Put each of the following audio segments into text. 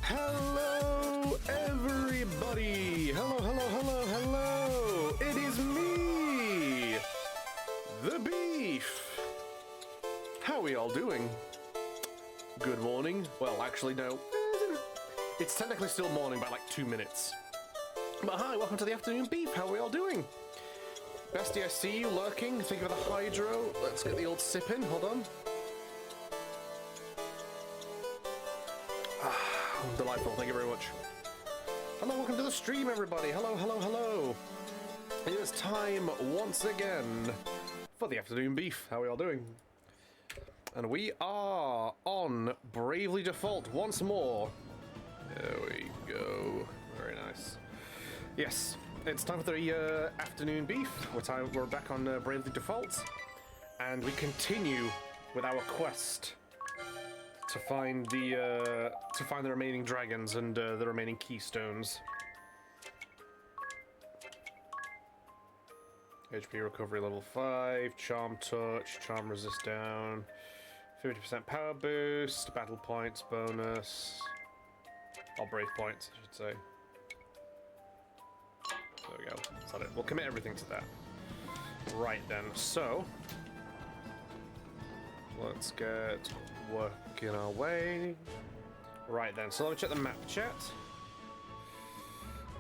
Hello, everybody! Hello, hello, hello, hello! It is me, the Beef! How are we all doing? Good morning? Well, actually, no. It's technically still morning by like 2 minutes. But hi, welcome to the Afternoon Beef. How are we all doing? Bestie, I see you lurking. Think of the hydro. Let's get the old sip in. Hold on. Delightful, thank you very much. Hello, welcome to the stream, everybody. Hello, hello, hello. It is time once again for the Afternoon Beef. How are we all doing? And we are on Bravely Default once more. There we go. Very nice. Yes, it's time for the Afternoon Beef. We're back on Bravely Default, and we continue with our quest to find the remaining dragons and the remaining keystones. HP recovery level 5, charm touch, charm resist down, 50% power boost, battle points bonus, or brave points, I should say. There we go. That's it. We'll commit everything to that. Right then. So let's get working our way. Right then, so let me check the map chat.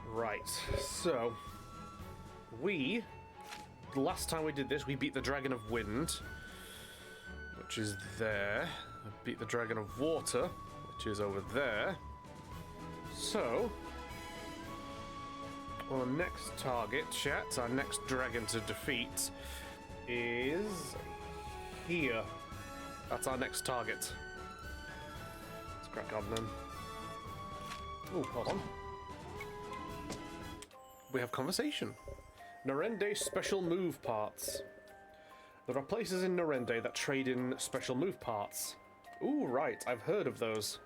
Right, so the last time we did this, we beat the Dragon of Wind, which is there. We beat the Dragon of Water, which is over there. So our next target, chat, our next dragon to defeat is here. That's our next target. Let's crack on then. Oh, hold on. We have conversation. Norende special move parts. There are places in Norende that trade in special move parts. Ooh, right, I've heard of those.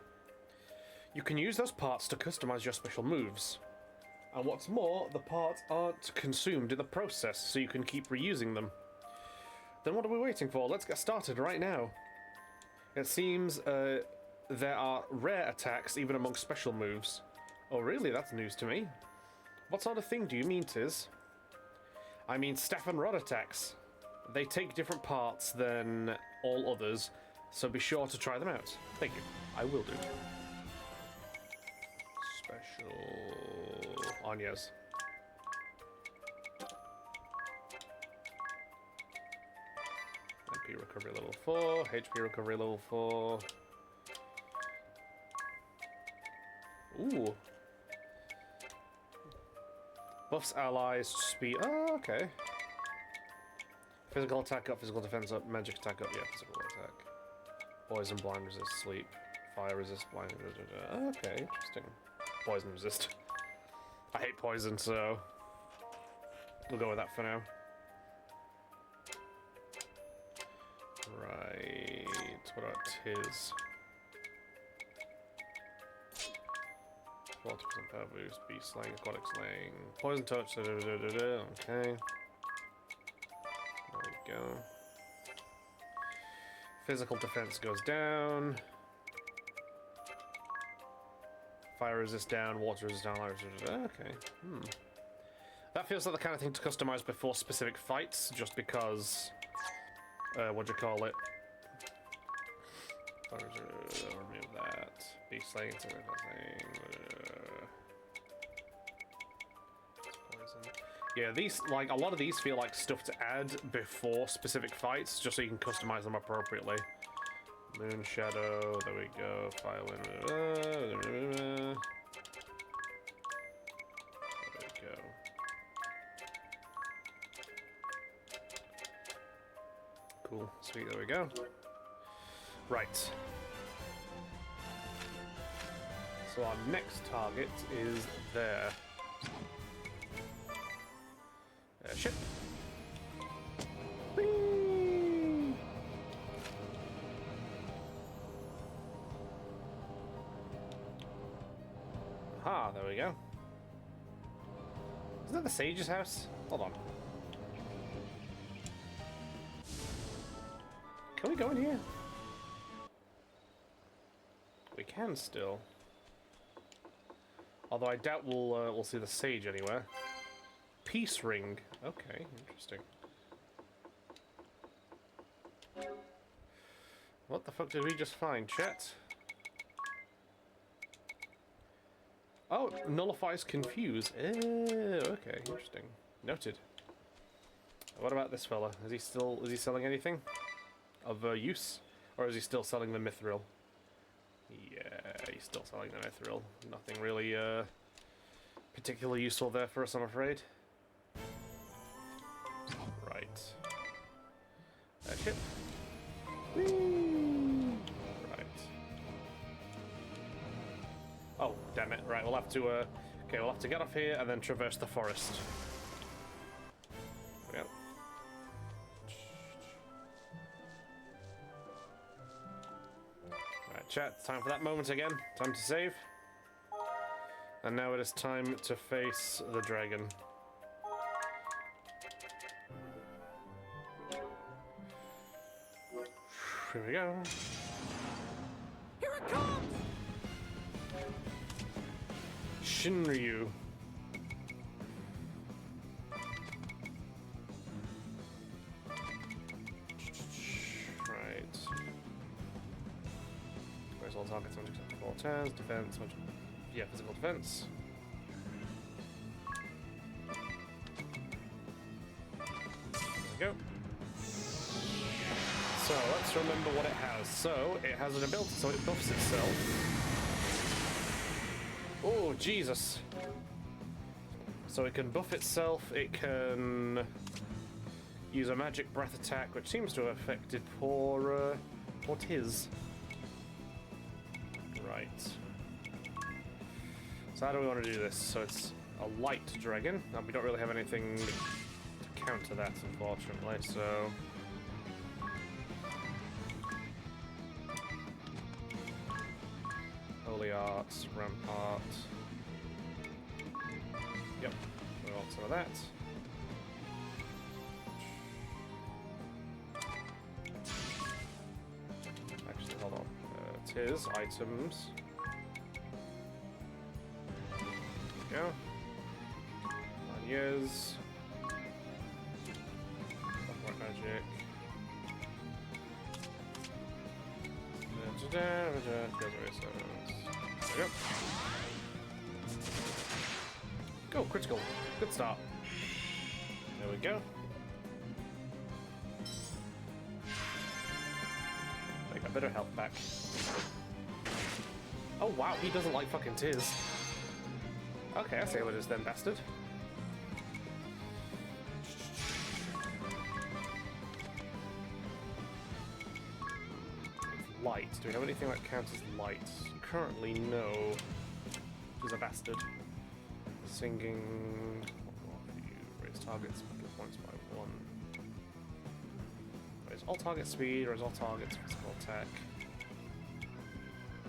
You can use those parts to customize your special moves. And what's more, the parts aren't consumed in the process, so you can keep reusing them. Then what are we waiting for? Let's get started right now. It seems there are rare attacks even among special moves. Oh really? That's news to me. What sort of thing do you mean, Tiz? I mean staff and rod attacks. They take different parts than all others, so be sure to try them out. Thank you. I will do. Special Anyas. MP recovery level 4, HP recovery level 4. Ooh. Buffs allies speed. Oh, okay. Physical attack up, physical defense up, magic attack up, yeah, physical attack. Poison, blind resist, sleep. Fire resist, blind resist. Okay, interesting. Poison resist. I hate poison, so we'll go with that for now. Right, what about Tiz? 40% power boost, beast slaying, aquatic slaying, poison touch, okay. There we go. Physical defense goes down. Fire resist down, water resist down, light resist down, okay. That feels like the kind of thing to customize before specific fights, just because what do you call it? Remove that. Beast slaying, poison. Yeah, these, like, a lot of these feel like stuff to add before specific fights, just so you can customize them appropriately. Moon Shadow, there we go. Fire Wind. There we go. Cool, sweet, there we go. Right. So our next target is there. Ship. Whee! Aha, there we go. Isn't that the sage's house? Hold on. Can we go in here? We can still. Although I doubt we'll see the sage anywhere. Peace ring. Okay, interesting. What the fuck did we just find, chat? Oh, nullifies confuse. Okay, interesting. Noted. What about this fella? Is he selling anything of use? Or is he still selling the mithril? Yeah, he's still selling the mithril. Nothing really particularly useful there for us, I'm afraid. Right. Ship. Whee! Right. Oh, damn it. Right, we'll have to, okay, we'll have to get off here and then traverse the forest. Yep. Right, chat, time for that moment again. Time to save. And now it is time to face the dragon. Here we go. Here it comes! Shinryu. Right. Where's all targets? 164 turns, defense, yeah, physical defense. There we go. So let's remember what it has. So it has an ability, so it buffs itself. Oh, Jesus. So it can buff itself, it can use a magic breath attack, which seems to have affected poor Tiz. Right. So how do we want to do this? So it's a light dragon, and we don't really have anything to counter that, unfortunately, so... Holy Arts, Rampart. Yep, we want some of that. Actually, hold on. Tiz, items. There we go. Lanyers. Black magic. There we go. Go, critical. Good start. There we go. I got a bit of health back. Oh wow, he doesn't like fucking Tiz. Okay, I see what it is then, bastard. Light. Do we have anything that counts as light? Currently, no. He's a bastard. Singing. Raise targets points by 1. Raise all target speed, raise all targets physical attack.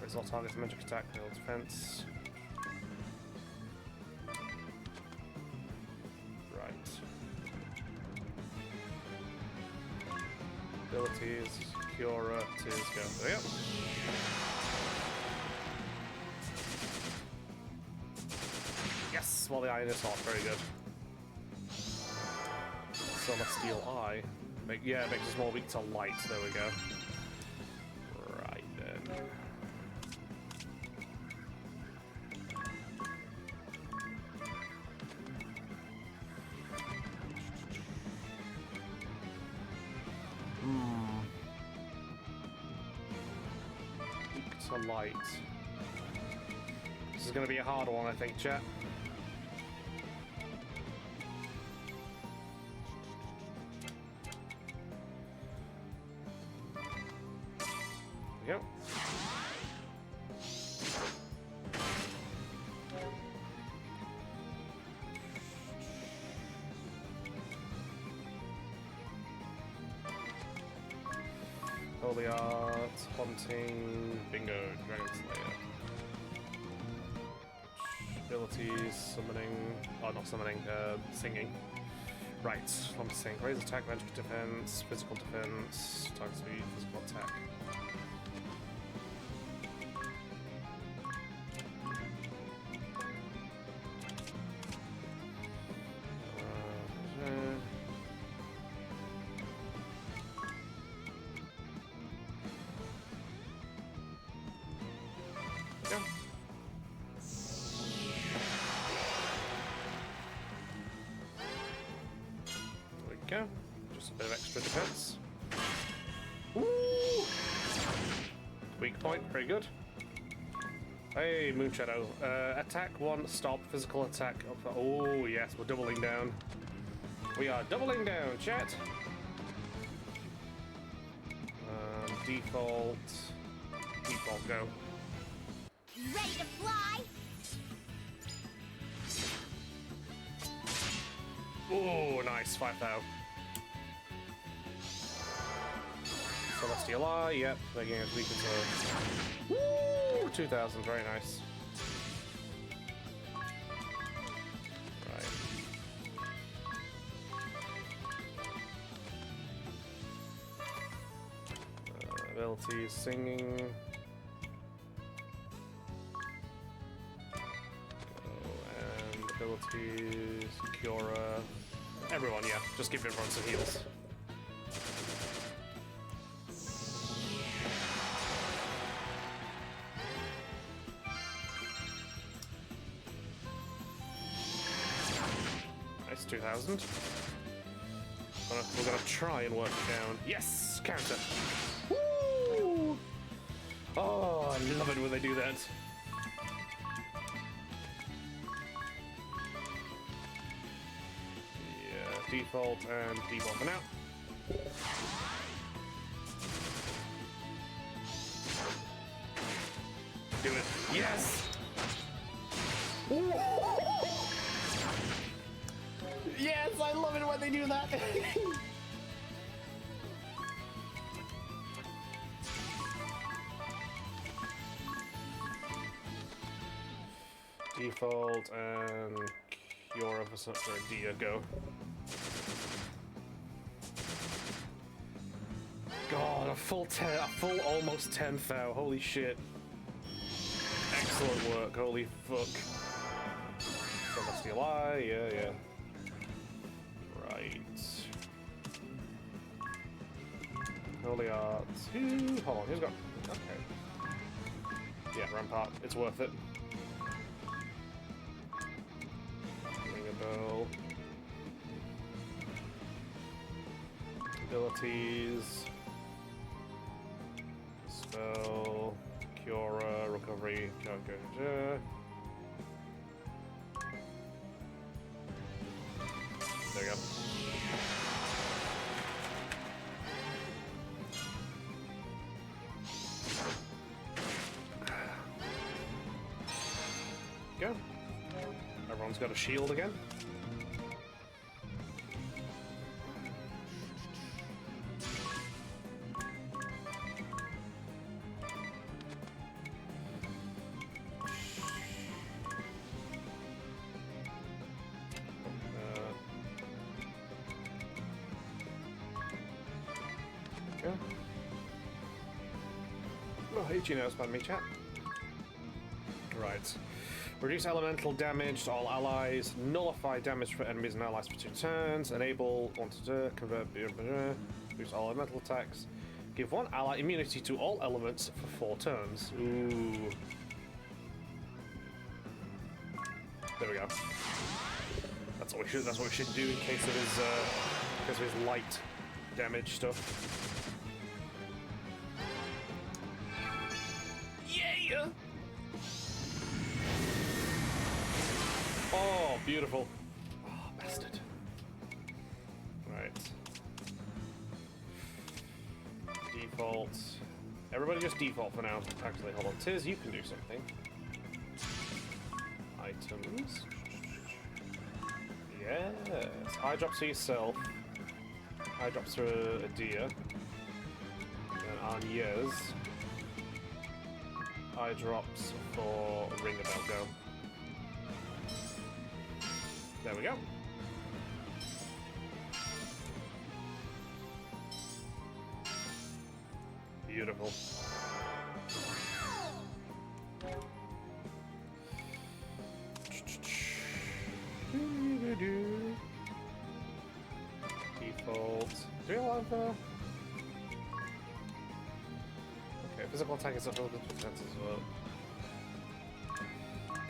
Raise all targets magic attack, no defense. Right. Abilities. Cura, Tiz, go. There we go. Yes, while the iron is hot, very good. Celestial Eye. Makes us more weak to light, there we go. Right then. To light. This is going to be a hard one, I think, chat. There we go. Holy Art, Haunting, Bingo, Dragon Slayer. Abilities, Summoning, oh not Summoning, Singing. Right, I'm saying raise attack, magic defense, physical defense, target speed, physical attack. go. There we go. Just a bit of extra defense. Woo! Weak point, very good. Hey, Moonshadow. Attack 1, stop, physical attack. Oh, yes, we're doubling down. We are doubling down, chat. Default, go. Ready to fly? Oh, nice, 5,000. Celestial Eye, yep, making us weaker to... Woo! 2,000, very nice. Right. Abilities, singing. And abilities, Kiora. Everyone, yeah, just give everyone some heals. Nice, 2,000. We're gonna try and work it down. Yes! Counter! Woo! Oh, I love it when they do that. Yeah, default and default for now. Do it. Yes! Yes, I love it when they do that. Default and Kiora for Dia, go. God, a full almost 10,000. Holy shit. Excellent work, holy fuck. Celestial Eye, yeah. Right. Holy Arts. Hold on, who's got... Okay. Yeah, Rampart, it's worth it. Ring a bell. Abilities. Spell. Kiora, recovery, there you go. Go. Everyone's got a shield again. Oh, hey, Gino, it's me, chat. Right. Reduce elemental damage to all allies. Nullify damage for enemies and allies for 2 turns. Enable, convert, boost all elemental attacks. Give 1 ally immunity to all elements for 4 turns. Ooh. There we go. That's what we should. That's what we should do in case of his light damage stuff. Yeah. Oh, beautiful. Oh, bastard. Right. Default. Everybody just default for now. Actually, hold on. Tiz, you can do something. Items. Yes. Eye drops for yourself. Eye drops for a deer. And on Yez. Eye drops for Ring a Bell, go. There we go. Beautiful. Default. Do we allow the... Okay, physical attack is a little bit defense as well.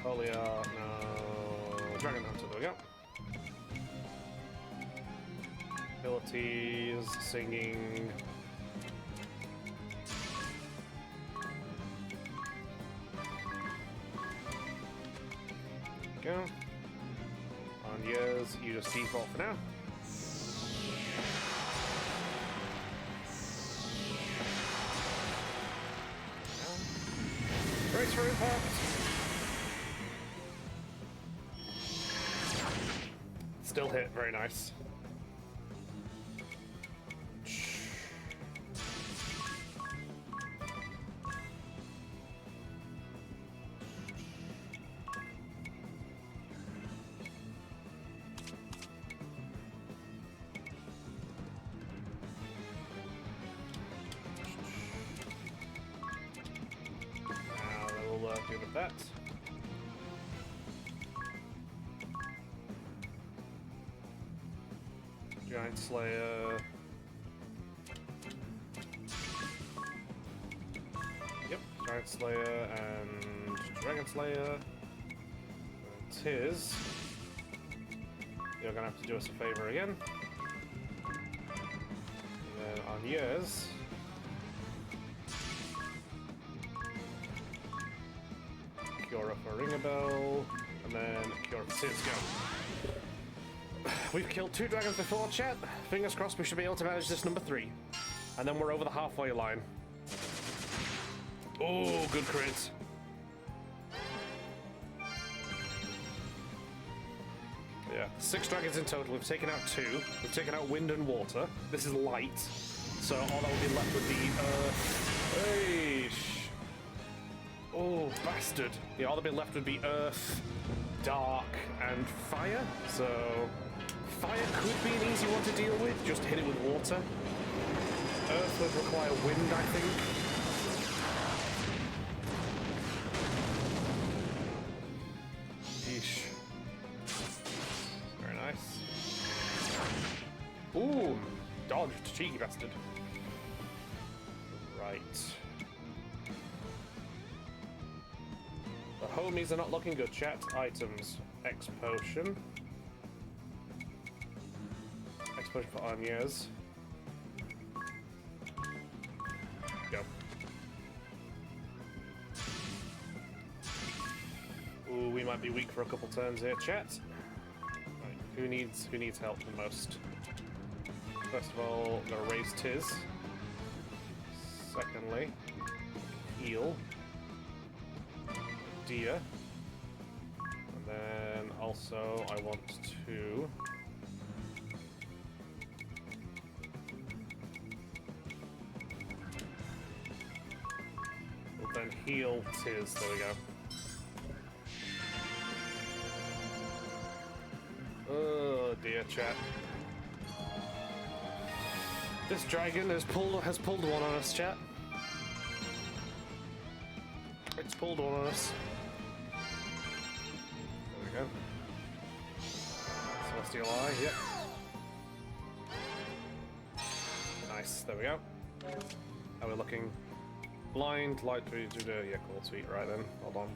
Olia, no. Dragon Hunter, there we go. Abilities, singing. Go. On yours, you just default for now. Brace for impact. Still hit, very nice. Deal with that. Giant Slayer. Yep, Giant Slayer and Dragon Slayer. And Tiz. You're gonna have to do us a favor again. And then on yours. Cure for Ringabel, and then Cure for Tiz, go. We've killed 2 dragons before, chat. Fingers crossed we should be able to manage this number 3. And then we're over the halfway line. Oh, good crit. Yeah, 6 dragons in total. We've taken out 2. We've taken out wind and water. This is light. So all that would be left would be oh, bastard. Yeah, all that would be left would be earth, dark, and fire. So fire could be an easy one to deal with. Just hit it with water. Earth would require wind, I think. Yeesh. Very nice. Ooh, dodged, cheeky bastard. Right. The homies are not looking good, chat. Items. X potion. X potion for Anya's. Go. Ooh, we might be weak for a couple turns here, chat. Right, who needs help the most? First of all, I'm gonna raise Tiz. Secondly, heal Dia. And then also I want to then heal Tiz. There we go. Oh dear, chat. This dragon has pulled one on us, chat. It's pulled one on us. There we go. Celestial Eye, yep. Nice, there we go. How are we looking? Blind, light, yeah, cool, sweet, right then. Hold on.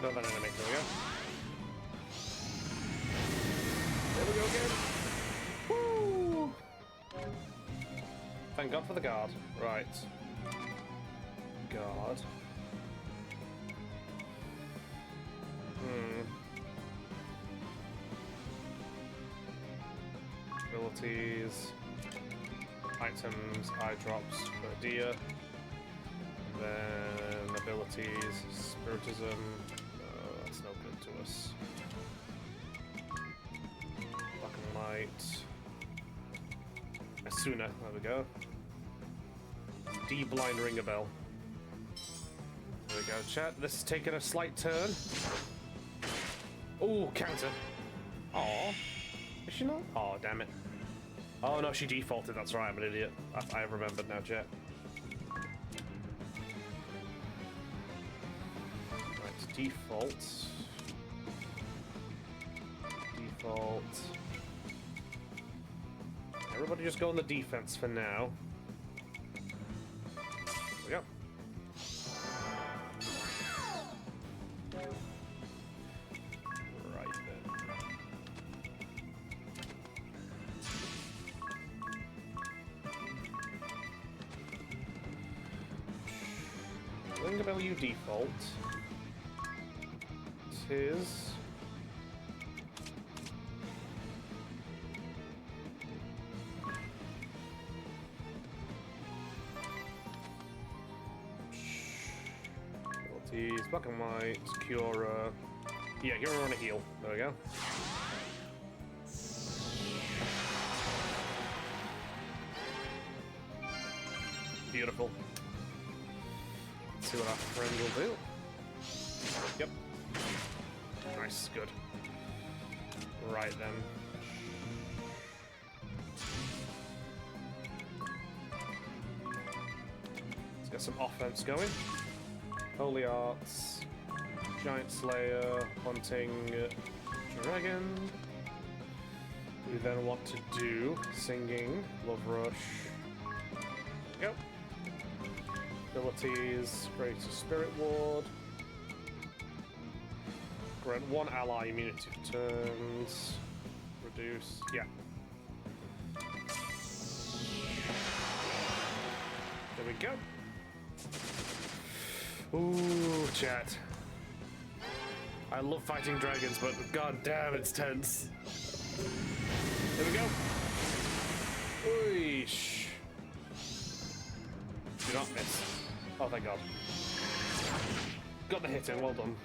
No, there we go. There we go again. Woo! Thank God for the guard. Right. Guard. Abilities. Items, eye drops for Dia. Then abilities, Spiritism. That's no good to us. Black and Light. Asuna, there we go. D-Blind Ringabel. There we go, chat. This is taking a slight turn. Oh, counter. Aw. Is she not? Oh, damn it. Oh no, she defaulted. That's right, I'm an idiot. I remembered now, chat. Right, default. Default. Everybody just go on the defense for now. There we go. Right then. Ringabel, you default. Tis. Abilities, black and white, Cura. Yeah, Cura on a heal. There we go. Beautiful. Let's see what our friend will do. Yep. Nice, good. Right then. Let's get some offense going. Holy Arts, Giant Slayer, Hunting Dragon. We then want to do Singing, Love Rush. There we go. Abilities, Greater Spirit Ward. Grant one ally immunity for turns. Reduce, yeah. There we go. Ooh, chat. I love fighting dragons, but god damn, it's tense. There we go. Ooish. Do not miss. Oh, thank god. Got the hit in, well done.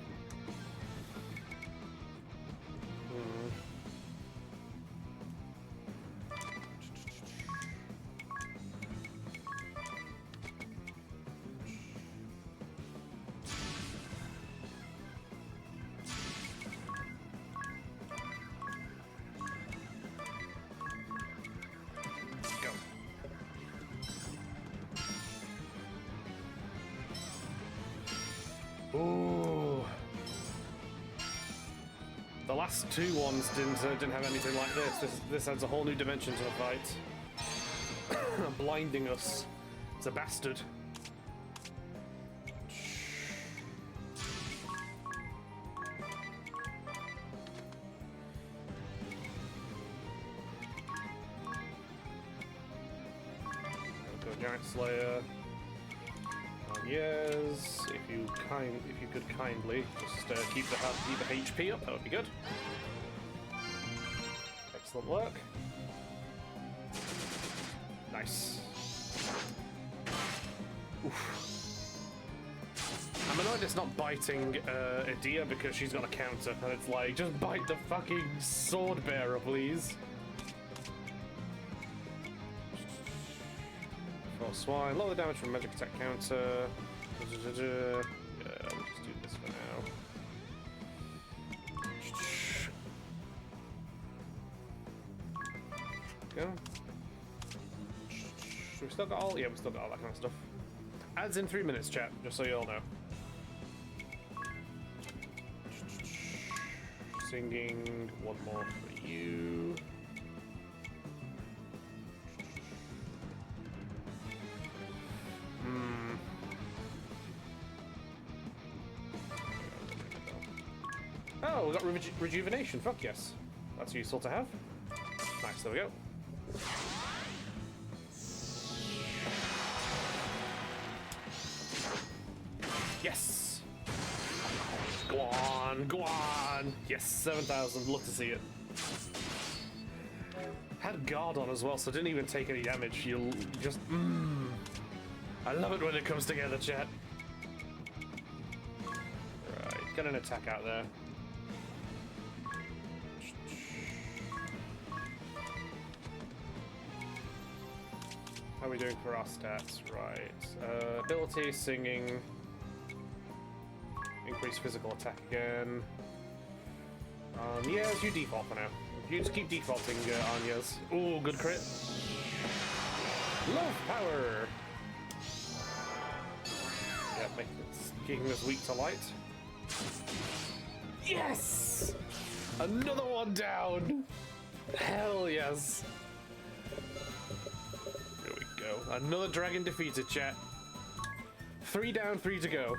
Ooh. The last two ones didn't have anything like this. This adds a whole new dimension to the fight. Blinding us. It's a bastard. Go Giant Slayer. Yes, if you could kindly just keep the HP up, that would be good. Excellent work. Nice. Oof. I'm annoyed it's not biting Edea because she's got a counter, and it's like, just bite the fucking sword bearer, please. Swine, lower the damage from magic attack counter. Yeah, we'll just do this for now. Go. We still got all? Yeah, we still got all that kind of stuff. Adds in 3 minutes, chat, just so you all know. Singing, one more for you. Oh, we got rejuvenation. Fuck yes. That's useful to have. Nice, there we go. Yes! Go on, go on! Yes, 7,000. Love to see it. Had guard on as well, so didn't even take any damage. You'll just... I love it when it comes together, chat. Right, get an attack out there. How are we doing for our stats? Right. Ability, singing. Increase physical attack again. Yes, you default for now. You just keep defaulting, Anya's. Ooh, good crit. Love power! Yeah, making us weak to light. Yes! Another one down! Hell yes! go. Another dragon defeated, chat. 3 down, 3 to go.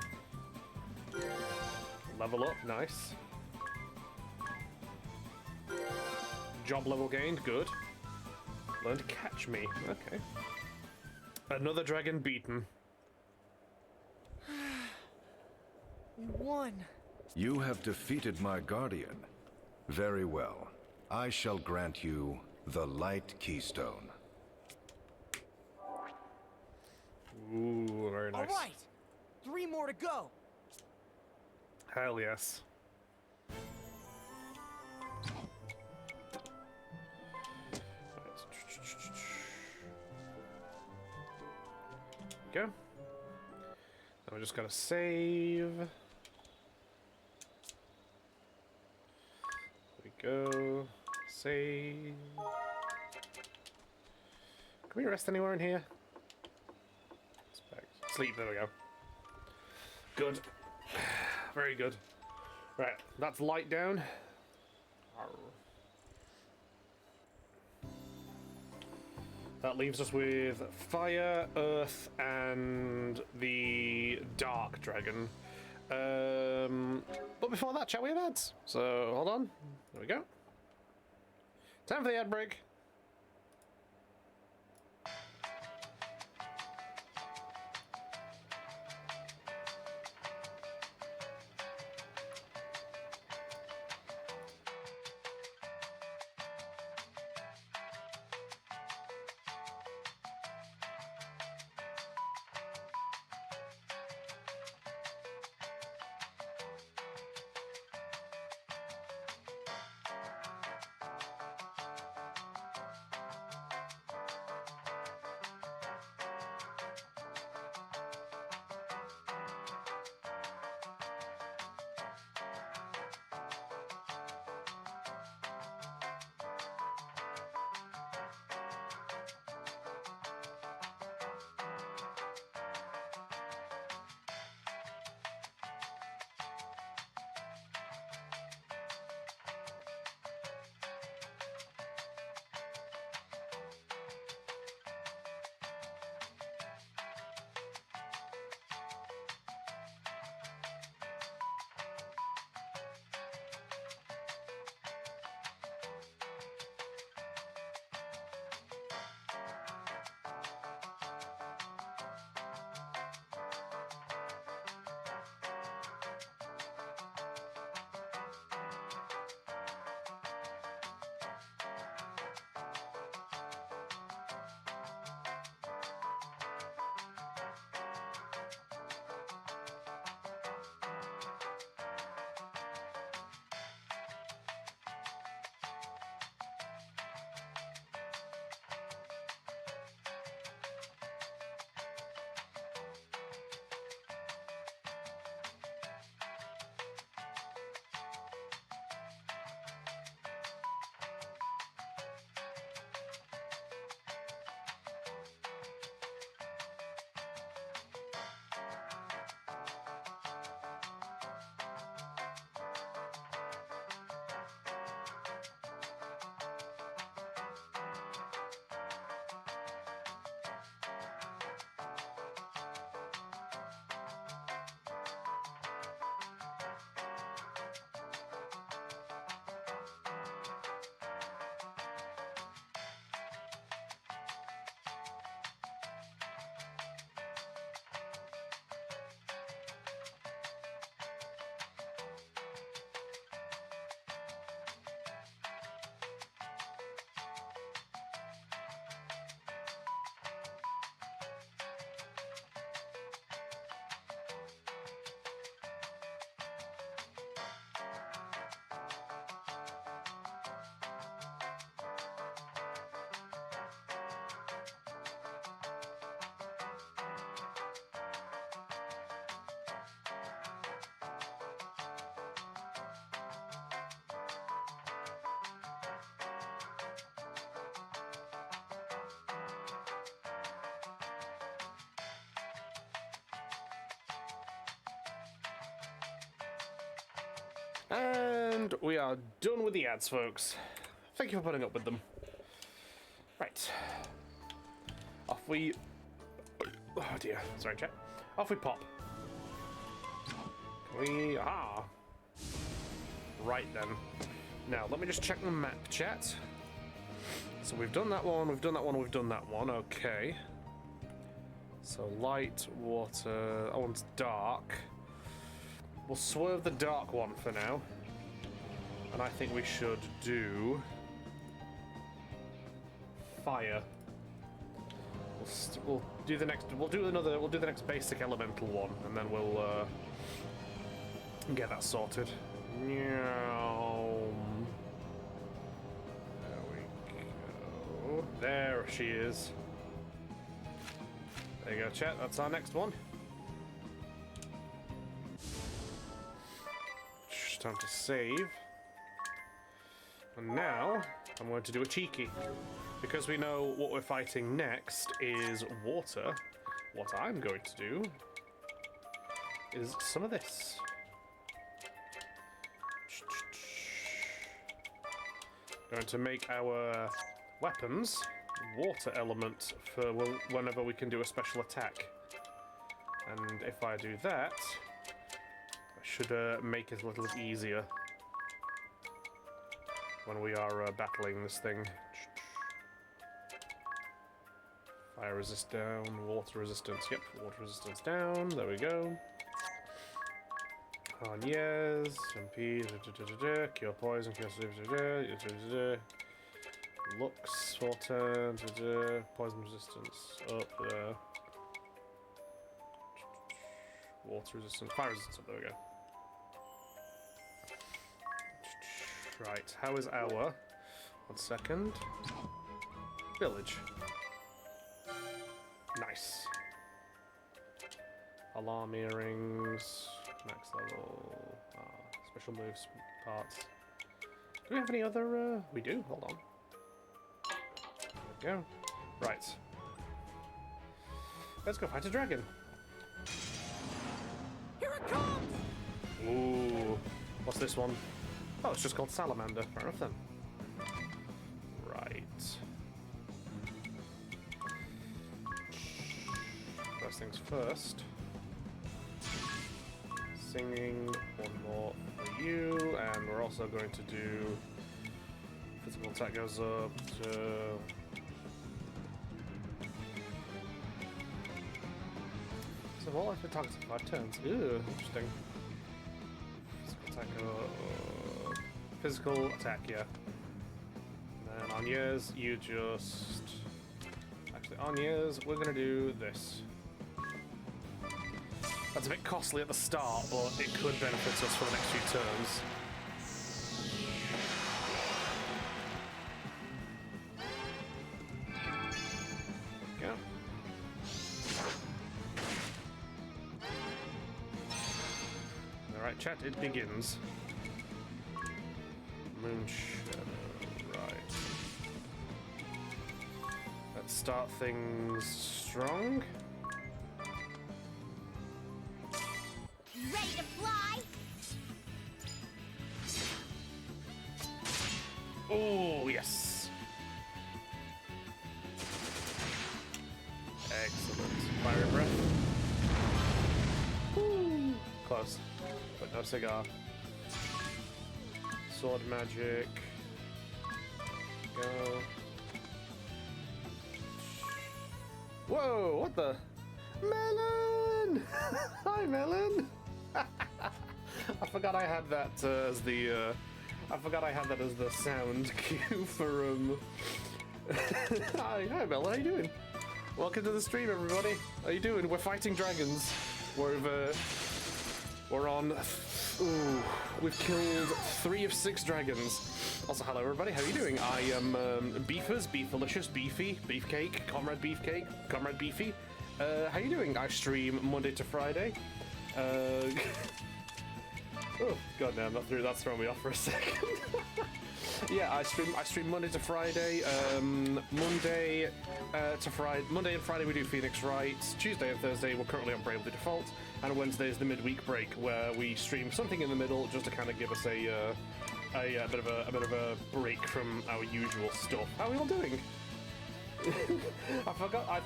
Level up, nice. Job level gained, good. Learn to catch me, okay. Another dragon beaten. We won. You have defeated my guardian. Very well. I shall grant you the Light Keystone. Ooh, very nice. All right. 3 more to go. Hell yes. Go. Now we just gotta save. There we go. Save. Can we rest anywhere in here? Sleep, there we go. Good. Very good. Right, that's light down. Arr. That leaves us with fire, earth, and the dark dragon. But before that, chat, we have ads. So hold on. There we go. Time for the ad break. And we are done with the ads, folks. Thank you for putting up with them. Right. Off we... Oh dear, sorry chat. Off we pop. Can we... Ah! Right then. Now, let me just check the map, chat. So we've done that one, we've done that one, we've done that one, okay. So light, water, that one's dark. We'll swerve the dark one for now. And I think we should do... fire. We'll do the next, we'll do the next basic elemental one, and then we'll get that sorted. Meow. There we go. There she is. There you go, chat. That's our next one. Just time to save. And now I'm going to do a cheeky. Because we know what we're fighting next is water, what I'm going to do is some of this. Going to make our weapons water element for whenever we can do a special attack. And if I do that, I should make it a little bit easier when we are battling this thing. Fire resist down, water resistance, yep, water resistance down, there we go. Yes, MP, cure poison, cure looks, for turn, poison resistance, up there. Water resistance, fire resistance, there we go. Right, how is our, 1 second, village? Nice. Alarm earrings, max level, special moves parts. Do we have any other, we do, hold on. There we go. Right. Let's go fight a dragon. Here it comes! Ooh. What's this one? Oh, it's just called Salamander. Fair enough then. Right. First things first. Singing, one more for you, and we're also going to do physical attack goes up to so what life attacks for 5 turns. Ooh, interesting. Physical attack physical attack, yeah. And then on yours, you just actually on yours, we're gonna do this. That's a bit costly at the start, but it could benefit us for the next few turns. Go. Alright, chat, it begins. Moonshadow, right. Let's start things strong. Ready to fly? Oh, yes. Excellent. Fire breath. Woo. Close, but no cigar. Sword magic. Go. Whoa, what the? Melon! Hi, Melon! I forgot I had that as the, I forgot I had that as the sound cue for, Hi, Melon, how you doing? Welcome to the stream, everybody. How you doing? We're fighting dragons. We're on... Ooh, we've killed 3 of 6 dragons. Also, hello everybody, how are you doing? I am Beefers, Beefalicious, Beefy, Beefcake, Comrade Beefcake, Comrade Beefy. How you doing? I stream Monday to Friday. Oh god, no, I'm not through. That's throwing me off for a second. Yeah, I stream Monday to Friday. Monday and Friday we do Phoenix Wright. Tuesday and Thursday we're currently on Bravely Default, and Wednesday is the midweek break where we stream something in the middle just to kind of give us a bit of a break from our usual stuff. How are we all doing? I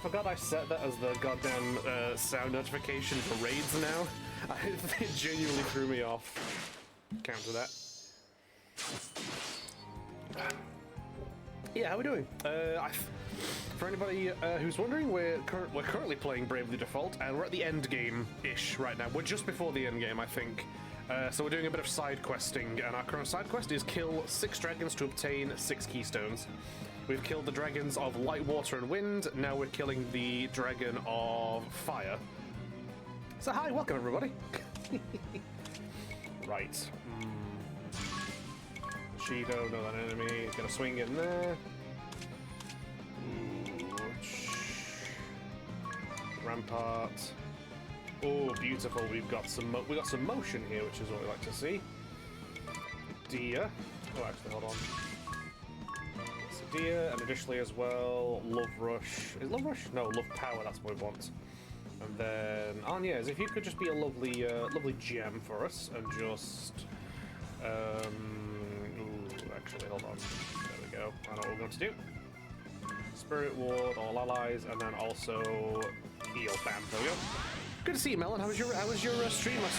forgot I set that as the goddamn sound notification for raids now. It genuinely threw me off. Counter that. Yeah, how we doing? For anybody who's wondering, we're currently playing Bravely Default, and we're at the end game-ish right now. We're just before the end game, I think. So we're doing a bit of side questing, and our current side quest is kill 6 dragons to obtain 6 keystones. We've killed the dragons of light, water, and wind. Now we're killing the dragon of fire. So hi, welcome everybody. Right. Shido, know that enemy. Gonna swing in there. Rampart. Oh, beautiful. We've got some motion here, which is what we like to see. Deer. Oh, actually, hold on. So deer, and additionally as well, Love Rush. Is Love Rush? No, Love Power. That's what we want. And then Agnes, if you could just be a lovely, lovely gem for us, and just. Ooh, actually, hold on. There we go. I know what we're going to do. Spirit Ward, all allies, and then also heal. Bam. There we go. Good to see you, Melon. How was your stream? I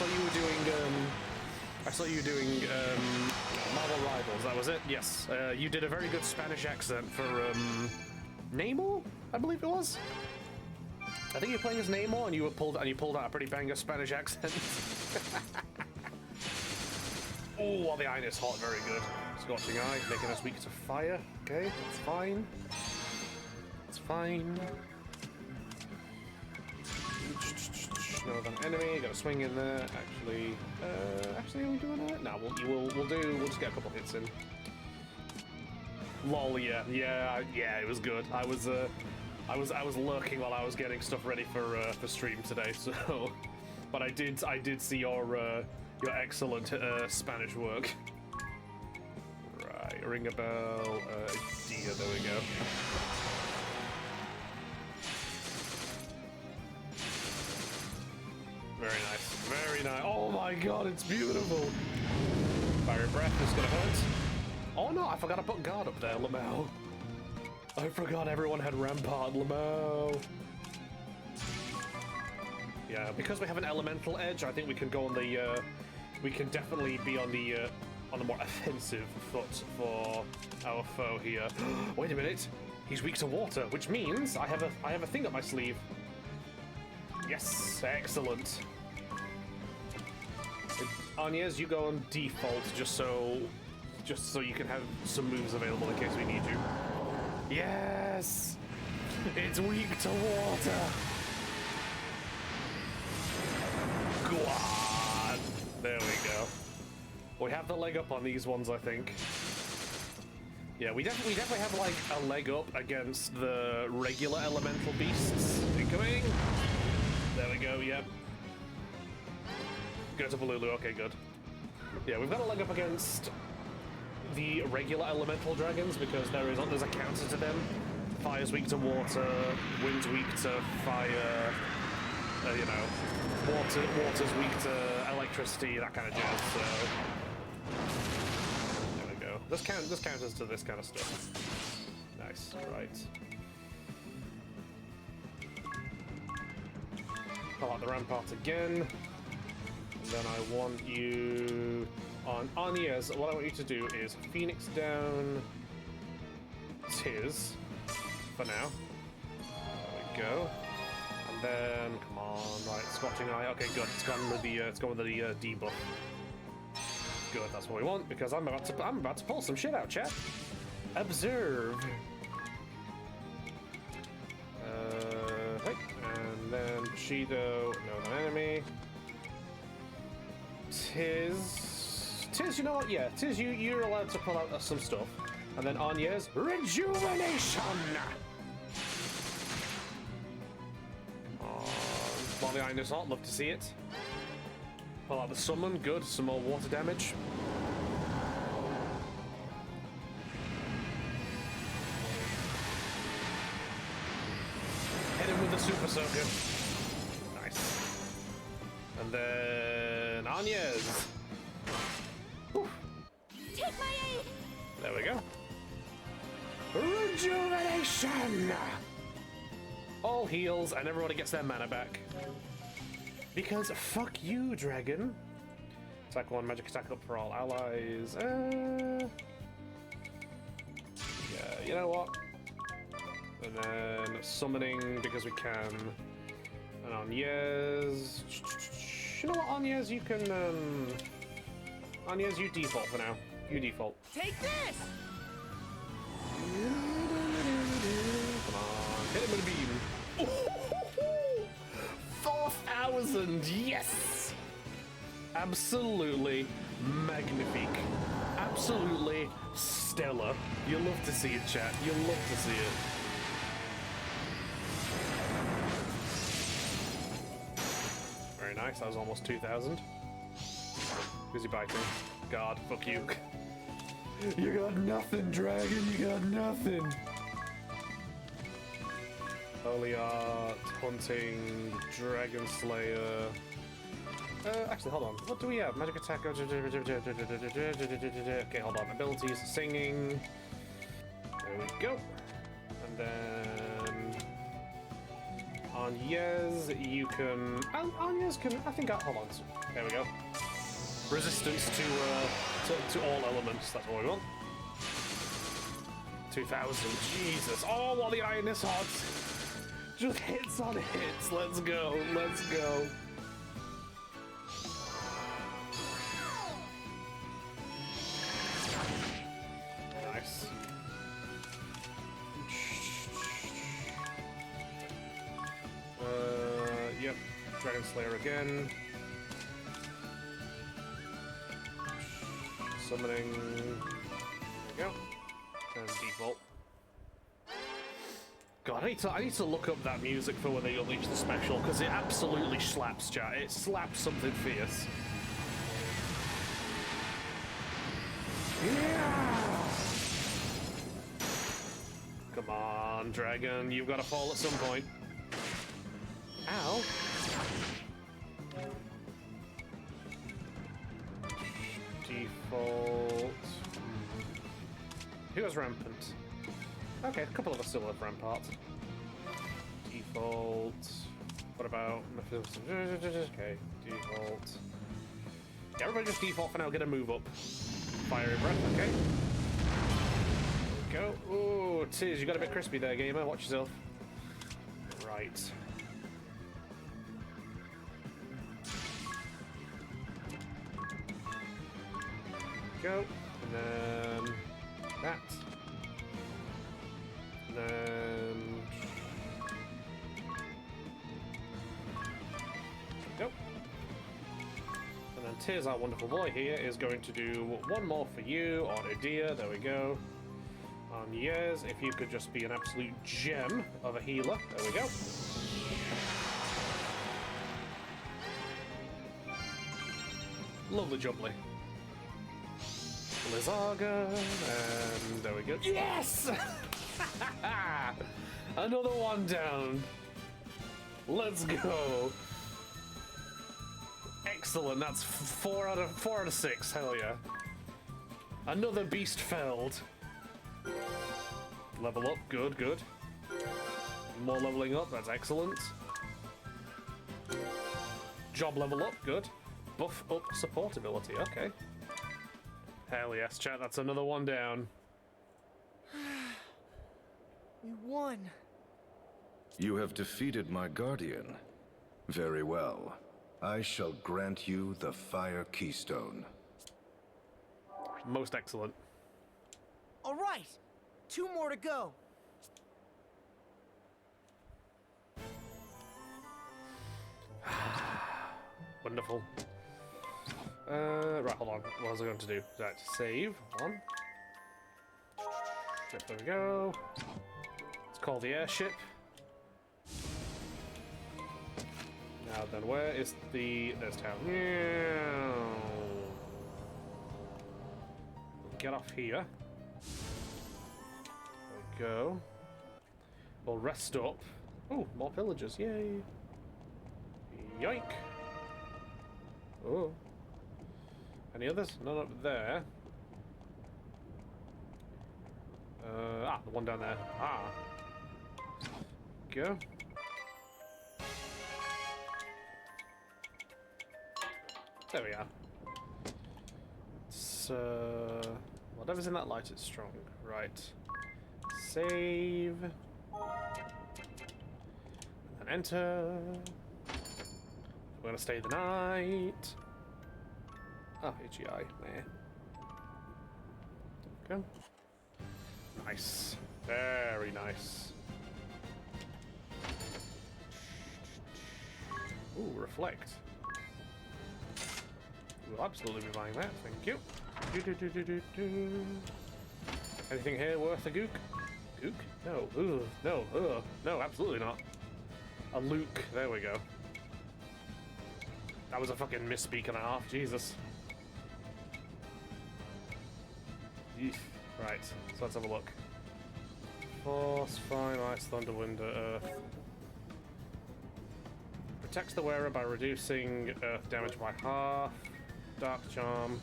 saw you doing Marvel Rivals. That was it. Yes. You did a very good Spanish accent for Namor, I believe it was. I think you're playing as Namor, and you pulled out a pretty banger Spanish accent. Oh, well, the iron is hot. Very good. Scorching Eye, making us weak to fire. Okay, that's fine. It's fine. Another enemy. Got a swing in there. Actually, are we doing that? No, we'll just get a couple hits in. Lol. Yeah. It was good. I was lurking while I was getting stuff ready for stream today. So, but I did see your excellent Spanish work. Right. Ring a bell. Deer. There we go. Very nice. Very nice. Oh my god, it's beautiful. Fiery Breath is gonna hurt. Oh no, I forgot to put guard up there, Lamau. I forgot everyone had Rampart, Lamau. Yeah, because we have an elemental edge, I think we can go on the, we can definitely be on the more offensive foot for our foe here. Wait a minute, he's weak to water, which means I have a thing up my sleeve. Yes, excellent. Agnes, you go on default just so you can have some moves available in case we need you. Yes! It's weak to water! Go on! There we go. We have the leg up on these ones, I think. Yeah, we definitely have like a leg up against the regular elemental beasts. Incoming! There we go, yep. Go to Balulu, okay, good. Yeah, we've got a leg up against the regular elemental dragons because there's a counter to them. Fire's weak to water, wind's weak to fire, you know, water's weak to electricity, that kind of jazz, so... There we go. This counters to this kind of stuff. Nice, right. Pull out the Rampart again. And then I want you on Agnes. What I want you to do is Phoenix down Tiz for now. There we go. And then come on, right, Scorching Eye. Okay, good. It's gone with the debuff. Good, that's what we want because I'm about to pull some shit out, chat. Observe. Hey, and then Bushido, no enemy. Tiz, you know what? Yeah, Tiz, you're allowed to pull out some stuff. And then Agnes, Rejuvenation! Molly Agnes Hot, love to see it. Pull out the summon, good, some more water damage. Hit him with the Super Soaker. Nice. And then Agnes. Whew. Take my aid! There we go. Rejuvenation! Rejuvenation! All heals and everybody gets their mana back. Because fuck you, dragon. Attack 1, magic attack up for all allies. Yeah, you know what? And then summoning because we can. And on Yez. You know what, on Yez, you can. On Yez, you default for now. You default. Take this! Come on, hit him with a beam. 4,000, yes! Absolutely magnifique. Absolutely stellar. You love to see it, chat. You love to see it. Very nice, that was almost 2,000. Busy biting. God, fuck you. You got nothing, dragon, you got nothing. Holy Art, Hunting, Dragon Slayer. Actually, hold on. What do we have? Magic attack. Okay, hold on. Abilities, singing. There we go. And then on Yez, you can. On Yez can. I think. Hold on. There we go. Resistance to all elements. That's what we want. 2,000. Jesus. Oh, what the iron is hot. Just hits on hits. Let's go. Let's go. Nice. Yep. Dragon Slayer again. Summoning. There we go. And default. God, I need to look up that music for when they unleash the special, because it absolutely slaps, chat. It slaps something fierce. Yeah! Come on, dragon. You've got to fall at some point. Ow. Default. Who has rampant? Okay, a couple of us still have rampart. Default. What about? Okay, default. Yeah, everybody just default for now. Get a move up. Fiery breath. Okay. There we go. Ooh, Tiz, you got a bit crispy there, gamer. Watch yourself. Right. Go. And then that. And then go. And then Tiz, our wonderful boy here, is going to do one more for you on Udyr. There we go. On Yez, if you could just be an absolute gem of a healer. There we go. Lovely jubbly. Blizzaga, and there we go. Yes! Another one down. Let's go. Excellent. That's 4 out of 6. Hell yeah. Another beast felled. Level up. Good, good. More leveling up. That's excellent. Job level up. Good. Buff up support ability. Okay. Hell yes, chat. That's another one down. We won. You have defeated my guardian. Very well. I shall grant you the Fire Keystone. Most excellent. All right. 2 more to go. Wonderful. Right, hold on. What was I going to do? Right, save. Hold on. Yep, there we go. Let's call the airship. Now then, where is the... There's town. Get off here. There we go. We'll rest up. Oh, more pillagers. Yay. Yoink. Oh. Any others? None up there. The one down there. Go. There we are. So, whatever's in that light is strong. Right. Save. And enter. We're gonna stay the night. Oh, AGI. Meh. Go. Nice. Very nice. Ooh, reflect. We'll absolutely be buying that, thank you. Anything here worth a gook? Gook? No. Ugh. No. Ugh. No, absolutely not. A Luke. There we go. That was a fucking misspeak and a half. Jesus. Eef. Right. So let's have a look. Force, fire, ice, thunder, wind, earth. Protects the wearer by reducing earth damage by half. Dark charm.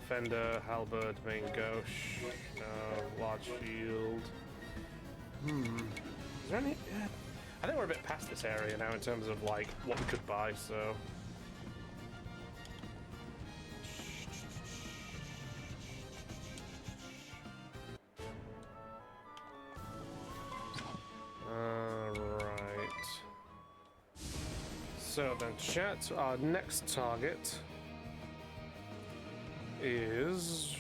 Defender, halberd, main gauche. No, large shield. Is there any? I think we're a bit past this area now in terms of like what we could buy. So. So then, chat, our next target is...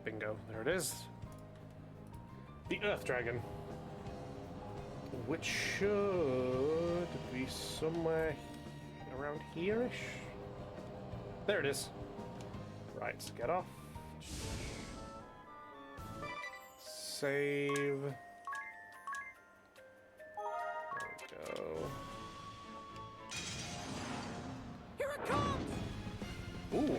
Bingo, there it is. The Earth Dragon. Which should be somewhere around here-ish? There it is. Right, get off. Save. Here it comes! Ooh.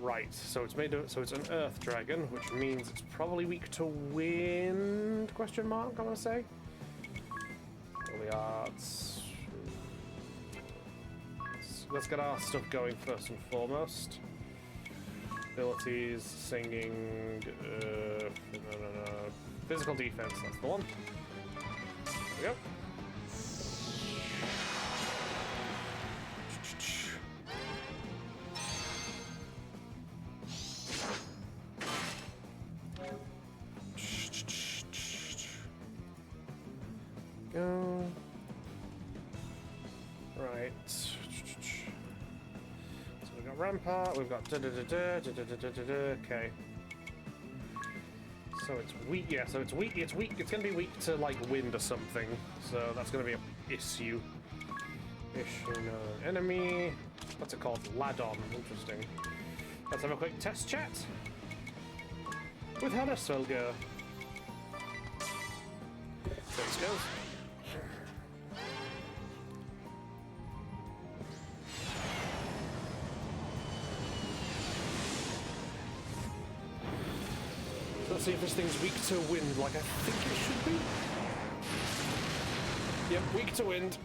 Right, so it's made of, so it's an earth dragon, which means it's probably weak to wind, question mark, I want to say. Holy arts. Let's get our stuff going first and foremost. Abilities, singing, physical defense, that's the one. There we go. Go. Right. So we've got Rampart, we've got okay. So it's weak, yeah, so it's weak, it's gonna be weak to like wind or something. So that's gonna be an issue. Issue, no enemy. What's it called? Ladon, interesting. Let's have a quick test chat. With Hannah Svelger. Let's go. Let's see if this thing's weak to wind, like I think it should be. Yep, weak to wind.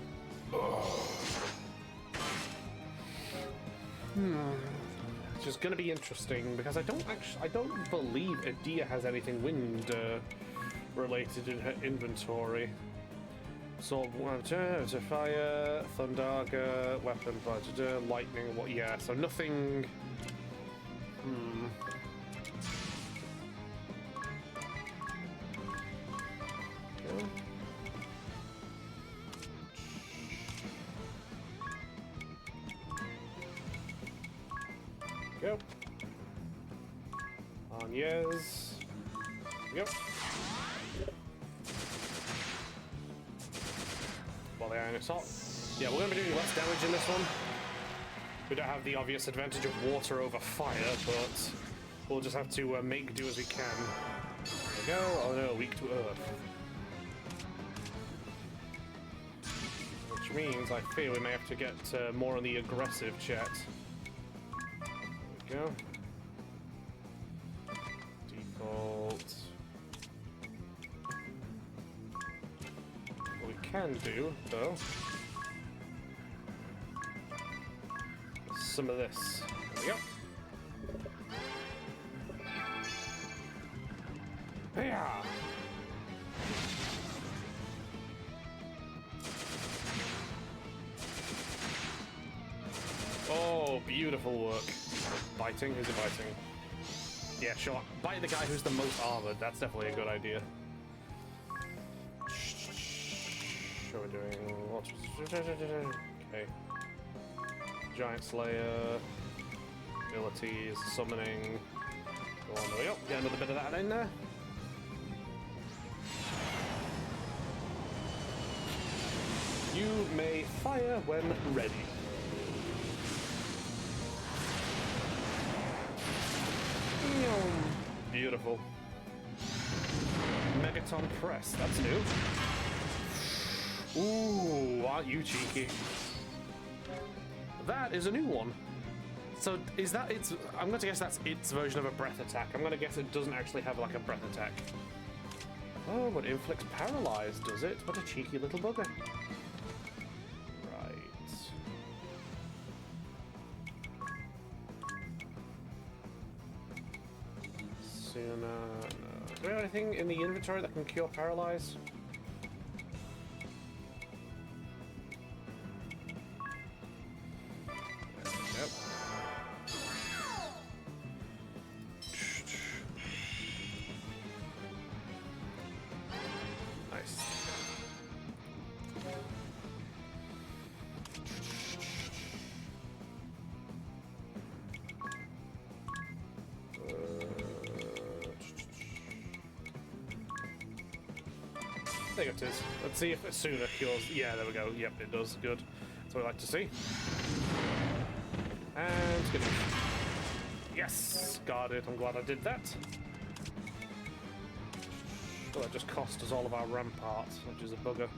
Which is going to be interesting because I don't believe Edea has anything wind related in her inventory. Sword, to fire, Thundaga, weapon, lightning. What? Yeah, so nothing. Go. On yes. Yep. Well, the iron assault. Yeah, we're going to be doing less damage in this one. We don't have the obvious advantage of water over fire, but we'll just have to make do as we can. There we go. Oh no, weak to earth. Which means I fear we may have to get more on the aggressive chat. Go. Default. What we can do, though, is some of this. we go. Yeah. Oh, beautiful work. Biting? Who's it biting? Yeah, sure. Bite the guy who's the most armored. That's definitely a good idea. What are we doing? Okay. Giant Slayer. Abilities. Summoning. Go on, there we go. Get another bit of that in there. You may fire when ready. Beautiful. Megaton Press, that's new. Ooh, aren't you cheeky? That is a new one. So is that its... I'm going to guess that's its version of a breath attack. I'm going to guess it doesn't actually have like a breath attack. Oh, but inflicts paralyze, does it? What a cheeky little bugger. No. Do we have anything in the inventory that can cure paralyze? Yep. Nice. There it is. Let's see if it sooner cures. Yeah, there we go. Yep, it does. Good. That's what I like to see. And good. Yes! Guarded. I'm glad I did that. Well, that just cost us all of our ramparts, which is a bugger.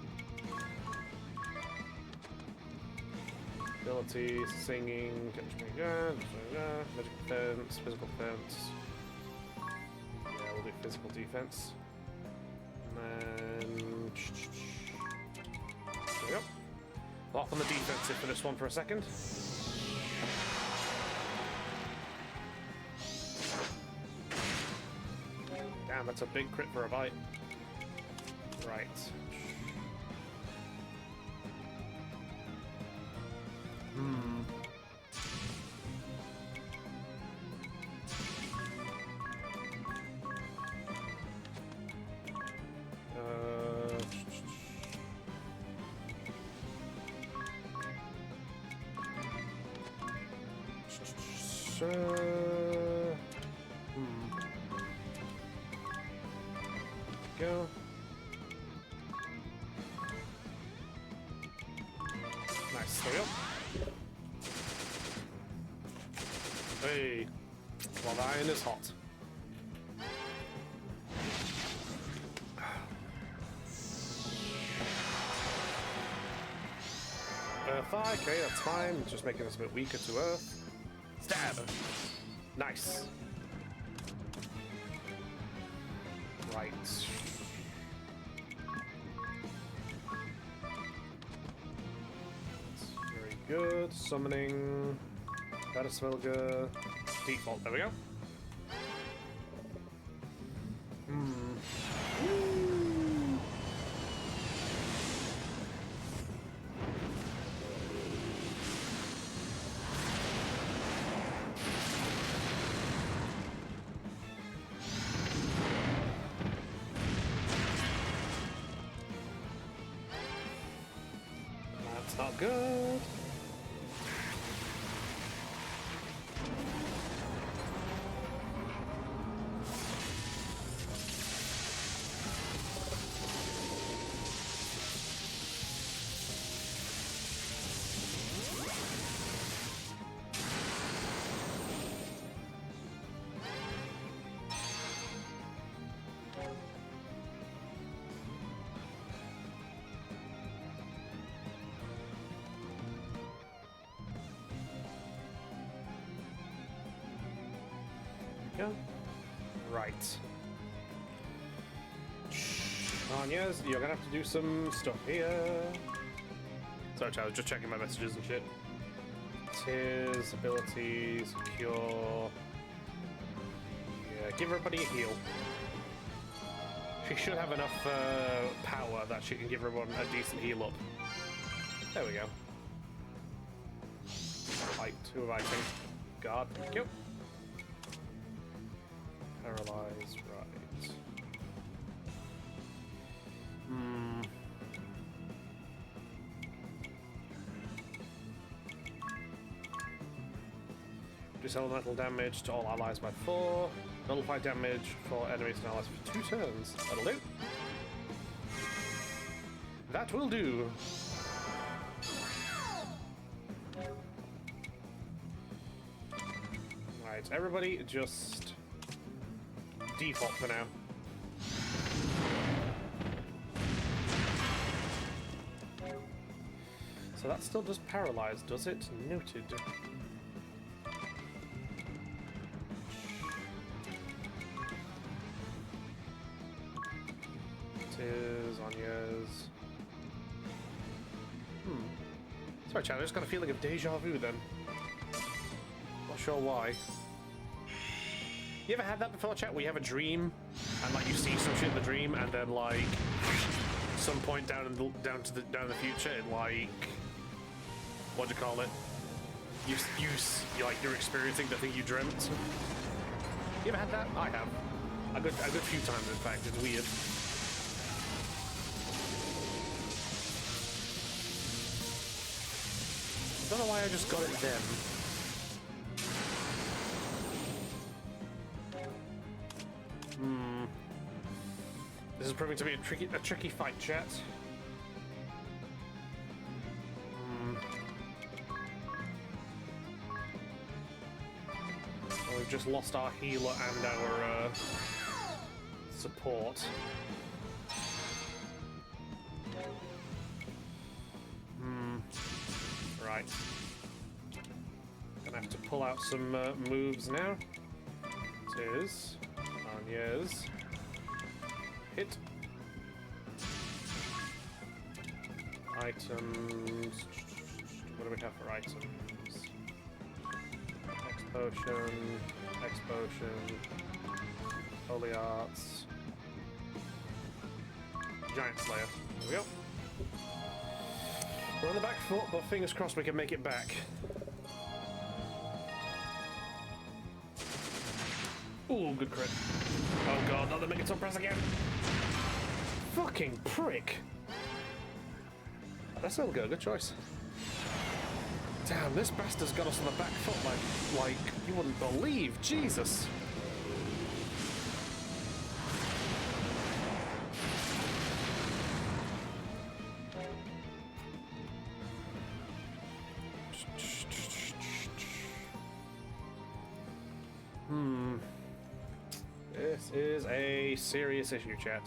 Abilities, singing, magic defense, physical defense. Yeah, we'll do physical defense. And there we go. Off on the defensive for this one for a second. Damn, that's a big crit for a bite. Right. Go. Nice, there we go. Hey, well, the iron is hot. Earth Eye, okay, that's fine. It's just making us a bit weaker to Earth. Stab! Nice. Right. Very good. Summoning. Batisvilga. Default. There we go. That's not good. Go. Right. Anyas, you're gonna have to do some stuff here. Sorry, I was just checking my messages and shit. Tiz, abilities, cure. Yeah, give everybody a heal. She should have enough power that she can give everyone a decent heal up. There we go. Fight, who am I think? Guard, thank you. Paralyzed, right. Reduce elemental damage to all allies by 4. Nullify damage for enemies and allies for 2 turns. That'll do. That will do. Right, everybody just default for now. So that still does paralyze, does it? Noted. Tiz, Anya's. Sorry, Chad, I just got a feeling of deja vu then. Not sure why. You ever had that before, chat? Where you have a dream and like you see some shit in the dream, and then like some point down in the future, and like what do you call it? You're experiencing the thing you dreamt. You ever had that? I have. A good few times, in fact. It's weird. Don't know why I just got it then. This is proving to be a tricky fight, chat. Well, we've just lost our healer and our support. Right. Gonna have to pull out some moves now. It is Anya's hit. Items. What do we have for items? X potion, holy arts, giant slayer. There we go. We're on the back foot, but fingers crossed we can make it back. Ooh, good crit. Oh god, not the Megaton press again! Fucking prick! That's still good, good choice. Damn, this bastard's got us on the back foot like you wouldn't believe, Jesus! This is a serious issue, chat.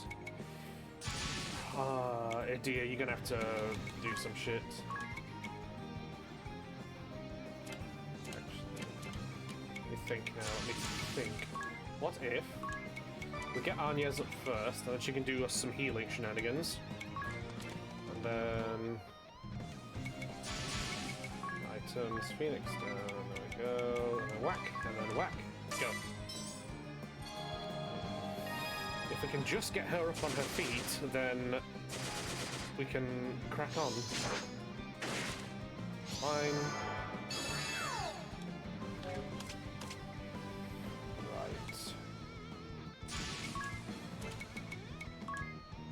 Dear, you're gonna have to do some shit. Actually, let me think now, let me think. What if we get Anya's up first, and then she can do us some healing shenanigans. And then... items, Phoenix Stone, there we go, and then whack, and then whack. Go. If we can just get her up on her feet, then we can crack on. Fine. Right.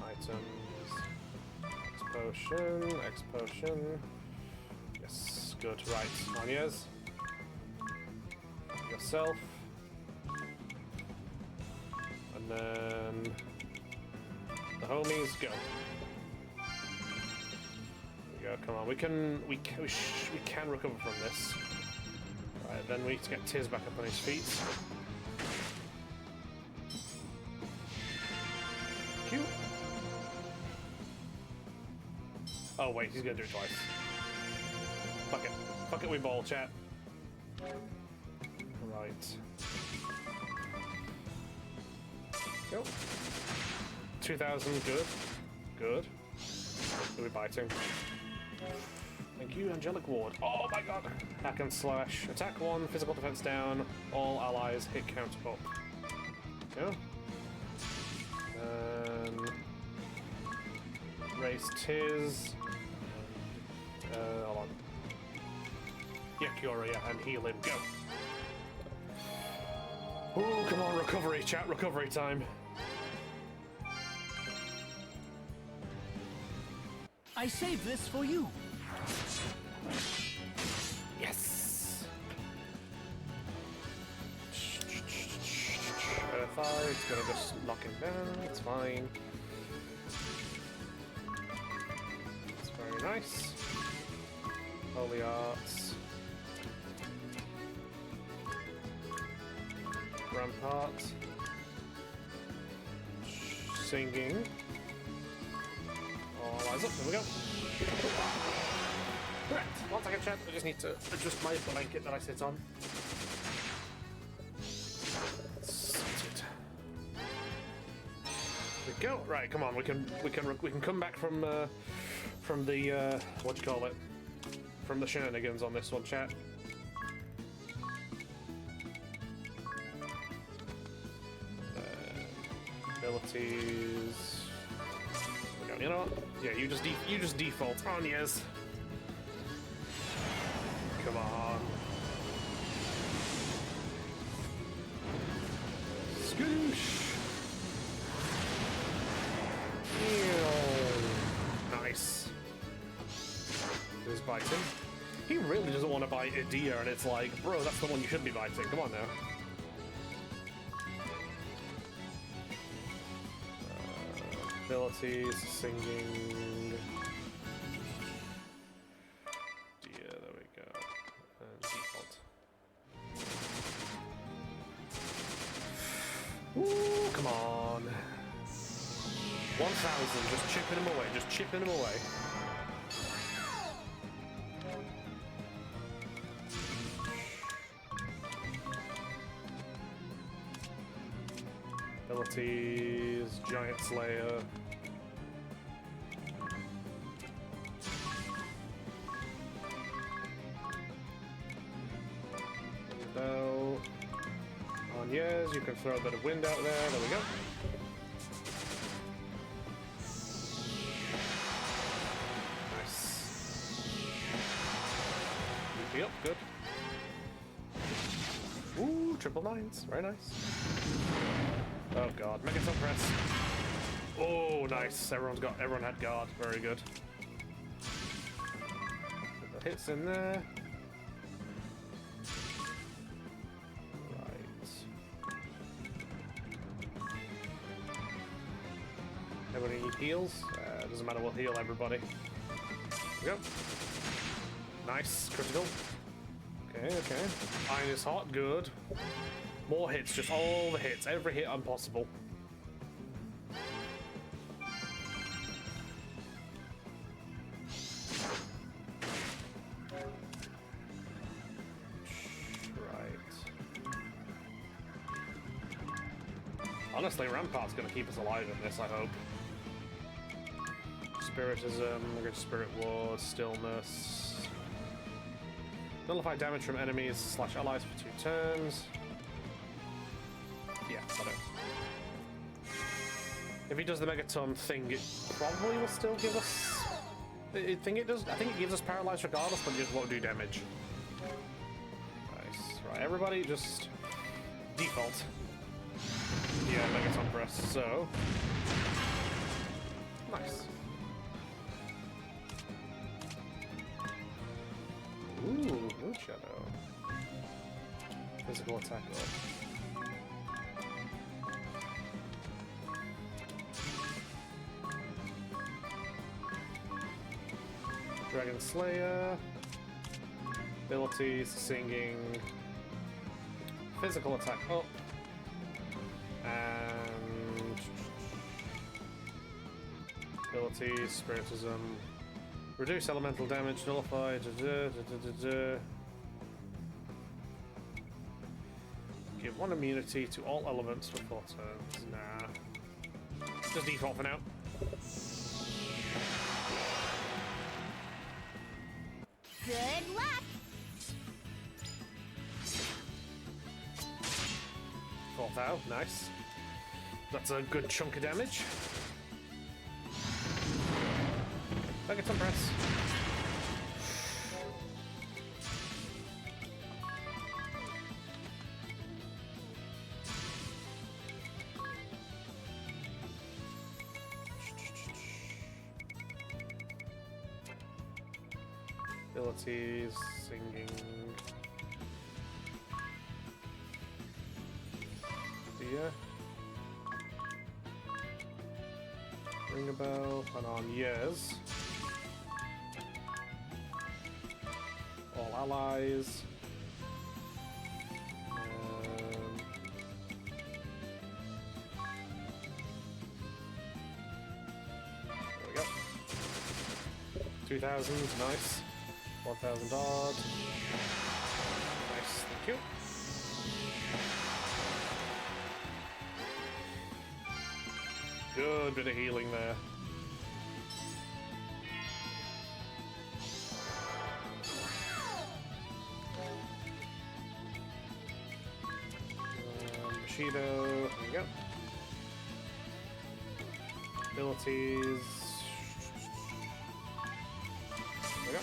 Items. X potion. Yes, good. Right. Anya's. Yourself. And then the homies go. There we go. Come on, we can recover from this. Right, then we need to get Tiz back up on his feet. Cute. Oh wait, he's gonna do it twice. Fuck it. Fuck it, we ball, chat. Right. Go. 2,000, good. Good. We'll be biting. Thank you, Angelic Ward. Oh my god! Hack and slash. Attack 1, physical defense down. All allies hit count up. Go. Raise Tiz. Hold on. Yeah, Cura, yeah, and heal him. Go. Oh, come on, recovery, chat, recovery time. I saved this for you. Yes! Fire, it's gonna just lock him down, it's fine. It's very nice. Holy Arts. Rampart. Singing. All eyes up, there we go. Right, 1 second, chat. I just need to adjust my blanket that I sit on. Sorted. There we go. Right, come on. We can come back from the what do you call it? From the shenanigans on this one, chat. Abilities. There we go. You know what? Yeah, you just default on yes. Come on. Scoosh. Ew. Nice. Who's biting? He really doesn't want to bite a deer, and it's like, bro, that's the one you should be biting. Come on now. Abilities, singing. Yeah, there we go. And default. Ooh, come on. 1,000, just chipping him away, just chipping him away. Abilities, Giant Slayer. Bell. On yes, you can throw a bit of wind out there. There we go. Nice. UP up, good. Ooh, triple nines, very nice. Oh god, Megaton press. Oh, nice. Everyone had guard. Very good. Put the hits in there. Right. Everybody need heals? Doesn't matter, we'll heal everybody. There we go. Nice, critical. Okay, okay. Iron is hot, good. More hits, just all the hits, every hit impossible. Right. Honestly, Rampart's gonna keep us alive in this, I hope. Spiritism, we're going to Spirit Ward, Stillness. Nullify damage from enemies / allies for 2 turns. Yeah, got it. If he does the Megaton thing, it probably will still give us... I think it does. I think it gives us paralyzed regardless, but it just won't do damage. Nice. Right, everybody just default. Yeah, Megaton press. So nice. Ooh, Moon Shadow. Physical attack up. Dragon Slayer. Abilities, singing. Physical attack up. And abilities, Spiritism. Reduce elemental damage, nullify. Give 1 immunity to all elements for 4 turns. Nah. Just default for now. Good luck! 4,000, nice. That's a good chunk of damage. Megaton press. Abilities, singing. Dear. Ring a bell, and on years. All allies. There we go. 2,000, nice. 1,000 odd. Nice, thank you. Good bit of healing there. Bushido, there we go. Abilities. There we go.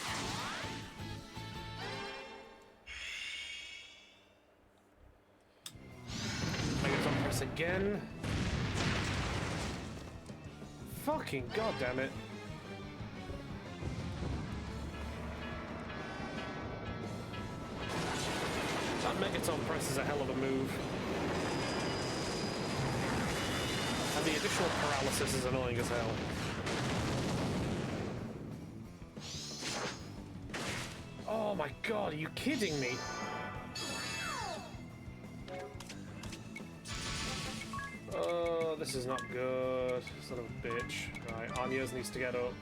Megaton press again. Fucking goddamn it. That Megaton press is a hell of a move. And the additional paralysis is annoying as hell. Oh my god, are you kidding me? Oh, this is not good. Son of a bitch. Right, Anya's needs to get up.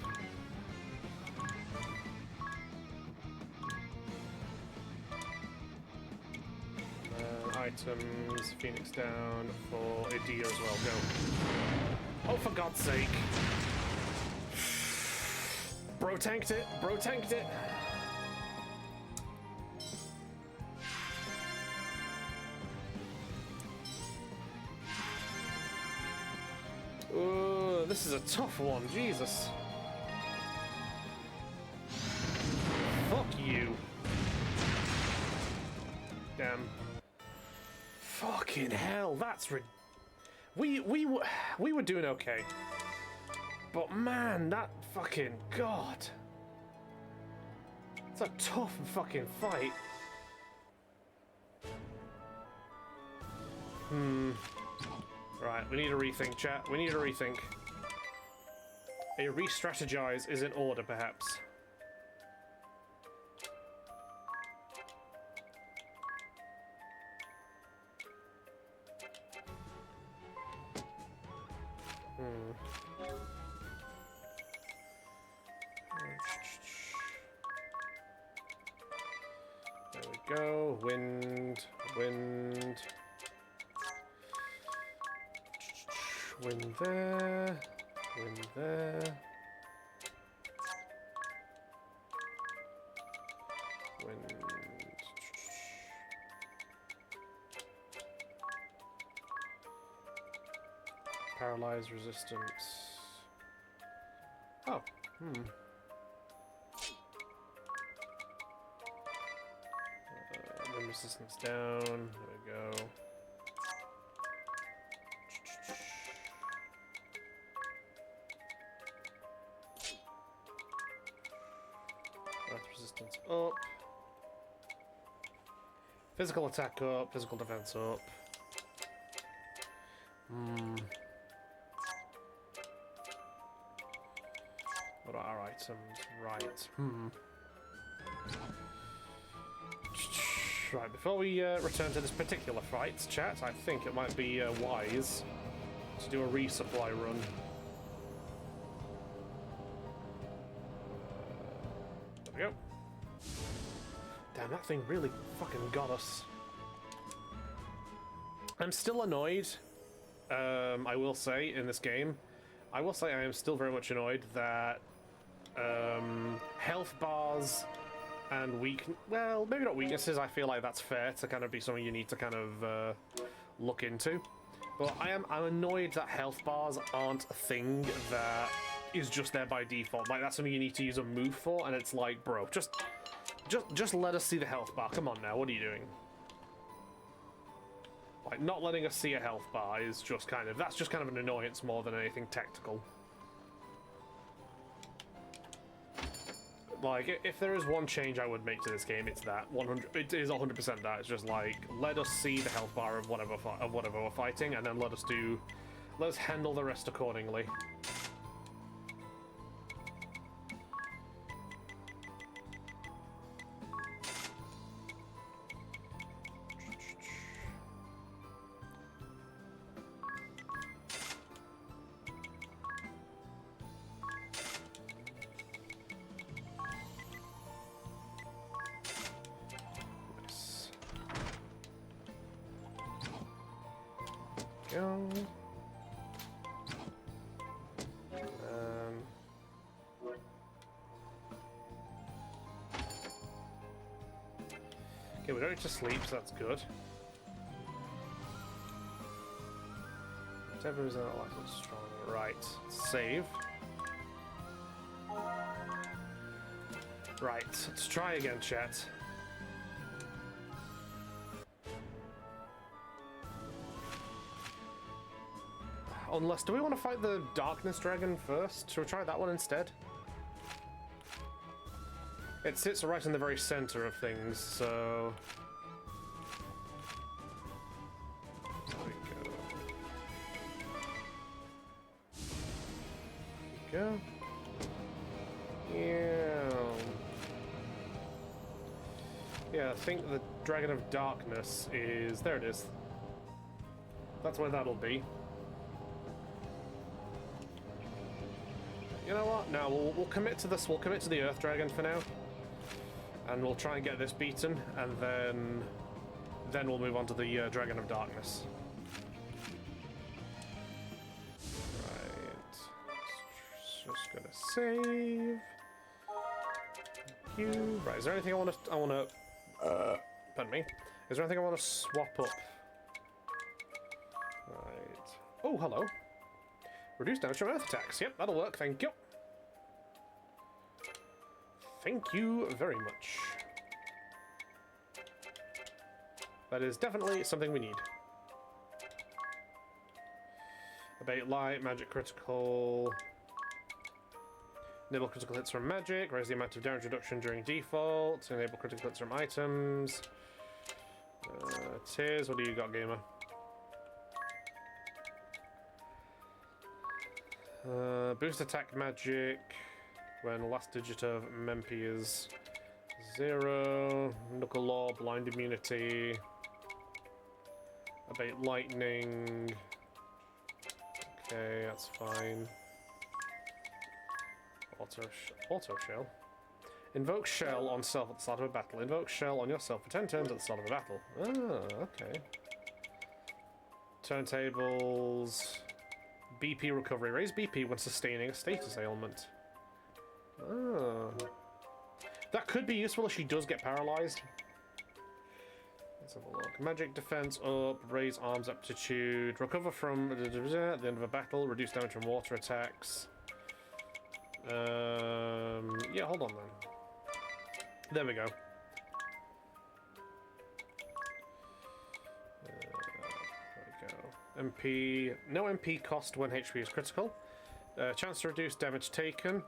Items, Phoenix down for a deer as well. Go. Oh, for God's sake. Bro tanked it. Bro tanked it. This is a tough one, Jesus. Fuck you. Damn. Fucking hell, that's we were doing okay. But man, that fucking God. It's a tough fucking fight. Right, we need a rethink, chat. We need a rethink. A re-strategize is in order, perhaps. There we go. Wind, wind. Wind there. Wind there. Wind. Paralyzed resistance. Oh, wind resistance down. There we go. Resistance up. Physical attack up. Physical defense up. What are our items? Right. Right, before we return to this particular fight, chat, I think it might be wise to do a resupply run. There we go. Damn, that thing really fucking got us. I'm still annoyed, I will say, in this game. I will say I am still very much annoyed that health bars And well, maybe not weaknesses. I feel like that's fair to kind of be something you need to kind of look into. But I'm annoyed that health bars aren't a thing that is just there by default. Like, that's something you need to use a move for, and it's like, bro, just let us see the health bar. Come on now, what are you doing? Like, not letting us see a health bar is just kind of, that's just kind of an annoyance more than anything tactical. Like, if there is one change I would make to this game, it's that. It is 100% that. It's just like, let us see the health bar of whatever we're fighting, and then let us handle the rest accordingly. Go. Okay, we're going to sleep, so that's good. Whatever is not like strong. Right, save. Right, let's try again, chat. Unless, do we want to fight the Darkness Dragon first? Should we try that one instead? It sits right in the very center of things, so... There we go. Yeah, I think the Dragon of Darkness is... There it is. That's where that'll be. You know what? No, we'll commit to this. We'll commit to the Earth Dragon for now, and we'll try and get this beaten, and then we'll move on to the Dragon of Darkness. Right. Just gonna save. Thank you. Right. Is there anything I want to? Pardon me. Is there anything I want to swap up? Right. Oh, hello. Reduce damage from earth attacks. Yep, that'll work. Thank you. Thank you very much. That is definitely something we need. Abate light, magic critical. Enable critical hits from magic. Raise the amount of damage reduction during default. Enable critical hits from items. Tears, what do you got, gamer? Boost attack magic when the last digit of Mempi is 0. Knuckle Law, blind immunity. Abate lightning. Okay, that's fine. Auto shell. Invoke shell on self at the start of a battle. Invoke shell on yourself for 10 turns at the start of a battle. Ah, okay. Turntables. BP recovery. Raise BP when sustaining a status ailment. Oh. That could be useful if she does get paralyzed. Let's have a look. Magic defense up. Raise arms aptitude. Recover from at the end of a battle. Reduce damage from water attacks. Yeah, hold on then. There we go. MP, no MP cost when HP is critical. Chance to reduce damage taken.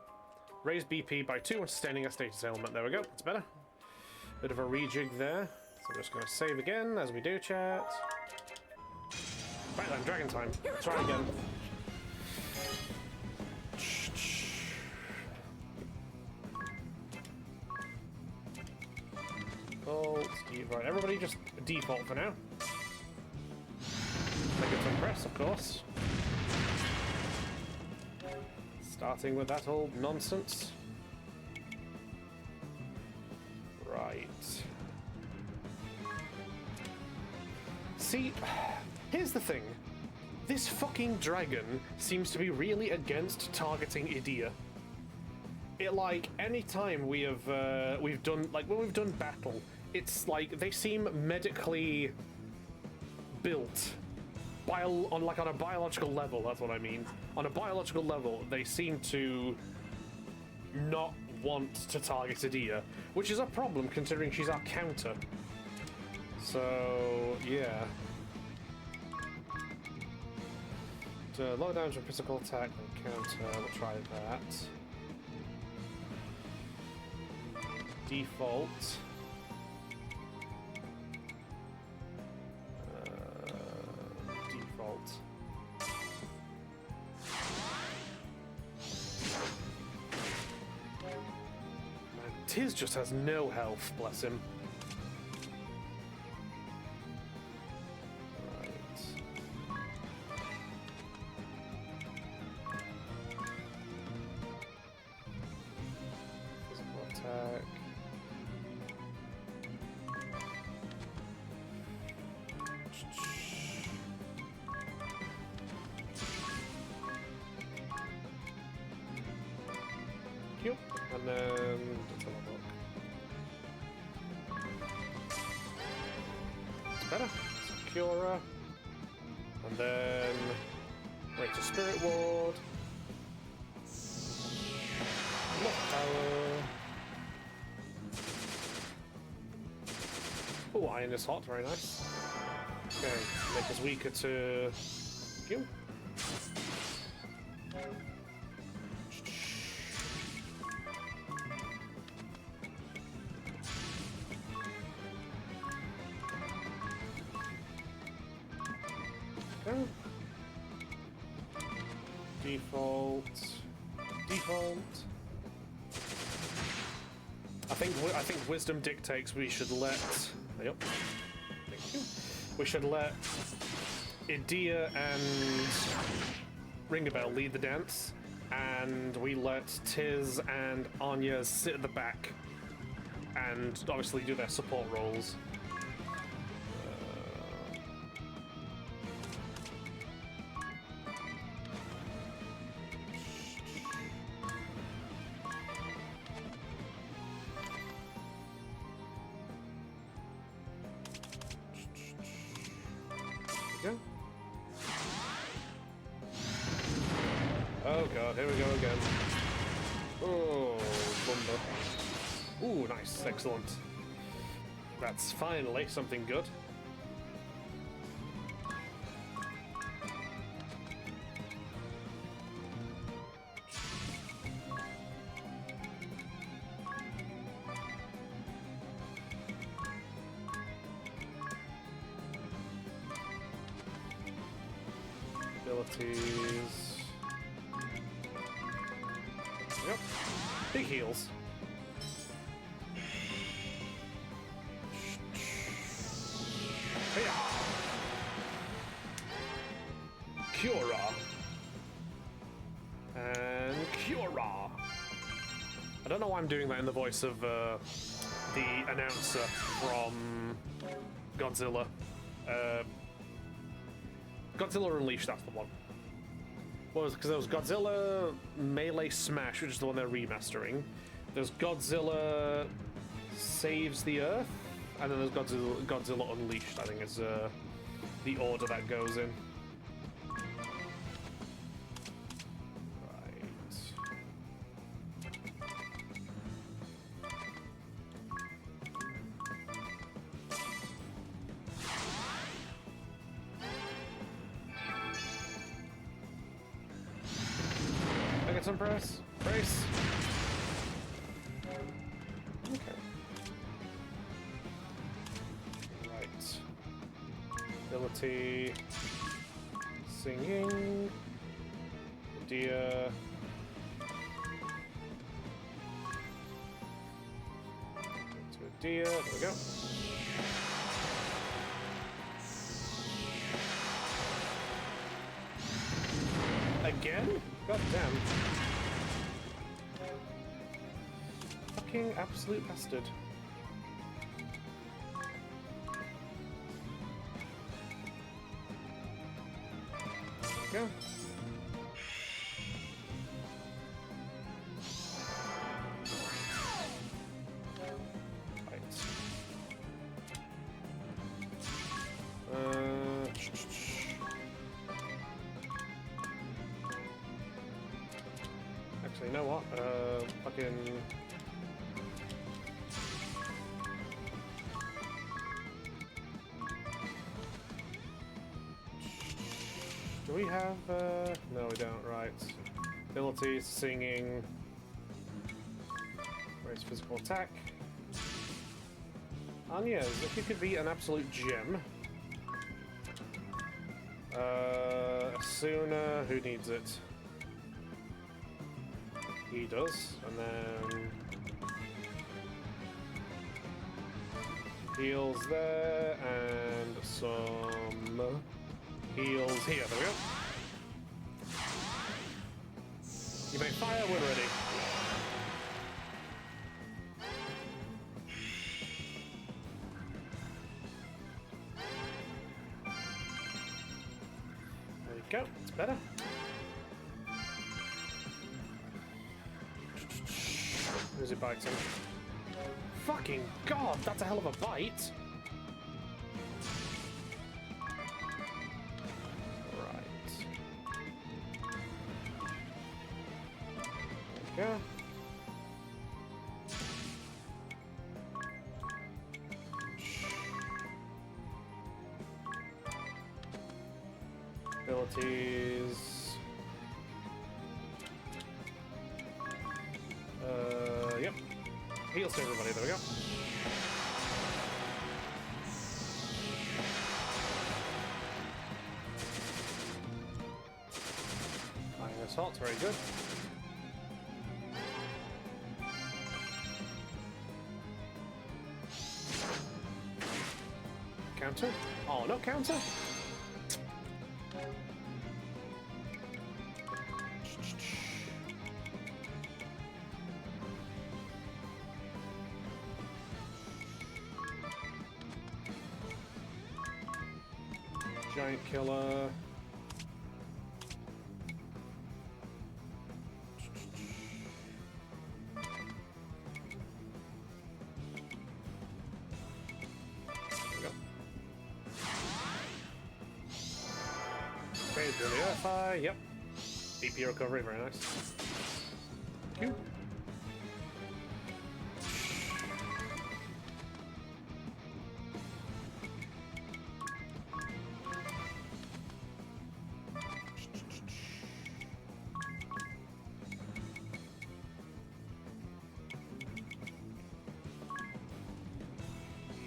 Raise BP by 2 when sustaining a status ailment. There we go, that's better. Bit of a rejig there. So I'm just going to save again as we do, chat. Right then, dragon time. Try again. Default, right, everybody just default for now. Make it to impress, of course. Starting with that old nonsense. Right. See, here's the thing. This fucking dragon seems to be really against targeting Idia. it like any time we've done like when we've done battle, it's like they seem medically built on a biological level. That's what I mean. On a biological level, they seem to not want to target Edea, which is a problem considering she's our counter. So yeah. Low damage and physical attack and counter. We'll try that. Default. Default. Man, Tiz just has no health, bless him. And then let's have a look. It's better. Secura. And then wait to Spirit Ward. Lock Tower. Oh, Iron is hot, very nice. Okay, make us weaker to you. Default. I think wisdom dictates we should let. Yep. Thank you. We should let Edea and Ringabel lead the dance, and we let Tiz and Anya sit at the back, and obviously do their support roles. Oh god, here we go again. Oh, bumper. Ooh, nice, excellent. That's finally something good. Abilities. Yep. Big heals. Hiya. Cura. And Cura. I don't know why I'm doing that in the voice of the announcer from Godzilla. Godzilla Unleashed, that's the one. What was it? Because there was Godzilla Melee Smash, which is the one they're remastering. There's Godzilla Saves the Earth, and then there's Godzilla Unleashed, I think is the order that goes in. Some press. Brace. Okay. Right. Ability. Singing. Edea. To Edea. There we go. Again? God damn. Fucking absolute bastard. Go. Actually, you know what? Fucking. Do we have? No, we don't. Right. Abilities, singing. Raise physical attack. And yes, if you could be an absolute gem. Asuna, who needs it? He does, and then heals there, and some heals here. There we go. You may fire when ready. There you go. It's better. Who's it biting? Fucking god, that's a hell of a bite! Right. There we go. Abilities. Yep. Heals to everybody, there we go. Iron Assault, very good. Counter? Oh, no counter? Giant killer. There we go. Okay, Dirty Earth-Eye, yep. BP recovery, very nice. Thank you.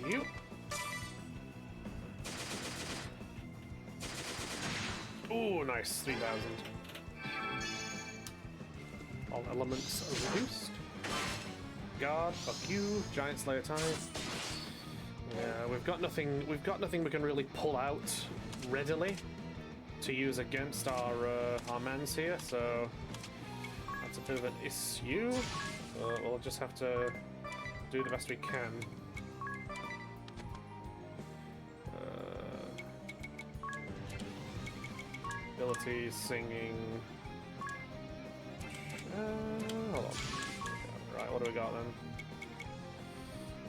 You. Ooh, nice. 3,000. All elements are reduced. God, fuck you. Giant Slayer time. Yeah, we've got nothing. We've got nothing we can really pull out readily to use against our mans here. So that's a bit of an issue. We'll just have to do the best we can. Abilities, singing. Hold on. Right, what do we got then?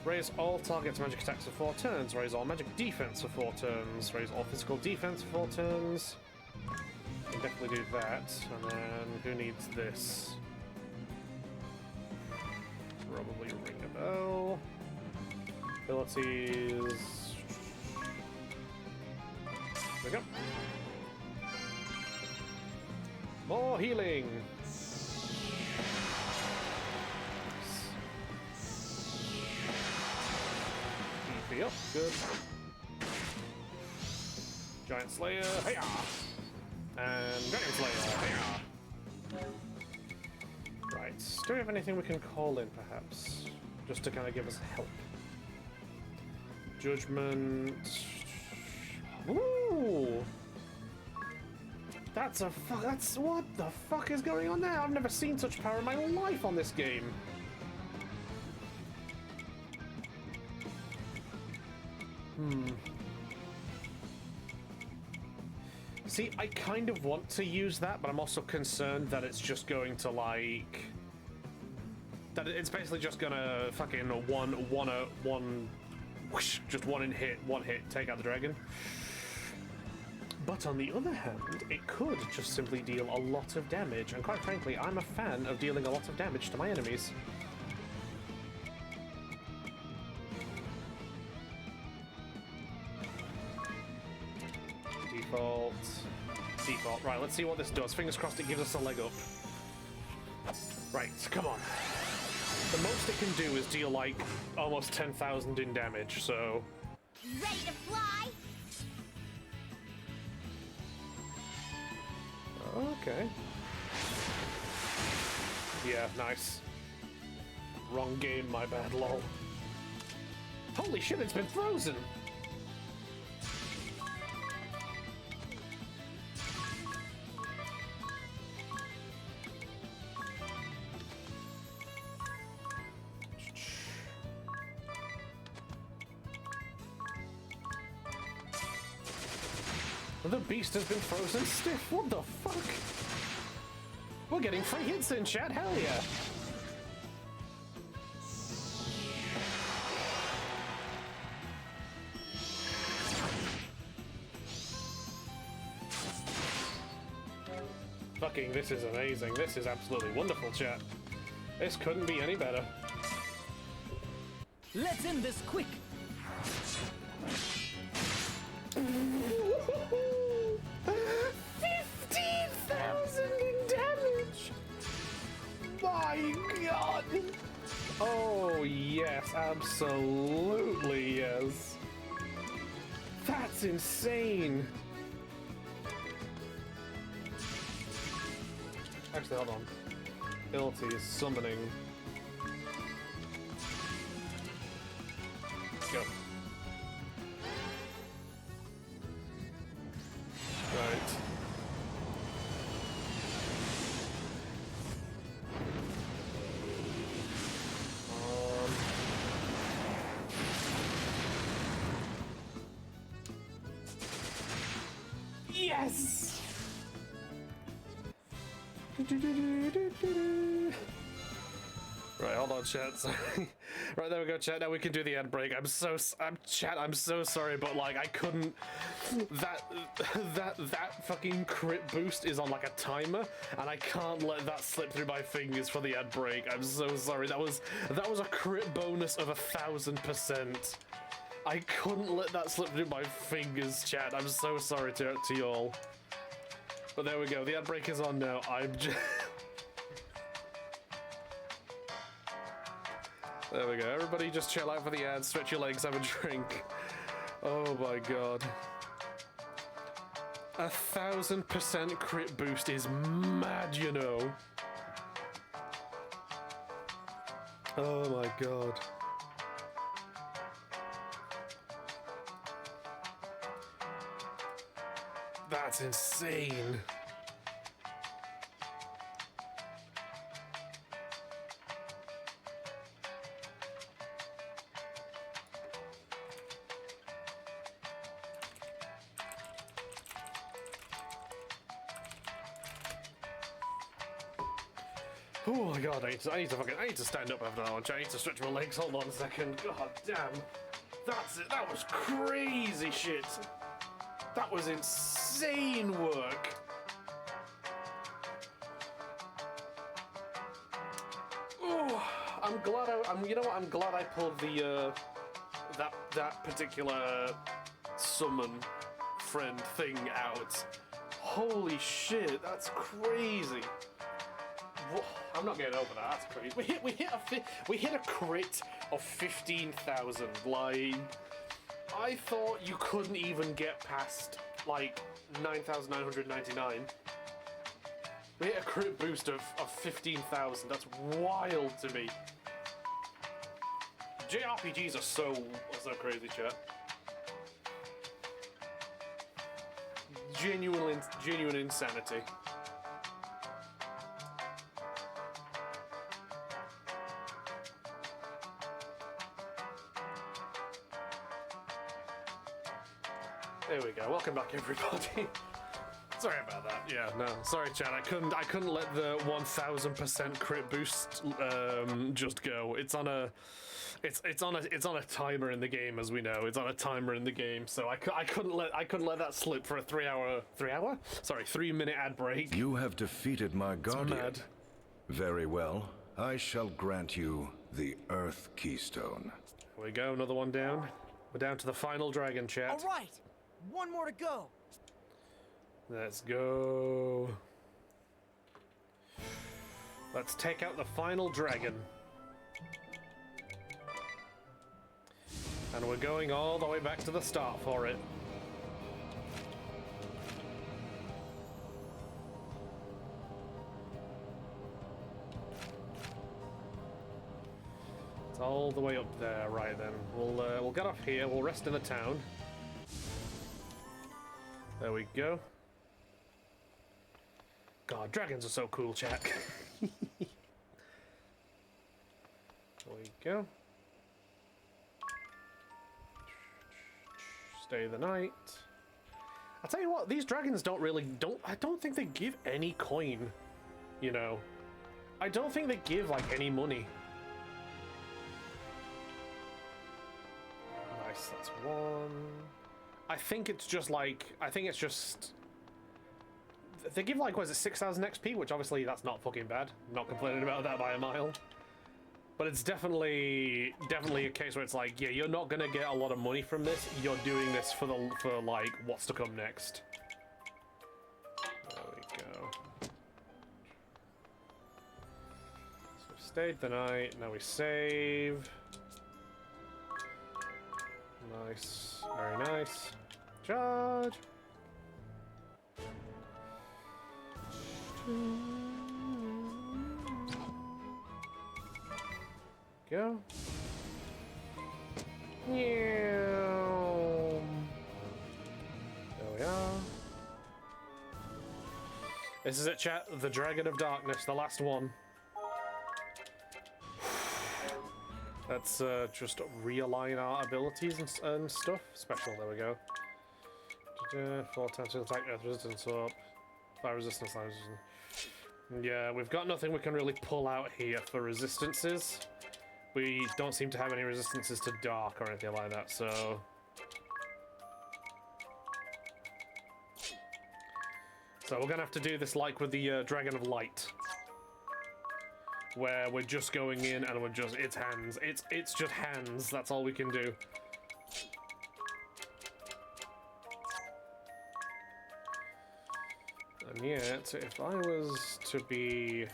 Raise all targets' magic attacks for 4 turns. Raise all magic defense for 4 turns. Raise all physical defense for 4 turns. Can definitely do that. And then who needs this? Probably ring a bell. Abilities. There we go. More healing! EP up, good. Giant Slayer, hey-ya! And Dragon Slayer, hey-ya! Right, do we have anything we can call in, perhaps? Just to kind of give us help. Judgment... Ooh! That's what the fuck is going on there? I've never seen such power in my life on this game. See, I kind of want to use that, but I'm also concerned that it's just going to like... That it's basically just gonna fucking whoosh, just one hit, take out the dragon. But on the other hand, it could just simply deal a lot of damage, and quite frankly, I'm a fan of dealing a lot of damage to my enemies. Default. Default. Right, let's see what this does. Fingers crossed it gives us a leg up. Right, come on. The most it can do is deal like almost 10,000 in damage, so... Ready to fly? Okay. Yeah, nice. Wrong game, my bad, lol. Holy shit, it's been frozen! The beast has been frozen stiff. What the fuck? We're getting free hits in chat. Hell yeah. Fucking, this is amazing. This is absolutely wonderful, chat. This couldn't be any better. Let's end this quick. 15,000 in damage! My god! Oh, yes, absolutely yes. That's insane! Actually, hold on. Ability is summoning. Go. Right. Yes! Right, hold on, chat. Sorry. Right, there we go, chat. Now we can do the ad break. I'm so sorry, but like I couldn't. That fucking crit boost is on like a timer, and I can't let that slip through my fingers for the ad break. I'm so sorry. That was a crit bonus of 1,000%. I couldn't let that slip through my fingers, chat. I'm so sorry to y'all. But there we go. The ad break is on now. I'm just. There we go. Everybody just chill out for the ads, stretch your legs, have a drink. Oh my god. 1,000% crit boost is mad, you know. Oh my god. That's insane. Oh my god, I need to stand up after that one. I need to stretch my legs. Hold on a second. God damn. That's it. That was crazy shit. That was insane work. Oh, I'm glad you know what? I'm glad I pulled the that particular summon friend thing out. Holy shit, that's crazy. I'm not getting over that. That's crazy. We hit a crit of 15,000. Like, I thought you couldn't even get past like 9,999. We hit a crit boost of 15,000. That's wild to me. JRPGs are so crazy, chat. Genuine insanity. There we go. Welcome back, everybody. Sorry about that. Yeah, no. Sorry, chat. I couldn't let the 1,000% crit boost just go. It's on a It's on a timer in the game, as we know. It's on a timer in the game, so I couldn't let that slip for a 3-minute ad break. You have defeated my guardian. Mad. Very well. I shall grant you the Earth Keystone. Here we go, another one down. We're down to the final dragon, chat. All right, one more to go. Let's go. Let's take out the final dragon. And we're going all the way back to the start for it. It's all the way up there. Right then, we'll get off here. We'll rest in the town. There we go. God, dragons are so cool, chat. There we go. Stay the night. I'll tell you what, these dragons I don't think they give any coin, you know. I don't think they give, like, any money. Nice, that's one. I think it's just, they give, like, what is it, 6,000 XP, which obviously that's not fucking bad. I'm not complaining about that by a mile. But it's definitely a case where it's like, yeah, you're not gonna get a lot of money from this. You're doing this for like what's to come next. There we go. So we've stayed the night. Now we save. Nice, very nice. Charge. Go. There we are. This is it, chat. The Dragon of Darkness, the last one. Let's just realign our abilities and stuff. Special, there we go. 4 times attack, earth resistance up. Fire resistance, fire resistance. Yeah, we've got nothing we can really pull out here for resistances. We don't seem to have any resistances to dark or anything like that, so... So we're gonna have to do this like with the Dragon of Light. Where we're just going in and it's hands. It's just hands, that's all we can do. And yet, if I was to be...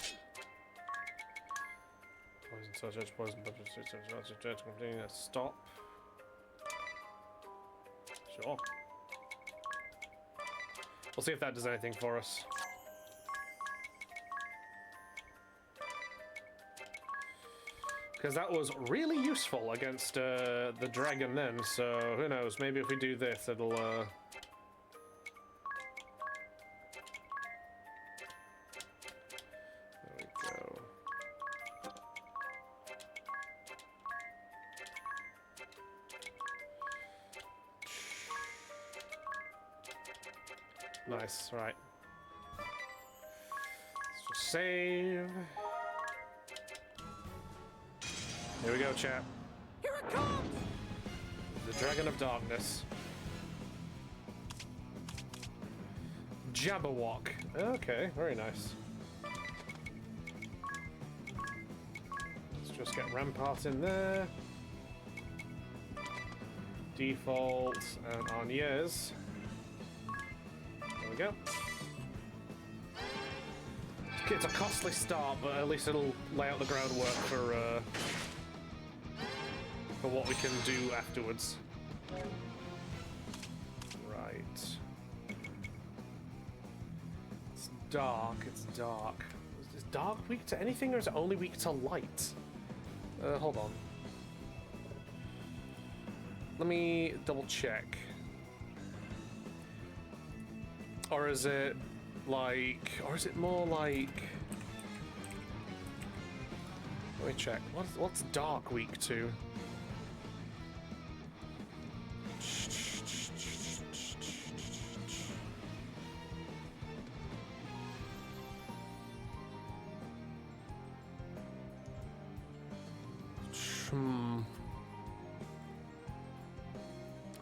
Poison, stop. Sure. We'll see if that does anything for us. Because that was really useful against the dragon then, so who knows, maybe if we do this, it'll... There we go. Nice, right. Let's just save. Here we go, chat. Here it comes! The Dragon of Darkness. Jabberwock. Okay, very nice. Let's just get Rampart in there. Default and Arniers. There we go. It's a costly start, but at least it'll lay out the groundwork for what we can do afterwards. Right. It's dark, it's dark. Is dark weak to anything, or is it only weak to light? Hold on. Let me double check. Or is it like... Or is it more like... Let me check. What's dark weak to?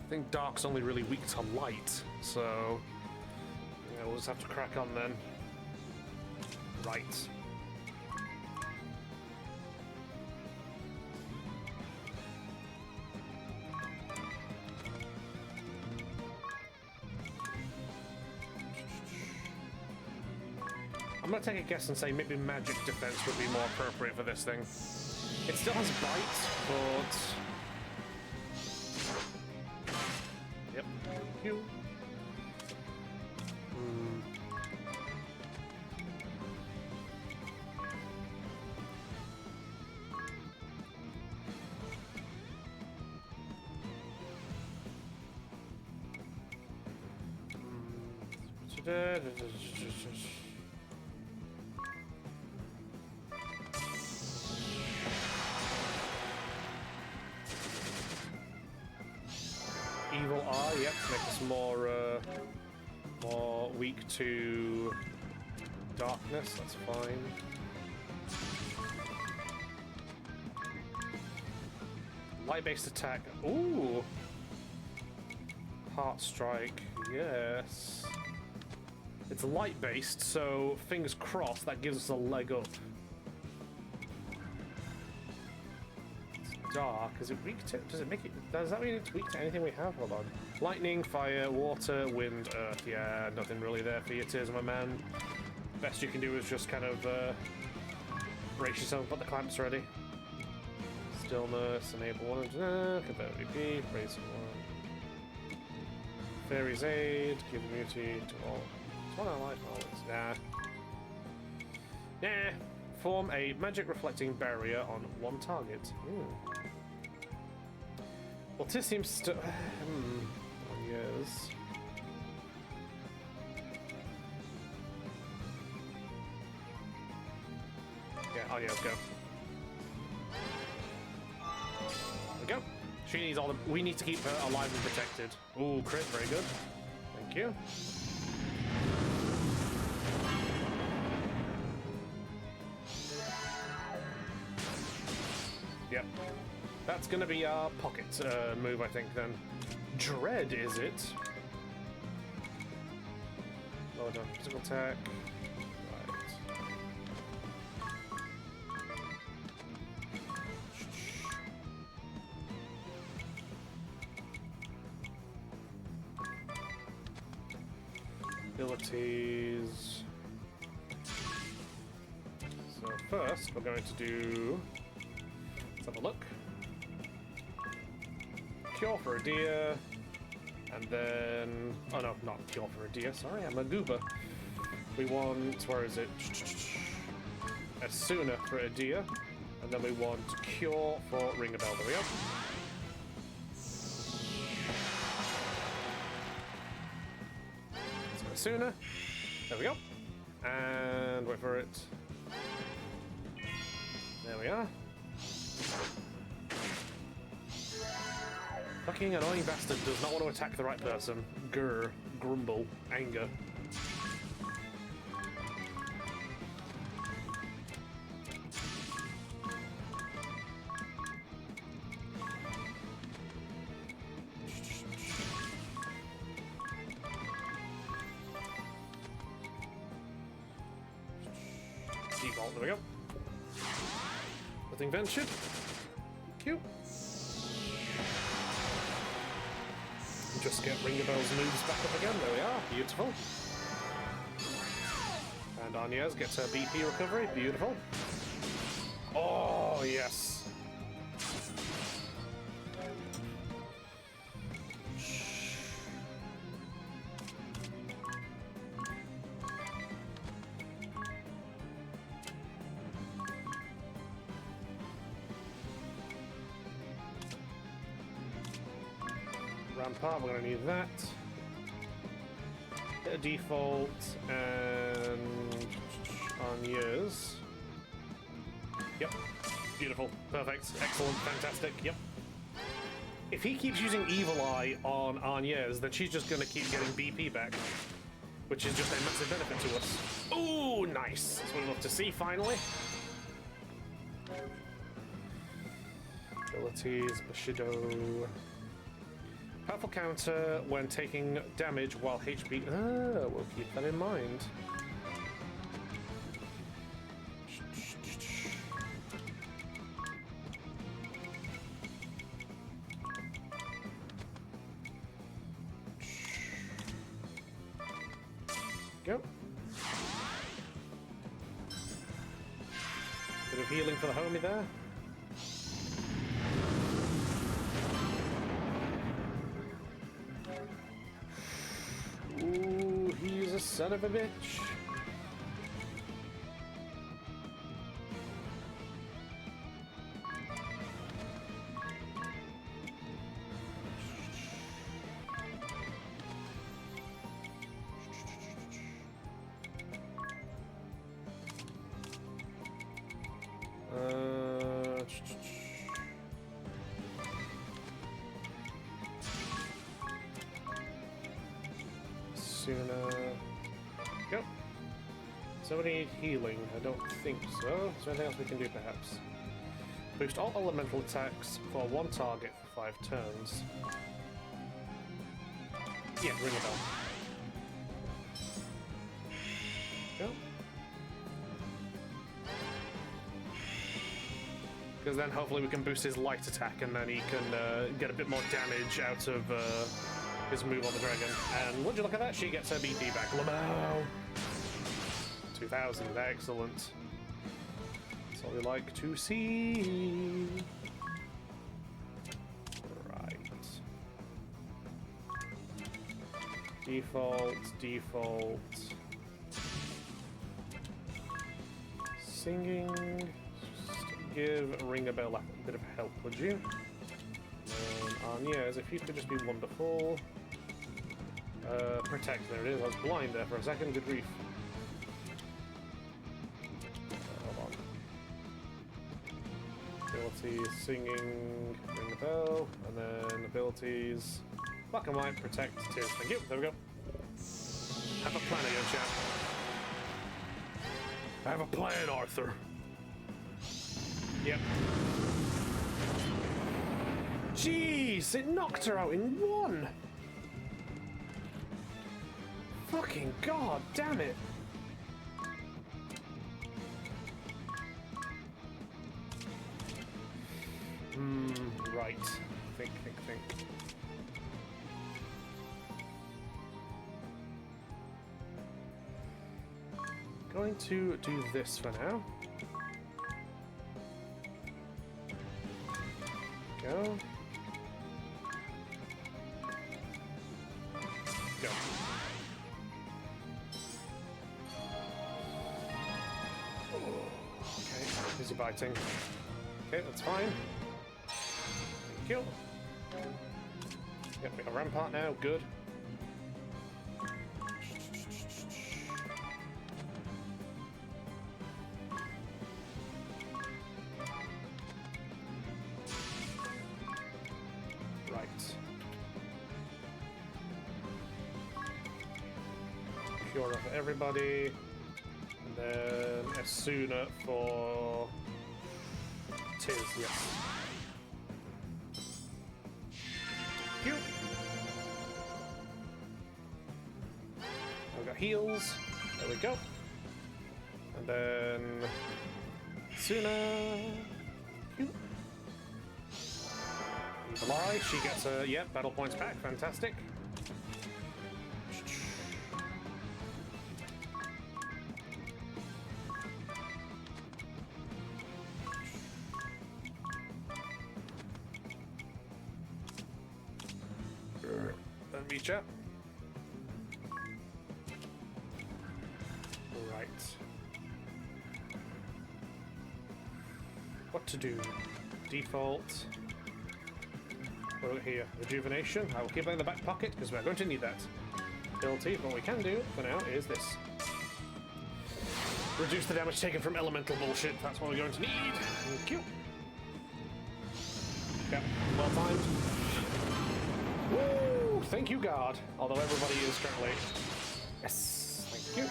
I think Dark's only really weak to light, so yeah, we'll just have to crack on then. Right. I'm gonna take a guess and say maybe magic defense would be more appropriate for this thing. It still has bite, but... Yep. Thank you. Evil Eye, yep, to make us more weak to darkness, that's fine. Light-based attack, ooh! Heart Strike, yes. It's light-based, so fingers crossed that gives us a leg up. Dark, is it weak to, does that mean it's weak to anything we have? Hold on. Lightning, fire, water, wind, earth. Yeah, nothing really there for you, Tears, my man. Best you can do is just kind of brace yourself, put the clamps ready. Stillness, enable one, convert VP, raise one. Fairy's Aid, give immunity to all. It's one I like always. Nah. Form a magic reflecting barrier on one target. Well, Tis seems to... yes. Yeah, oh yeah, let's go. There we go. She needs all the... We need to keep her alive and protected. Ooh, crit, very good. Thank you. Yep. That's gonna be our pocket move, I think, then. Dread, is it? Lower down physical attack. Right. Abilities. So first, we're going to do... Let's have a look. Cure for a deer, and then... Oh no, not cure for a deer, sorry, I'm a goober. We want... Where is it? Asuna for a deer, and then we want cure for ring a bell. There we go. So Asuna. There we go. And wait for it. There we are. Fucking annoying bastard does not want to attack the right person. Grr. Grumble. Anger. Default, there we go. Nothing ventured. Cute. Just get Ring of Bells moves back up again. There we are. Beautiful. And Arniez gets her BP recovery. Beautiful. Oh, yes. Rampart, we're going to need that. Hit a default and on yours. Yep. Beautiful. Perfect. Excellent. Fantastic. Yep. If he keeps using Evil Eye on Arniez, then she's just going to keep getting BP back, which is just a massive benefit to us. Ooh, nice. That's what we love to see, finally. Abilities, Bushido. Powerful counter when taking damage while HP. Ah, we'll keep that in mind. Go. Bit of healing for the homie there. Ooh, he's a son of a bitch. Go. Somebody need healing? I don't think so. Is there anything else we can do, perhaps? Boost all elemental attacks for one target for 5 turns. Yeah, ring a bell. Go. Because then hopefully we can boost his light attack and then he can get a bit more damage out of his move on the dragon. And would you look at that? She gets her BD back. Lamau! 2000, excellent. That's what we like to see. Right. Default. Singing. Just give Ring a Bell a bit of help, would you? Yes, if you could just be wonderful. Protect, there it is. I was blind there for a second. Good grief. Hold on. Abilities, singing, ring the bell, and then abilities, black and white, protect, tears. Thank you. There we go. Have a plan again, chap. I have a plan, Arthur. Yep. Jeez, it knocked her out in one! Fucking god damn it! Right. Think. Going to do this for now. Go. Go. Okay, busy biting. Okay, that's fine. Thank you. Yep, we got a rampart now, good. Cure for everybody, and then Asuna for Tiz, yes. Cute. We've got heals, there we go. And then Asuna. Cute. Evil Eye, she gets a, yep, battle points back, fantastic. Reach up. Right. What to do? Default. What do we got here? Rejuvenation. I will keep that in the back pocket because we're going to need that. Ability. What we can do for now is this. Reduce the damage taken from elemental bullshit. That's what we're going to need. Thank you. Okay. Well timed. Woo! Thank you, God. Although everybody is currently... Yes, thank you.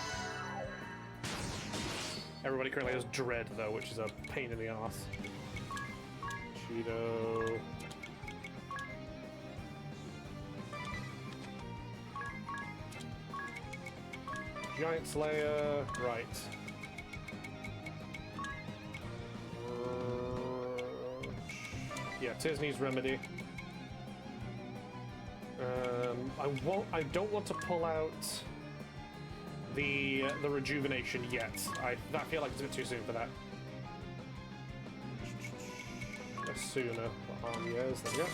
Everybody currently has Dread, though, which is a pain in the ass. Cheeto. Giant Slayer, right. Yeah, Tiz needs Remedy. I don't want to pull out the rejuvenation yet. I feel like it's a bit too soon for that. Sooner. Yes, there we go.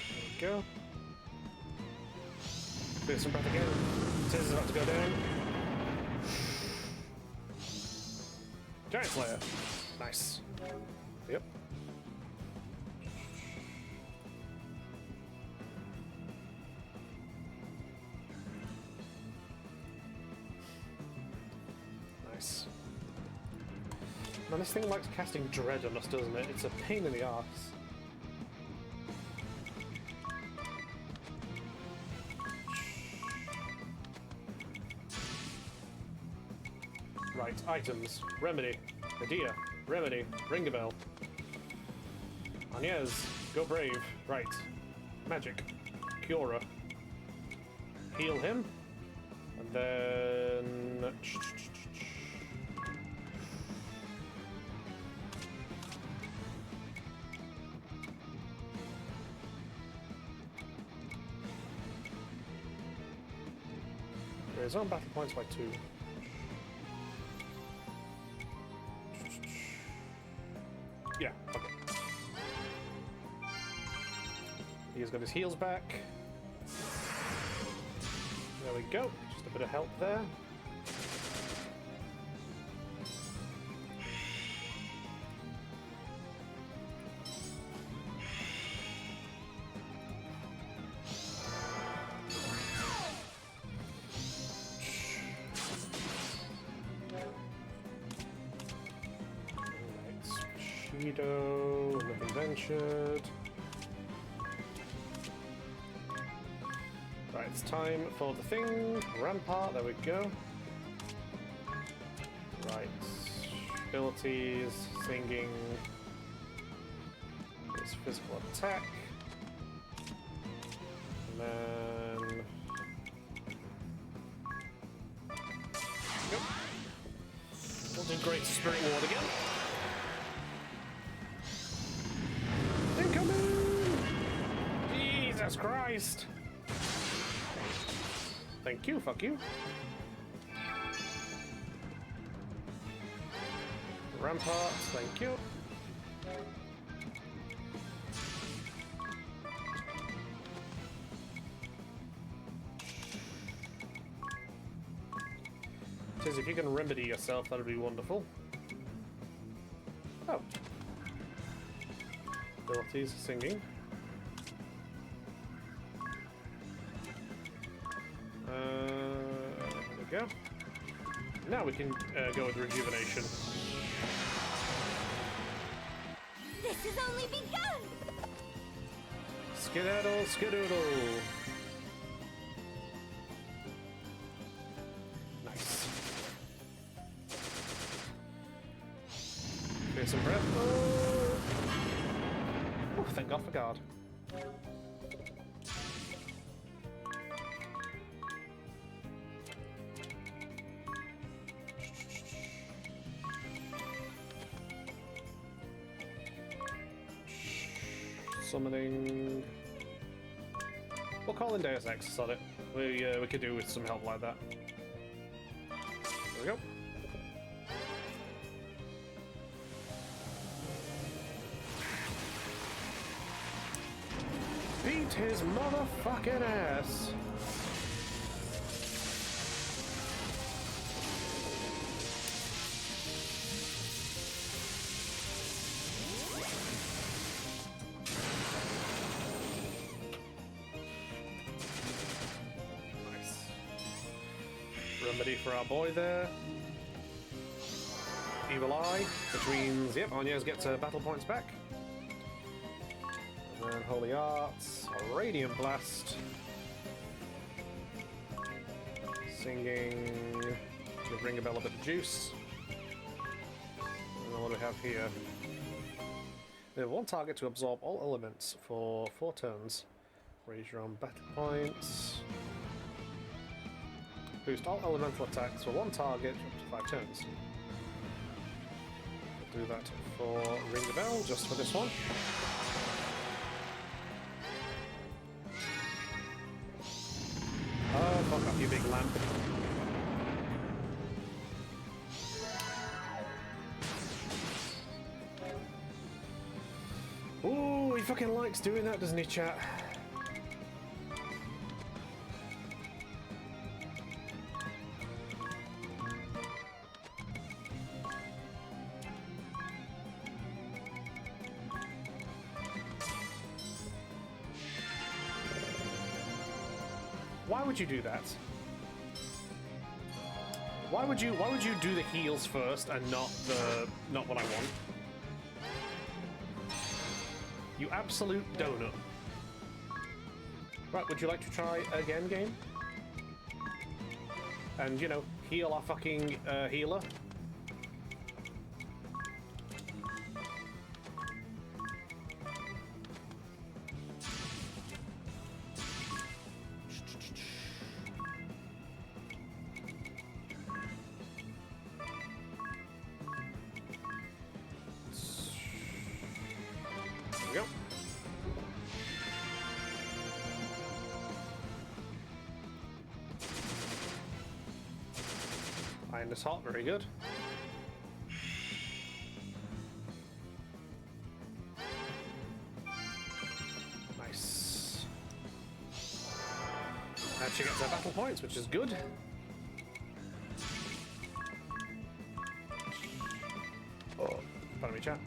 There we go. Fearsome Breath again. Tiz is about to go down. Giant Slayer. Nice. Yep. Nice. Man, this thing likes casting dread on us, doesn't it? It's a pain in the arse. Right, items. Remedy. Medea. Remedy. Ring a bell. Agnez. Go brave. Right. Magic. Cura. Heal him. And then... His own battle points by 2. Yeah, okay. He's got his heals back. There we go. Just a bit of help there. Shido, nothing ventured. Right, it's time for the thing. Rampart, there we go. Right. Abilities, singing. It's physical attack. And then... Yep. We'll do Great Spirit Ward again. Jesus Christ! Thank you, fuck you. Rampart, thank you. Says if you can remedy yourself, that'd be wonderful. Oh. Abilities, singing. There we go. Now we can go with rejuvenation. This has only begun! Skedaddle, skedoodle. Nice. Fearsome Breath. Oh, thank God for guard. Summoning. We'll call in Deus Ex on it. We could do with some help like that. There we go. Beat his motherfucking ass. Remedy for our boy there. Evil Eye, which means, yep, Agnez gets battle points back. And then Holy Arts, Radiant Blast. Singing, give Ring a Bell a bit of juice. And then what do we have here? They have one target to absorb all elements for 4 turns. Raise your own battle points. Boost all elemental attacks for 1 target up to 5 turns. We'll do that for Ring the Bell, just for this one. Oh, fuck off, you big lamp. Ooh, he fucking likes doing that, doesn't he, chat? Why would you do that? Why would you do the heals first and not what I want? You absolute donut. Right, would you like to try again, game? And, you know, heal our fucking healer? There we go. Iron Assault, very good. Nice. And she gets her battle points, which is good. Oh, pardon me, chat.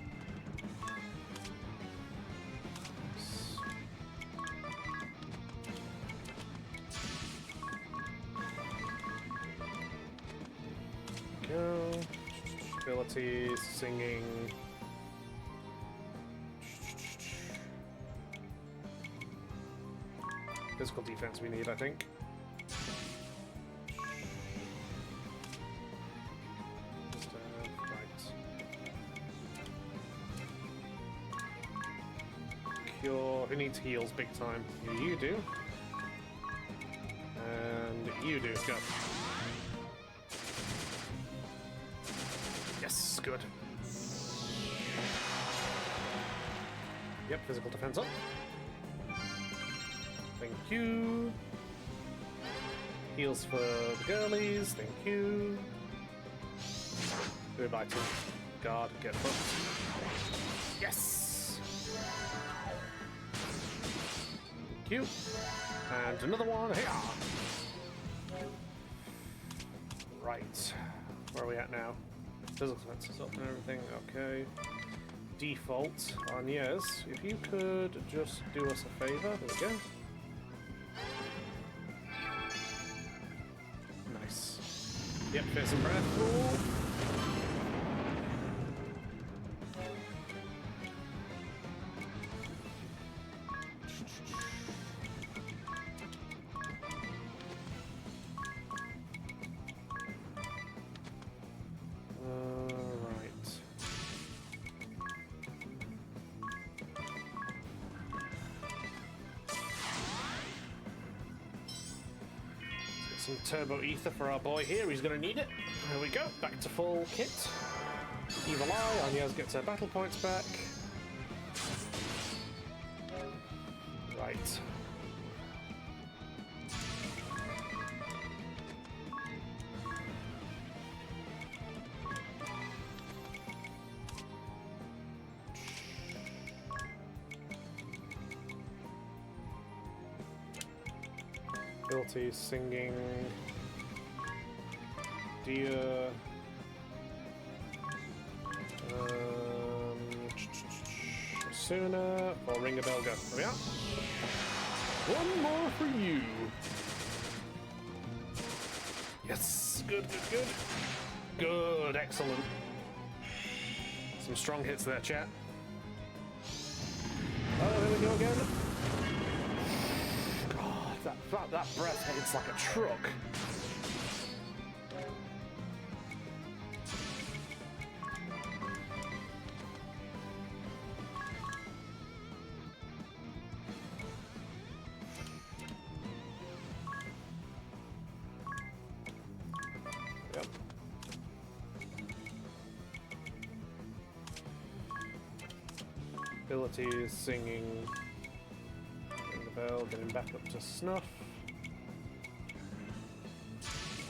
Go. Abilities, singing. Physical defense we need, I think. Right. Cure. Who needs heals big time? You do. And you do. Go. Yes, good. Yep, physical defense up. Thank you. Heals for the girlies, thank you. Goodbye to guard, get fucked. Yes! Thank you. And another one, hey Right. Where are we at now? Physical defense is up and everything, okay. Default on yes. If you could just do us a favor, there we go. Nice. Yep, there's some breath. Ooh. Some turbo ether for our boy here, he's gonna need it. There we go, back to full kit. Evil Eye, Agnes gets her battle points back. Right. Ability, singing, deer, Sooner or Ring a Bell go. There we are. One more for you. Yes, good, good, good. Good, excellent. Some strong hits there, chat. Oh, there we go again. That breath hits like a truck. abilities, singing, ringing the bell, getting back up to snuff.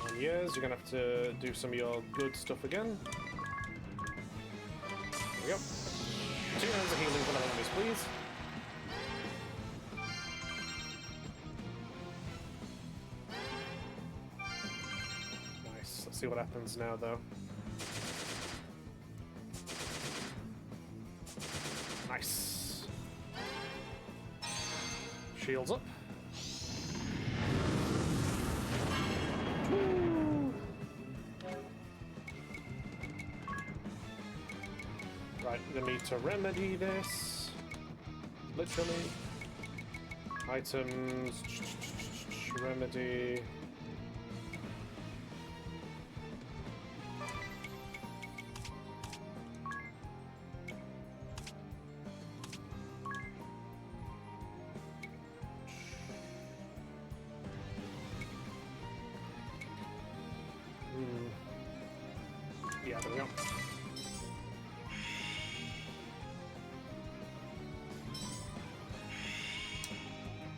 And yes, you're gonna have to do some of your good stuff again. There we go. 2 rounds of healing for the enemies, please. Nice. Let's see what happens now, though. Nice. Shields up. Woo. Right, we need to remedy this. Literally. Items. Remedy. Yeah, there we go.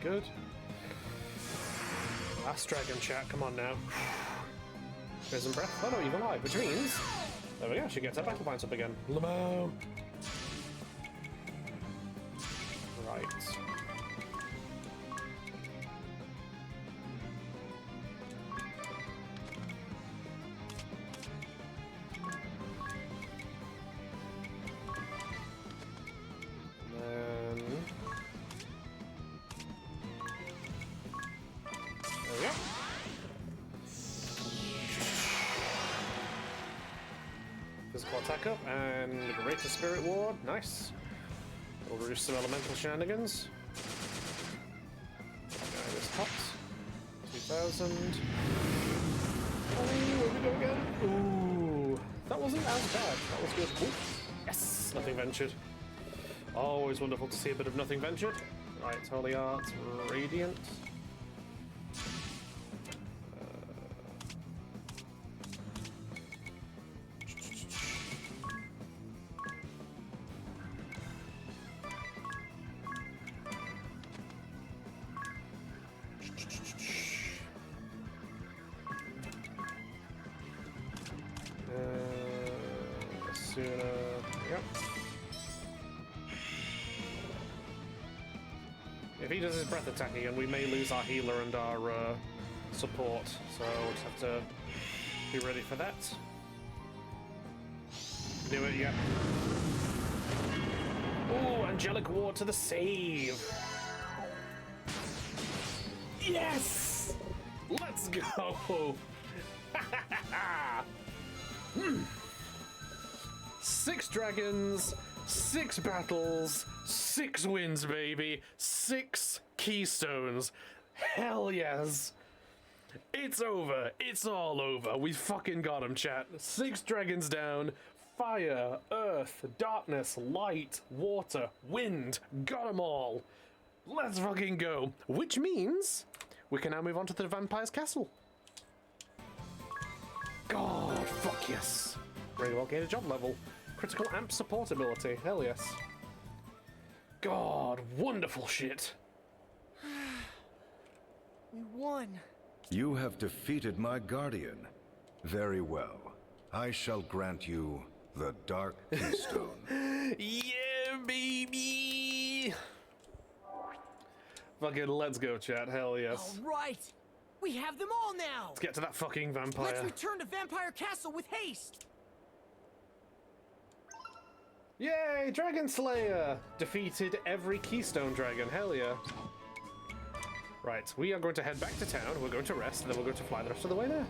Good. Last dragon chat, come on now. Prison breath. Oh no, you're alive, which means there we go, she gets her battle points up again. Lamo! Right. Physical attack up and Greater Spirit Ward. Nice. We'll reduce some elemental shenanigans. Guy is hot. 2000. Oh, here we go again. Ooh. That wasn't as bad. That was good. Ooh. Yes! Nothing ventured. Always wonderful to see a bit of nothing ventured. Right, Holy Art, Radiant. Yep. If he does his breath attack again, we may lose our healer and our support, so we'll just have to be ready for that. Do it, yeah. Oh, Angelic Ward to the save! Yes! Let's go! 6 dragons, 6 battles, 6 wins, baby. 6 keystones. Hell yes. It's over. It's all over. We fucking got him, chat. 6 dragons down. Fire, earth, darkness, light, water, wind. Got them all. Let's fucking go. Which means we can now move on to the vampire's castle. God, fuck yes. Very well gained a job level. Critical amp support ability. Hell yes. God, wonderful shit. We won. You have defeated my guardian. Very well. I shall grant you the Dark Keystone. Yeah, baby! Fucking let's go, chat. Hell yes. All right. We have them all now. Let's get to that fucking vampire. Let's return to Vampire Castle with haste. Yay, Dragon Slayer! Defeated every Keystone Dragon, hell yeah. Right, we are going to head back to town, we're going to rest, and then we're going to fly the rest of the way there.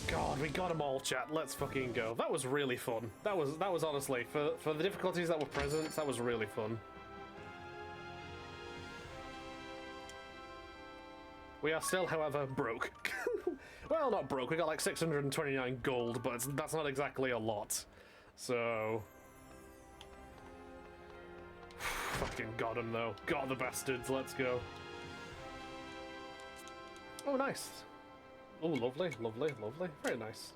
God, we got them all, chat, let's fucking go. That was really fun. That was honestly, for the difficulties that were present, that was really fun. We are still, however, broke. Well, not broke, we got like 629 gold, but that's not exactly a lot. So... Fucking got him, though. Got the bastards, let's go. Oh, nice. Oh, lovely, lovely, lovely. Very nice.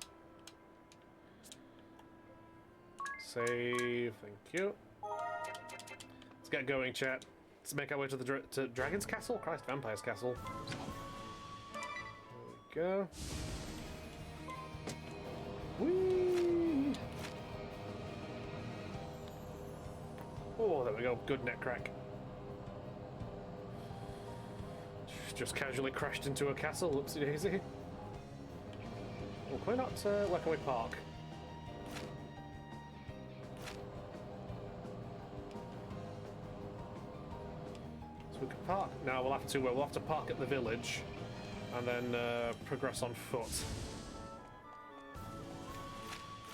Save, thank you. Let's get going, chat. Let's make our way to the to Dragon's Castle? Christ, Vampire's Castle. There we go. Whee! Oh, there we go. Good neck crack. Just casually crashed into a castle. Whoopsie daisy. Well, can we not? Where can we park? So we can park. No, we'll have to. We'll have to park at the village, and then progress on foot.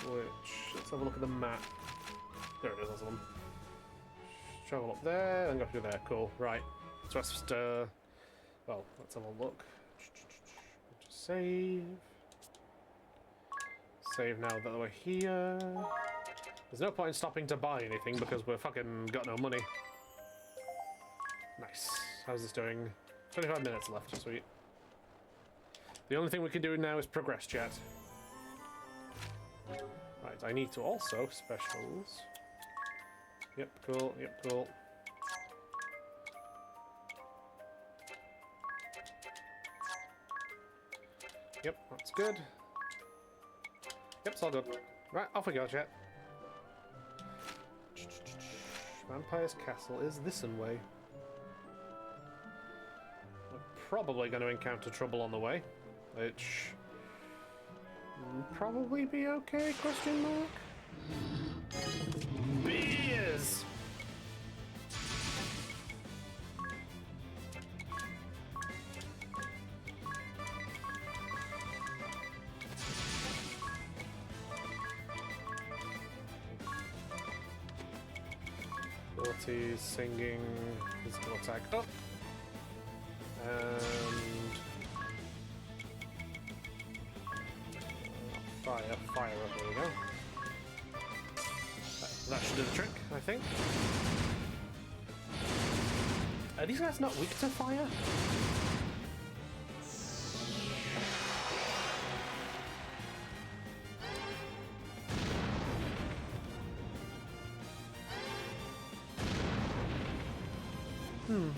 Which, let's have a look at the map. There it is. That's one. Travel up there and go through there. Cool. Right. So let's just. Well, let's have a look. Just save. Save now that we're here. There's no point in stopping to buy anything because we're fucking got no money. Nice. How's this doing? 25 minutes left. Sweet. The only thing we can do now is progress, chat. Right, I need to also specials. Yep, cool. Yep, cool. Yep, that's good. Yep, it's all good. Right, off we go, chat. Vampire's Castle is this way. We're probably going to encounter trouble on the way, which will probably be okay, question mark? Beers! Abilities, singing, physical attack up. And fire up, there we go. That should do the trick, I think. Are these guys not weak to fire?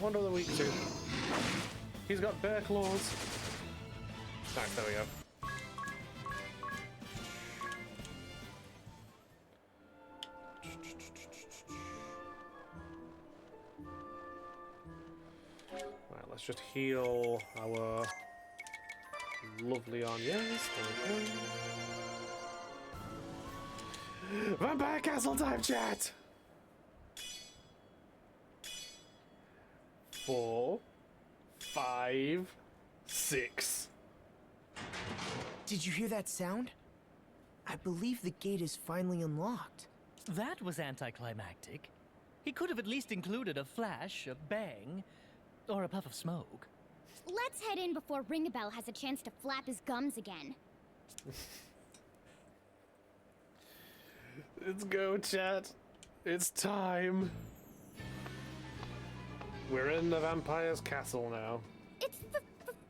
Wonder what they're weak to. He's got bear claws. Nice, there we go. Right, let's just heal our lovely Anyas. There we go. Vampire Castle time, chat! 4, 5, 6. Did you hear that sound? I believe the gate is finally unlocked. That was anticlimactic. He could have at least included a flash, a bang, or a puff of smoke. Let's head in before Ringabel has a chance to flap his gums again. Let's go, chat. It's time. We're in the Vampire's Castle now. It's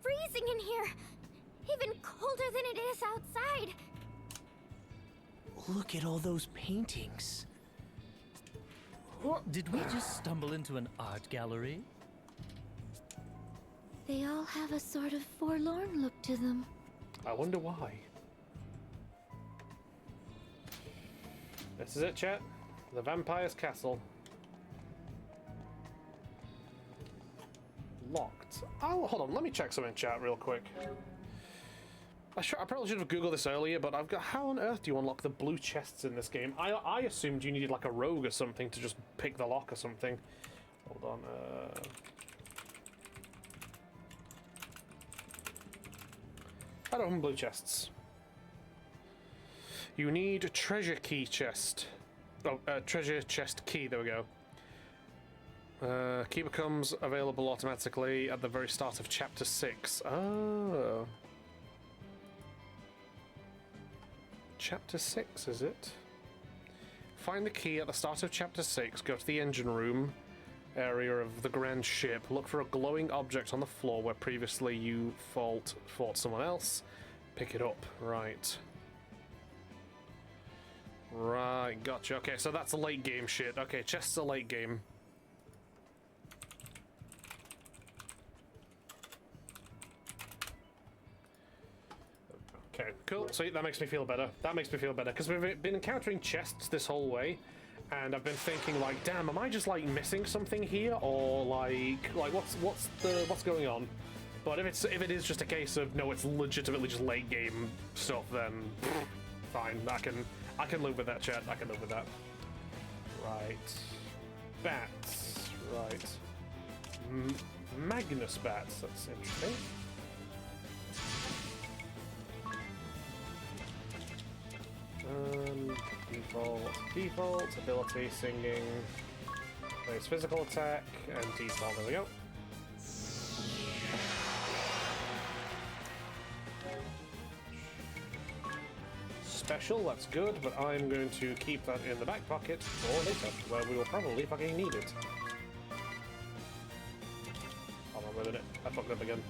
freezing in here. Even colder than it is outside. Look at all those paintings. Did we just stumble into an art gallery? They all have a sort of forlorn look to them. I wonder why. This is it, chat. The Vampire's Castle. Locked. Oh, hold on. Let me check something in chat real quick. I probably should have googled this earlier, but I've got. How on earth do you unlock the blue chests in this game? I assumed you needed like a rogue or something to just pick the lock or something. Hold on. I don't open blue chests. You need a treasure key chest. Oh, treasure chest key. There we go. Key becomes available automatically at the very start of Chapter 6. Oh. Chapter 6, is it? Find the key at the start of Chapter 6, go to the engine room area of the grand ship, look for a glowing object on the floor where previously you fought someone else, pick it up. Right. Right, gotcha. Okay, so that's a late game shit. Okay, chest's a late game. Okay, cool. See, that makes me feel better. That makes me feel better, because we've been encountering chests this whole way, and I've been thinking, like, damn, am I just, like, missing something here? Or, like what's going on? But if it is just a case of, no, it's legitimately just late game stuff, then pfft, fine. I can live with that, chat. I can live with that. Right. Bats. Right. Magnus bats. That's interesting. Default, ability, singing, raise physical attack, and default, there we go. Special, that's good, but I'm going to keep that in the back pocket for later, where we will probably fucking need it. Hold on a minute, I fucked up again.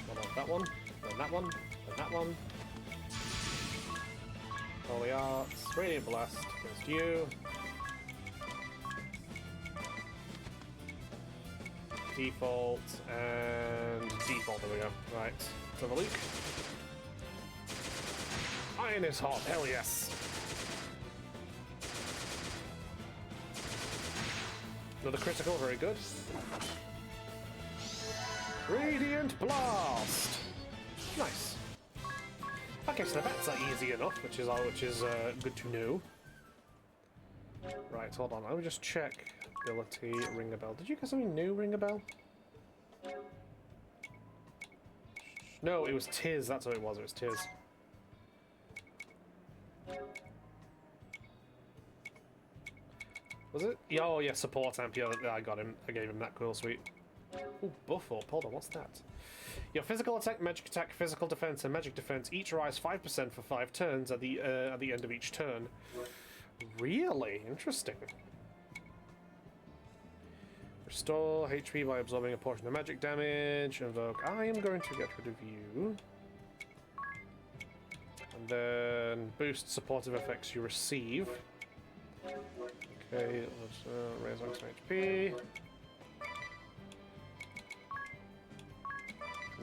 Hold on, that one, then that one, then that one. Holy Arts, Radiant Blast against you. Default, and default, there we go. Right, let's have a look. Iron is hot, hell yes! Another critical, very good. Radiant Blast! Nice. Okay, so the bats are easy enough, which is good to know. Right, hold on. Let me just check. Ability, ring a bell. Did you get something new, ring a bell? No, it was Tiz. That's what it was. It was Tiz. Was it? Yeah, oh yeah, support amp. Yeah, I got him. I gave him that cool suite. Oh, buff up. Hold on, what's that? Your physical attack, physical defense, and magic defense each rise 5% for 5 turns at the end of each turn. Really interesting. Restore HP by absorbing a portion of magic damage. Invoke. I am going to get rid of you. And then boost supportive effects you receive. Okay, let's raise max HP.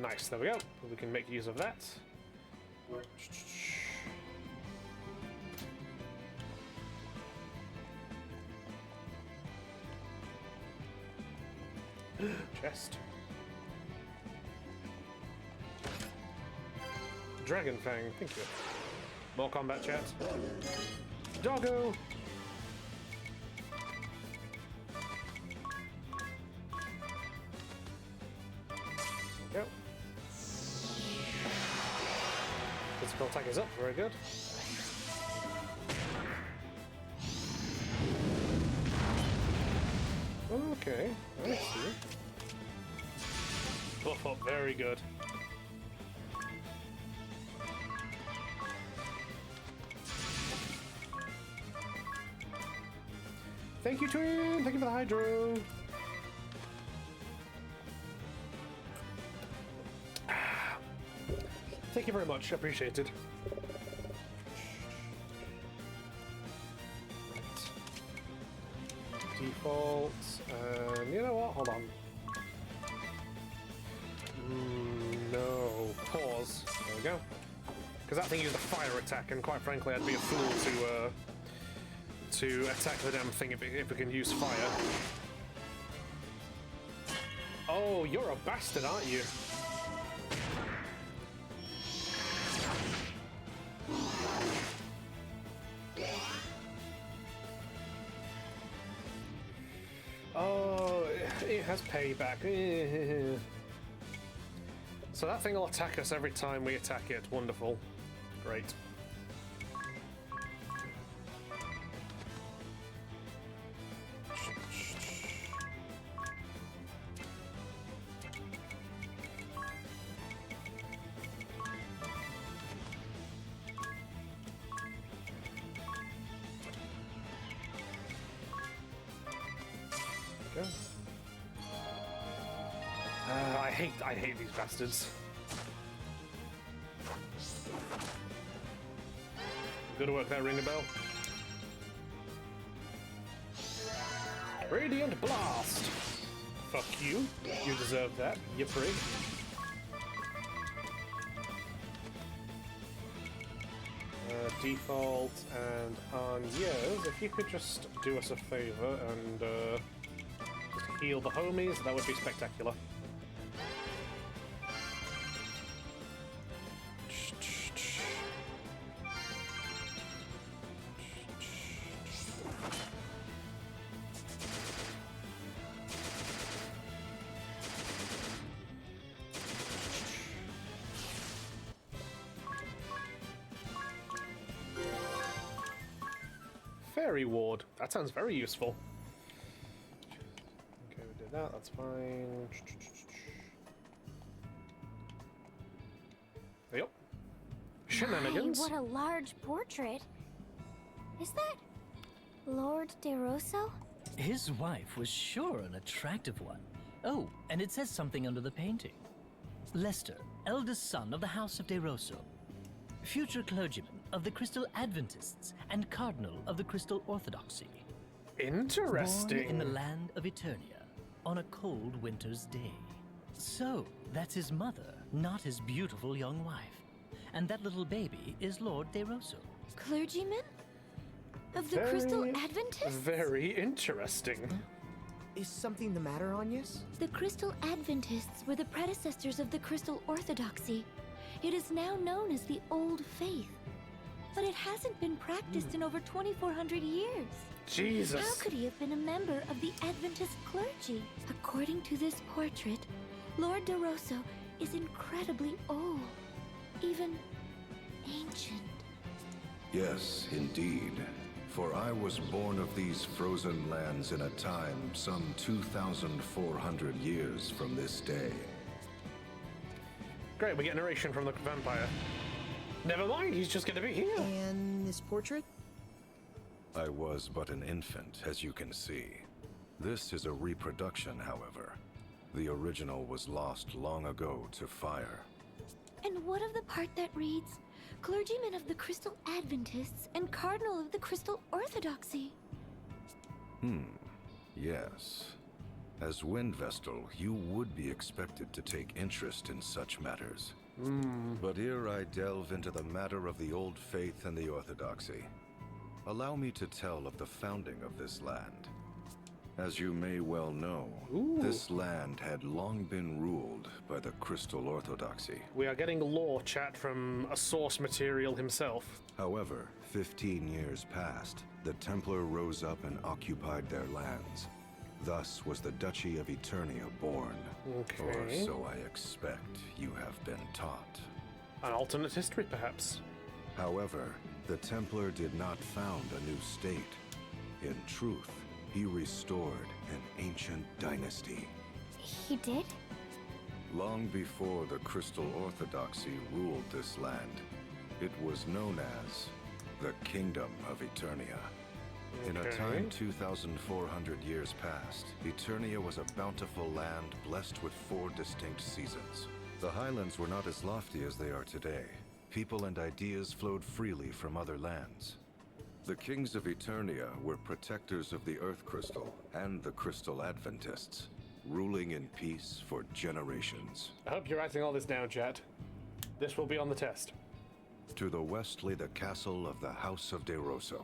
Nice, there we go. We can make use of that. Chest. Dragon Fang, thank you. More combat chat. Doggo! Go. Physical attack is up, very good. Okay, I see. Buff up, very good. Thank you, Twin! Thank you for the hydro! Thank you very much, appreciated. Right. Default, and you know what? Hold on. No, pause. There we go. Because that thing used a fire attack, and quite frankly, I'd be a fool to attack the damn thing if it can use fire. Oh, you're a bastard, aren't you? Oh, it has payback. So that thing will attack us every time we attack it. Wonderful. Great. I hate these bastards. Good work there, ring a bell. Radiant Blast! Fuck you. You deserve that, you prig. Default and Anya's, if you could just do us a favor and just heal the homies, that would be spectacular. Fairy Ward. That sounds very useful. Okay, we did that. That's fine. Yep. Shenanigans. My, what a large portrait. Is that Lord DeRosso? His wife was sure an attractive one. Oh, and it says something under the painting. Lester, eldest son of the House of DeRosso. Future clergyman of the Crystal Adventists and cardinal of the Crystal Orthodoxy. Interesting. Born in the land of Eternia on a cold winter's day. So, that's his mother, not his beautiful young wife. And that little baby is Lord DeRosso. Clergyman? Of the Crystal Adventists? Very interesting. Is something the matter, Agnes? The Crystal Adventists were the predecessors of the Crystal Orthodoxy. It is now known as the Old Faith. But it hasn't been practiced in over 2,400 years. Jesus. How could he have been a member of the Adventist clergy? According to this portrait, Lord DeRosso is incredibly old, even ancient. Yes, indeed. For I was born of these frozen lands in a time some 2,400 years from this day. Great, we get narration from the vampire. Never mind, he's just gonna be here. And this portrait? I was but an infant, as you can see. This is a reproduction, however. The original was lost long ago to fire. And what of the part that reads, clergyman of the Crystal Adventists and cardinal of the Crystal Orthodoxy? Yes. As Wind Vestal, you would be expected to take interest in such matters. But ere I delve into the matter of the Old Faith and the Orthodoxy, allow me to tell of the founding of this land. As you may well know, this land had long been ruled by the Crystal Orthodoxy. We are getting lore chat from a source material himself. However, 15 years passed, the Templar rose up and occupied their lands. Thus was the Duchy of Eternia born. Or Okay. so I expect you have been taught. An alternate history, perhaps. However, the Templar did not found a new state. In truth, he restored an ancient dynasty. He did? Long before the Crystal Orthodoxy ruled this land, it was known as the Kingdom of Eternia. In a Okay. time 2,400 years past, Eternia was a bountiful land blessed with 4 distinct seasons. The highlands were not as lofty as they are today. People and ideas flowed freely from other lands. The kings of Eternia were protectors of the Earth Crystal and the Crystal Adventists, ruling in peace for generations. I hope you're writing all this down, chat. This will be on the test. To the west lay the castle of the House of DeRosso,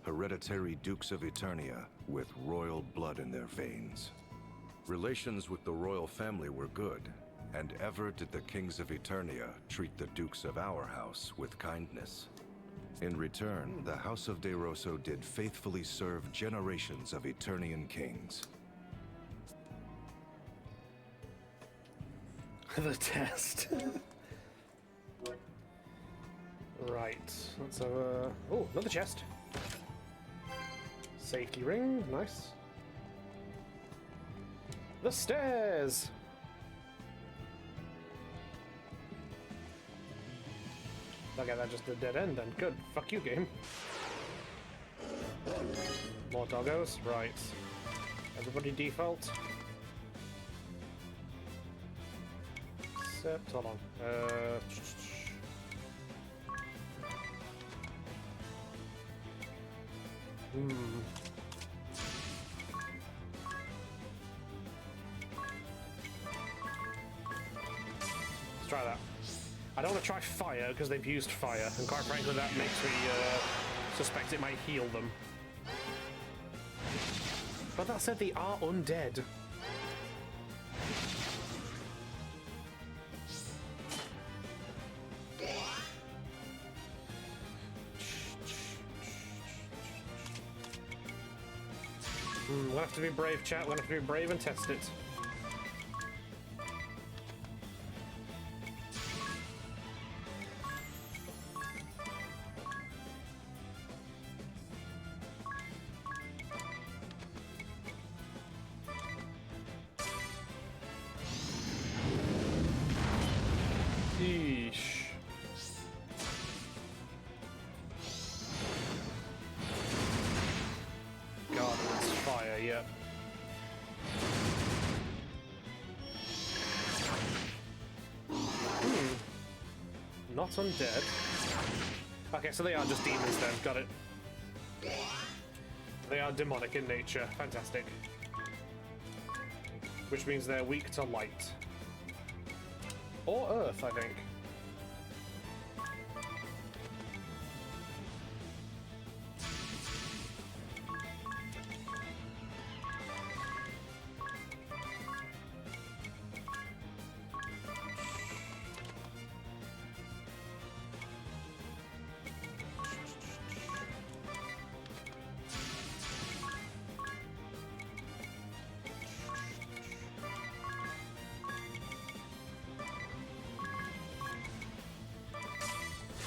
hereditary dukes of Eternia with royal blood in their veins. Relations with the royal family were good, and ever did the kings of Eternia treat the dukes of our house with kindness. In return, the House of DeRosso did faithfully serve generations of Eternian kings. The test. Right. Let's have a... Oh, another chest. Safety ring. Nice. The stairs! Okay, that just did dead end then. Good. Fuck you, game. More doggos? Right. Everybody default. Except, hold on. try that. I don't want to try fire because they've used fire, and quite frankly, that makes me suspect it might heal them. But that said, they are undead. We'll have to be brave, chat. We'll have to be brave and test it. Yeesh. God, it's fire, yeah. Not undead. Okay, so they are just demons then, got it. They are demonic in nature, fantastic. Which means they're weak to light. Or earth, I think.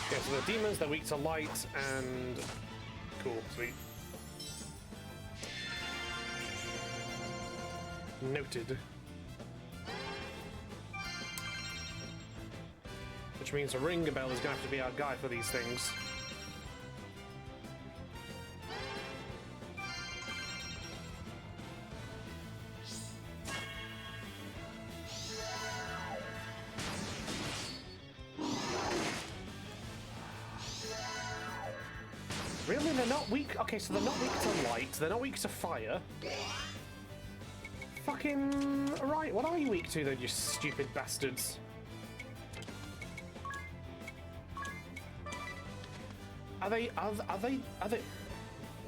Okay, so the demons, they're weak to light, and... Cool, sweet. Noted. Which means a Ringabel is going to have to be our guy for these things. Really? They're not weak? Okay, so they're not weak to light, they're not weak to fire. Fucking... Right, what are you weak to then, you stupid bastards? Are they...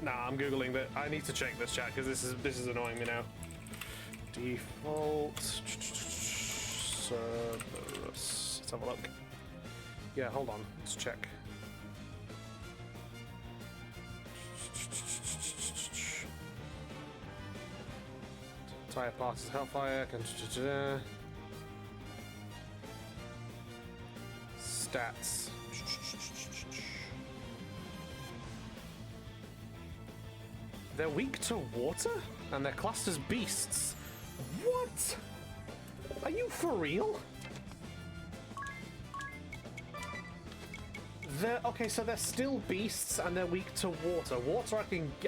Nah, I'm googling that. I need to check this, chat, because this is annoying me now. Default... Cerberus. Let's have a look. Yeah, hold on. Let's check. Entire part is Hellfire. Stats. They're weak to water, and they're classed as beasts. What? Are you for real? Okay, so they're still beasts, and they're weak to water. Water,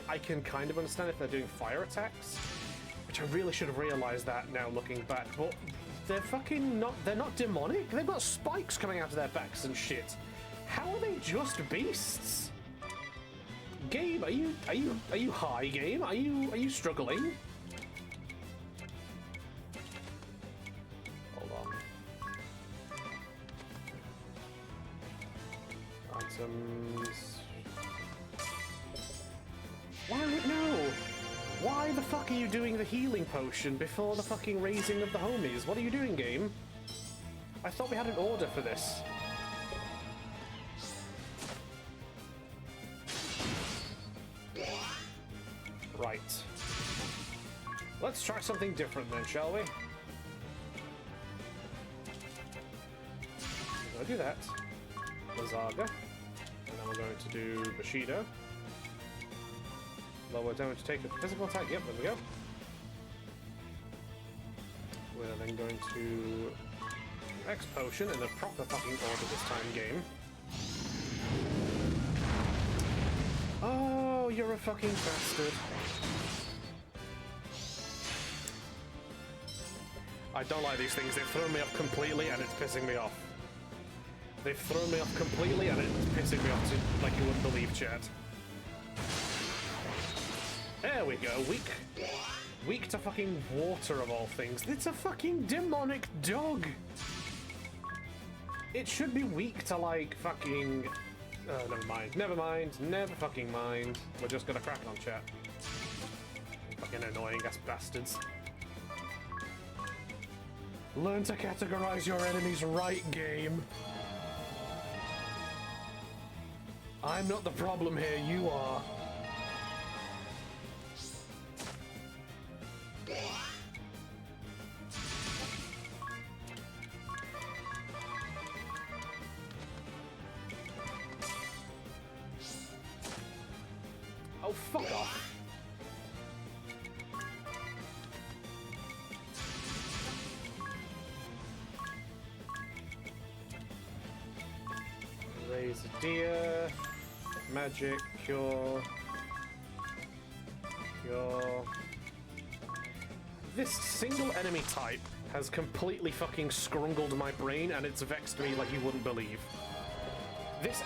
I can kind of understand if they're doing fire attacks. Which I really should have realized that now looking back, but they're fucking not, they're not demonic. They've got spikes coming out of their backs and shit. How are they just beasts? Gabe, are you high, Gabe? Are you struggling? Hold on. Items. Why no? Why the fuck are you doing the healing potion before the fucking raising of the homies? What are you doing, game? I thought we had an order for this. Right. Let's try something different then, shall we? We're going to do that. Lazaga. And then we're going to do Bushido. Lower damage taken for physical attack. Yep, there we go. We're then going to X potion in the proper fucking order this time, game. Oh, you're a fucking bastard. I don't like these things. They've thrown me off completely and it's pissing me off. They've thrown me off completely and it's pissing me off to, like you wouldn't believe, chat. There we go, weak to fucking water of all things. It's a fucking demonic dog. It should be weak to, like, fucking... never mind. Never mind. Never fucking mind. We're just gonna crack on, chat. Fucking annoying-ass bastards. Learn to categorize your enemies right, game. I'm not the problem here, you are. Oh, fuck off. Raise a deer. Magic, cure. Cure. This single enemy type has completely fucking scrungled my brain, and it's vexed me like you wouldn't believe. This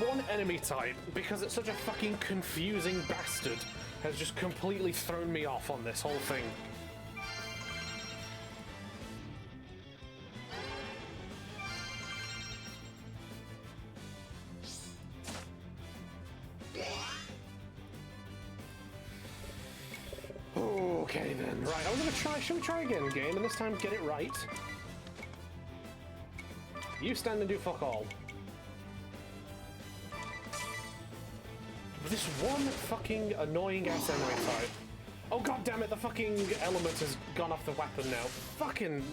one enemy type, because it's such a fucking confusing bastard, has just completely thrown me off on this whole thing. Okay then, right, I'm gonna try, shall we try again, game, and this time get it right? You stand and do fuck all. This one fucking annoying ass enemy type. Oh god damn it, the fucking element has gone off the weapon now. Fucking...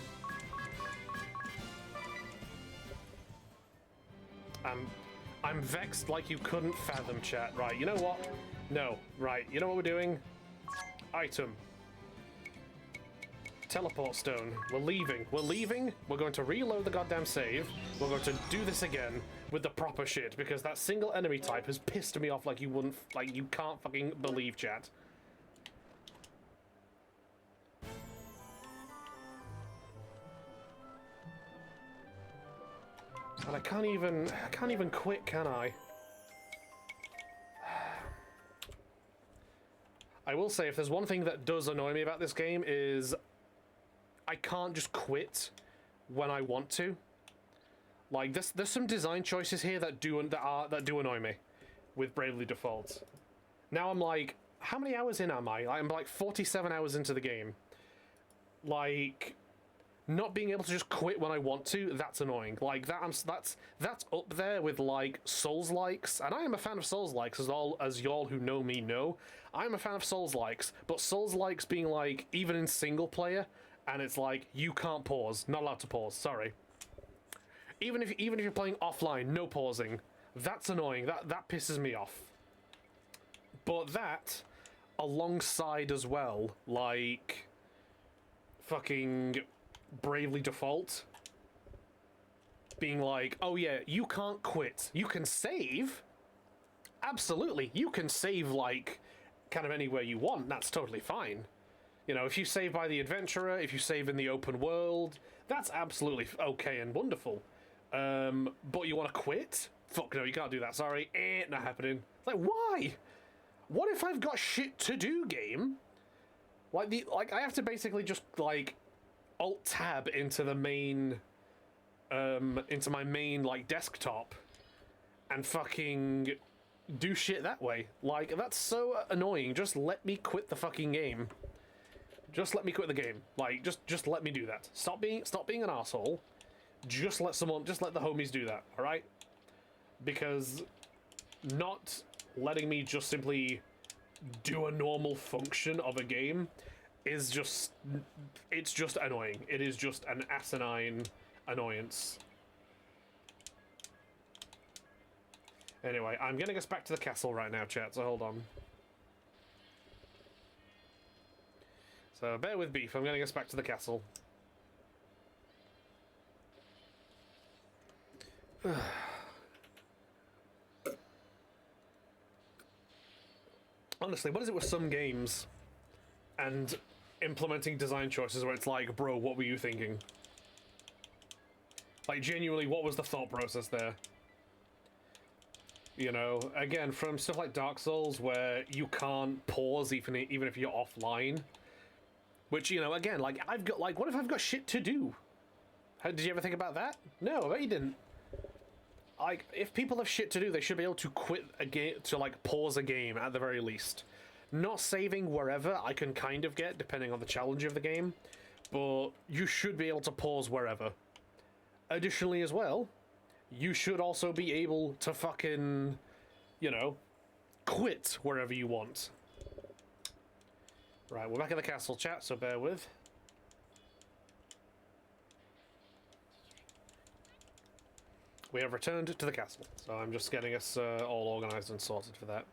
I'm vexed like you couldn't fathom, chat. Right, you know what? No, right, you know what we're doing? Item. Teleport stone. We're leaving. We're leaving. We're going to reload the goddamn save. We're going to do this again with the proper shit, because that single enemy type has pissed me off like you wouldn't, like you can't fucking believe, chat. And I can't even quit, can I? I will say, if there's one thing that does annoy me about this game is I can't just quit when I want to. Like, there's some design choices here that do annoy me with Bravely Default. Now I'm like, how many hours in am I? I'm like 47 hours into the game. Like, not being able to just quit when I want to, that's annoying. Like, that's up there with, like, Souls-likes. And I am a fan of Souls-likes, as y'all who know me know. I'm a fan of Souls-likes, but Souls-likes being, like, even in single player, and it's like, you can't pause. Not allowed to pause, sorry. Even if you're playing offline, no pausing. That's annoying. That pisses me off. But that, alongside as well, like, fucking Bravely Default being like, oh yeah, you can't quit. You can save. Absolutely. You can save, like, kind of anywhere you want. That's totally fine. You know, if you save by the adventurer, if you save in the open world, that's absolutely okay and wonderful. But you want to quit? Fuck no, you can't do that. Sorry, not happening. It's like, why? What if I've got shit to do, game? Like I have to basically just like Alt Tab into the main, into my main like desktop, and fucking do shit that way. Like, that's so annoying. Just let me quit the fucking game. Just let me quit the game. Like, just let me do that. Stop being an asshole. Just let the homies do that, alright? Because not letting me just simply do a normal function of a game is just... it's just annoying. It is just an asinine annoyance. Anyway, I'm getting us back to the castle right now, chat, so hold on. So bear with beef, I'm getting us back to the castle. Honestly, what is it with some games and implementing design choices where it's like, bro, what were you thinking? Like, genuinely, what was the thought process there? You know, again, from stuff like Dark Souls where you can't pause even if you're offline. Which, you know, again, like, what if I've got shit to do? Did you ever think about that? No, I bet you didn't. like, if people have shit to do, they should be able to quit a game, to like pause a game at the very least. Not saving wherever I can kind of get, depending on the challenge of the game, but you should be able to pause wherever. Additionally as well, you should also be able to fucking, you know, quit wherever you want. Right, we're back in the castle, chat, so bear with. We have returned to the castle, so I'm just getting us all organised and sorted for that.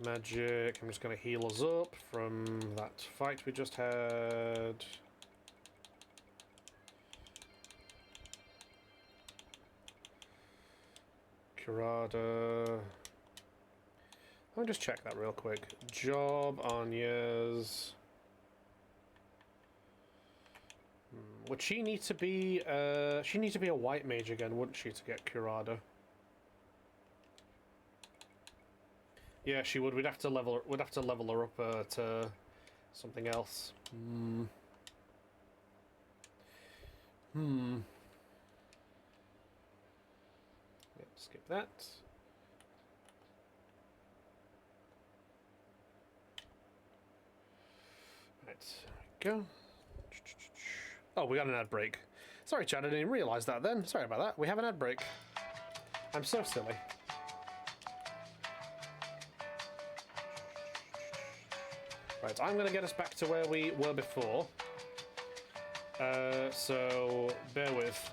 Magic, I'm just going to heal us up from that fight we just had. Kurada. Let me just check that real quick. Job, Anya's. Would she need to be? She needs to be a white mage again, wouldn't she, to get Kurada? Yeah, she would. We'd have to level her up to something else. Yep, skip that. Right, there we go. Oh, we got an ad break. Sorry, Chad, I didn't realise that then. Sorry about that. We have an ad break. I'm so silly. Right, I'm going to get us back to where we were before. So, bear with.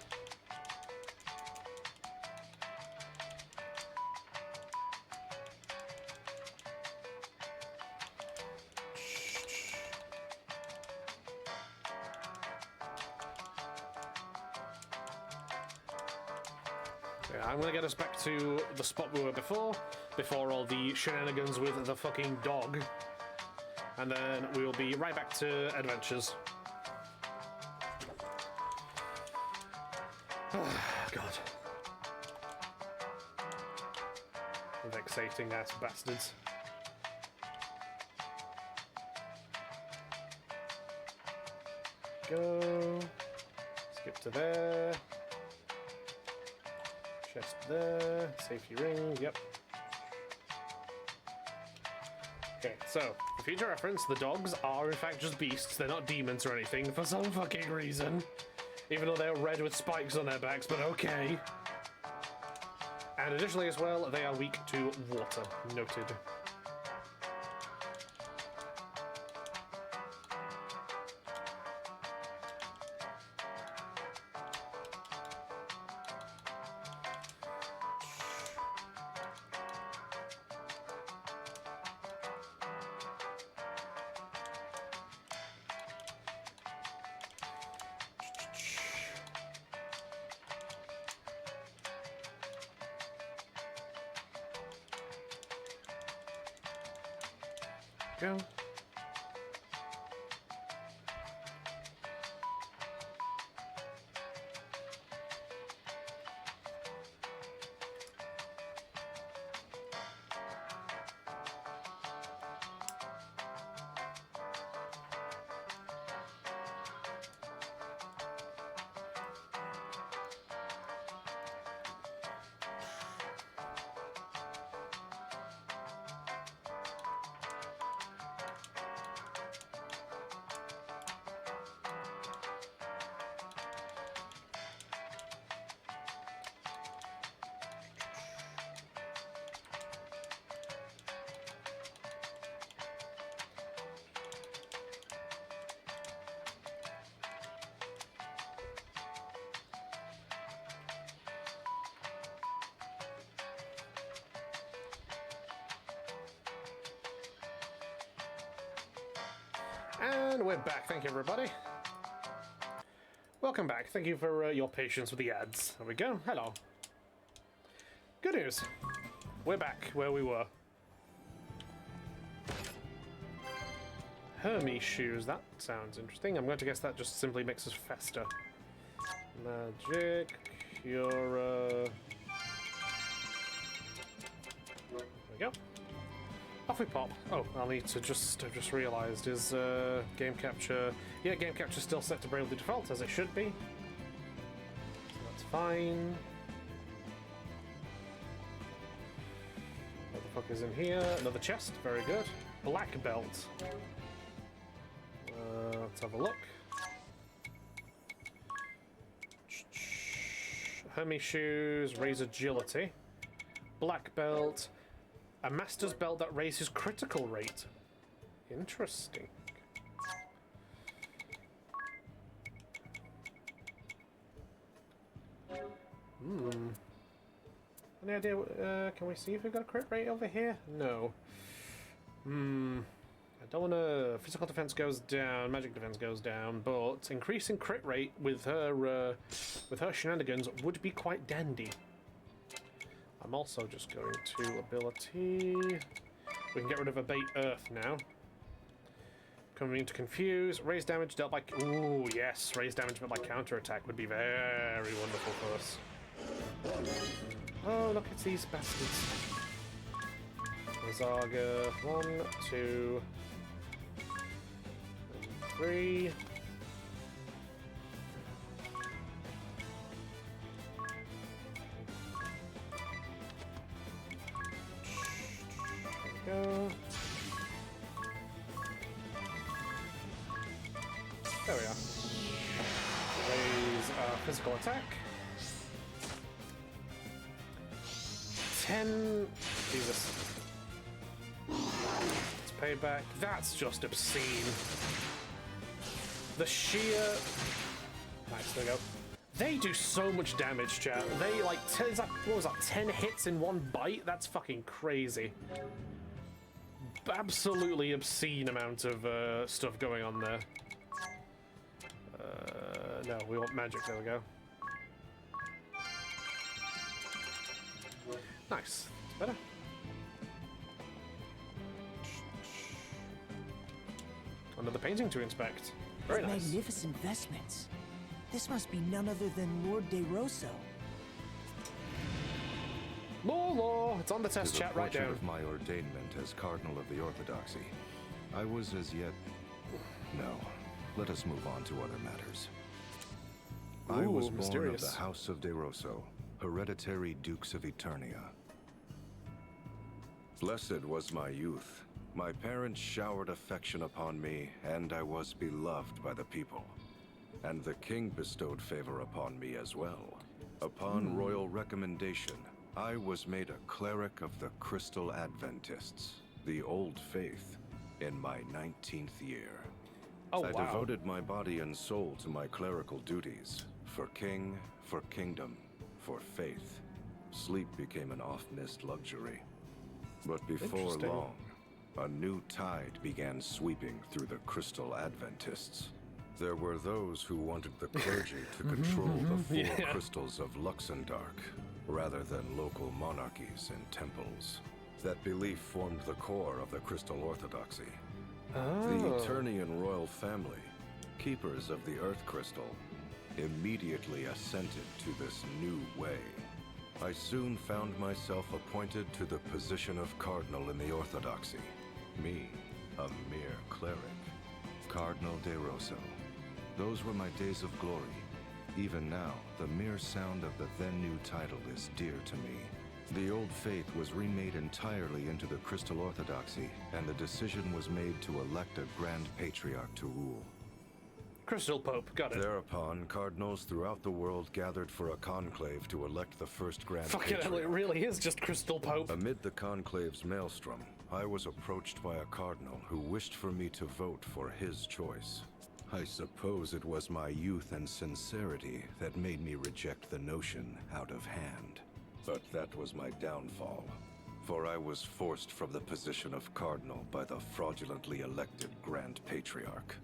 Yeah, I'm going to get us back to the spot we were before all the shenanigans with the fucking dog. And then we will be right back to adventures. God. Vexating ass bastards. Go. Skip to there. Chest there. Safety ring, yep. Okay, so, for future reference, the dogs are in fact just beasts. They're not demons or anything for some fucking reason. Even though they're red with spikes on their backs, but okay. And additionally as well, they are weak to water. Noted. Go. And we're back. Thank you, everybody. Welcome back. Thank you for your patience with the ads. There we go. Hello. Good news. We're back where we were. Hermes shoes. That sounds interesting. I'm going to guess that just simply makes us faster. Magic. Cura. There we go. Off we pop. Oh, I'll need to I've just realised, is game capture... Yeah, game capture still set to Bravely Default, as it should be. So that's fine. fuck is in here? Another chest. Very good. Black belt. Let's have a look. Hermes shoes, raise agility. Black belt. A master's belt that raises critical rate. Interesting. Any idea? Can we see if we've got a crit rate over here? No. I don't want to. Physical defense goes down, magic defense goes down, but increasing crit rate with her shenanigans would be quite dandy. I'm also just going to ability. We can get rid of Abate Earth now. Coming to confuse, raise damage dealt by. Ooh, yes, raise damage dealt by counterattack would be very wonderful for us. Oh, look at these bastards. Zaga, 1, 2, and 3. There we go. There we are. Raise our physical attack. 10. Jesus. It's payback. That's just obscene. The sheer. Nice, there we go. They do so much damage, chat. They like, what was that, 10 hits in one bite? That's fucking crazy. Absolutely obscene amount of stuff going on there. No, we want magic. There we go. Nice. It's better. Another painting to inspect. Very nice. Magnificent vestments. This must be none other than Lord De Rosso. More law. It's on the test chat right down. Of my ordainment as Cardinal of the Orthodoxy. I was as yet. No. Let us move on to other matters. I was born of the House of De Rosso, hereditary Dukes of Eternia. Blessed was my youth. My parents showered affection upon me, and I was beloved by the people. And the king bestowed favor upon me as well. Upon royal recommendation, I was made a cleric of the Crystal Adventists, the Old Faith, in my 19th year. Oh, I wow. devoted my body and soul to my clerical duties. For king, for kingdom, for faith. Sleep became an oft-missed luxury. But before long, a new tide began sweeping through the Crystal Adventists. There were those who wanted the clergy to control the four crystals of Luxendark, rather than local monarchies and temples. That belief formed the core of the Crystal Orthodoxy. The Eternian royal family, keepers of the Earth Crystal, immediately assented to this new way. I soon found myself appointed to the position of Cardinal in the Orthodoxy. Me, a mere cleric. Cardinal De Rosso. Those were my days of glory. Even now, the mere sound of the then new title is dear to me. The old faith was remade entirely into the Crystal Orthodoxy, and the decision was made to elect a Grand Patriarch to rule. Crystal Pope, got it. Thereupon, cardinals throughout the world gathered for a conclave to elect the first Grand Fucking hell, it really is just Crystal Pope. Amid the conclave's maelstrom, I was approached by a cardinal who wished for me to vote for his choice. I suppose it was my youth and sincerity that made me reject the notion out of hand. But that was my downfall, for I was forced from the position of cardinal by the fraudulently elected Grand Patriarch.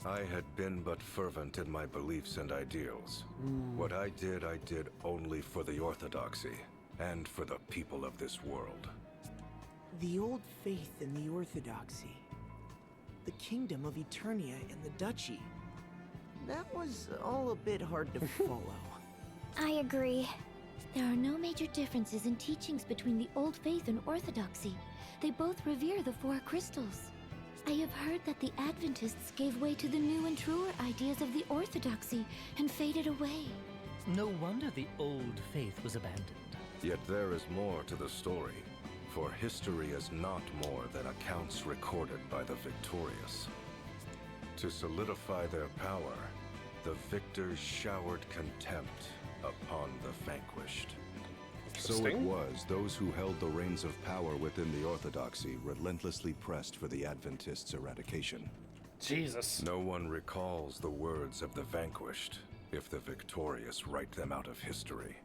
I had been but fervent in my beliefs and ideals. What I did only for the Orthodoxy, and for the people of this world. The old faith and the Orthodoxy. The Kingdom of Eternia and the Duchy. That was all a bit hard to follow. I agree. There are no major differences in teachings between the Old Faith and Orthodoxy. They both revere the four crystals. I have heard that the Adventists gave way to the new and truer ideas of the Orthodoxy and faded away. No wonder the Old Faith was abandoned. Yet there is more to the story. For history is not more than accounts recorded by the victorious. To solidify their power, the victors showered contempt upon the vanquished. So it Interesting. was those who held the reins of power within the Orthodoxy relentlessly pressed for the Adventists' eradication. Jesus. No one recalls the words of the vanquished if the victorious write them out of history.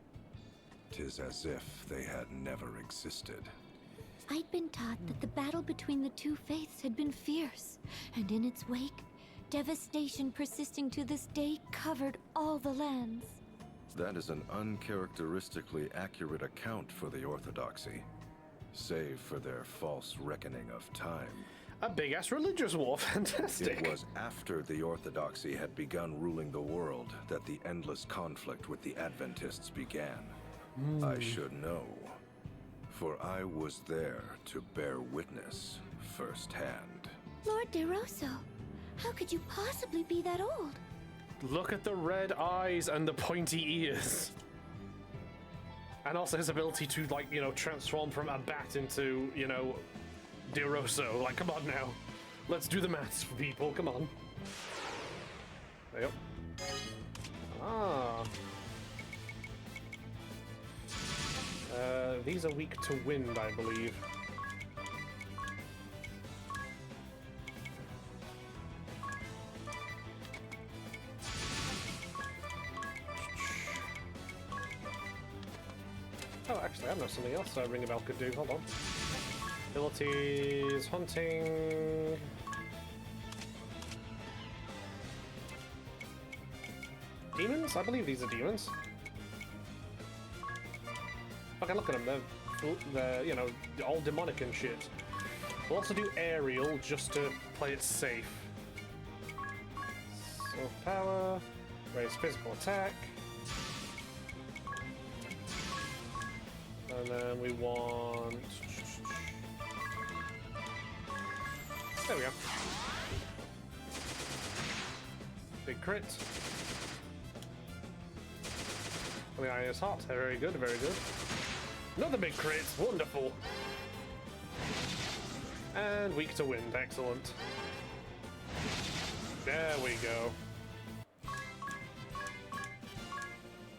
'Tis as if they had never existed. I'd been taught that the battle between the two faiths had been fierce, and in its wake, devastation persisting to this day covered all the lands. That is an uncharacteristically accurate account for the Orthodoxy, save for their false reckoning of time. A big-ass religious war. Fantastic. It was after the Orthodoxy had begun ruling the world that the endless conflict with the Adventists began. I should know, for I was there to bear witness firsthand. Lord DeRosso, how could you possibly be that old? Look at the red eyes and the pointy ears. And also his ability to, like, you know, transform from a bat into, you know, DeRosso. Like, come on now. Let's do the maths for people. Come on. There you go. Ah. These are weak to wind, I believe. Oh, actually, I know something else Ring a Bell could do. Hold on. Abilities, hunting. Demons? I believe these are demons. Fucking look at them. They're, you know, all demonic and shit. We'll also do aerial just to play it safe. Self power, raise physical attack. And then we want... There we go. Big crit. Oh, the iron is hot. Very good, very good. Another big crit. Wonderful. And weak to wind. Excellent. There we go.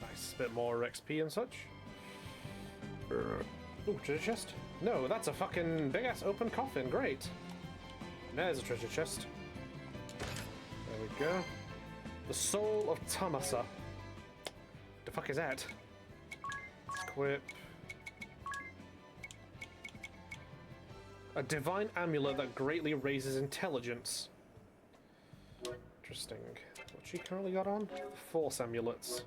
Nice. Bit more XP and such. Ooh, treasure chest? No, that's a fucking big-ass open coffin. Great. There's a treasure chest. There we go. The Soul of Tamasa. The fuck is that? Equip. A divine amulet that greatly raises intelligence. Interesting. What she currently got on? Force amulets.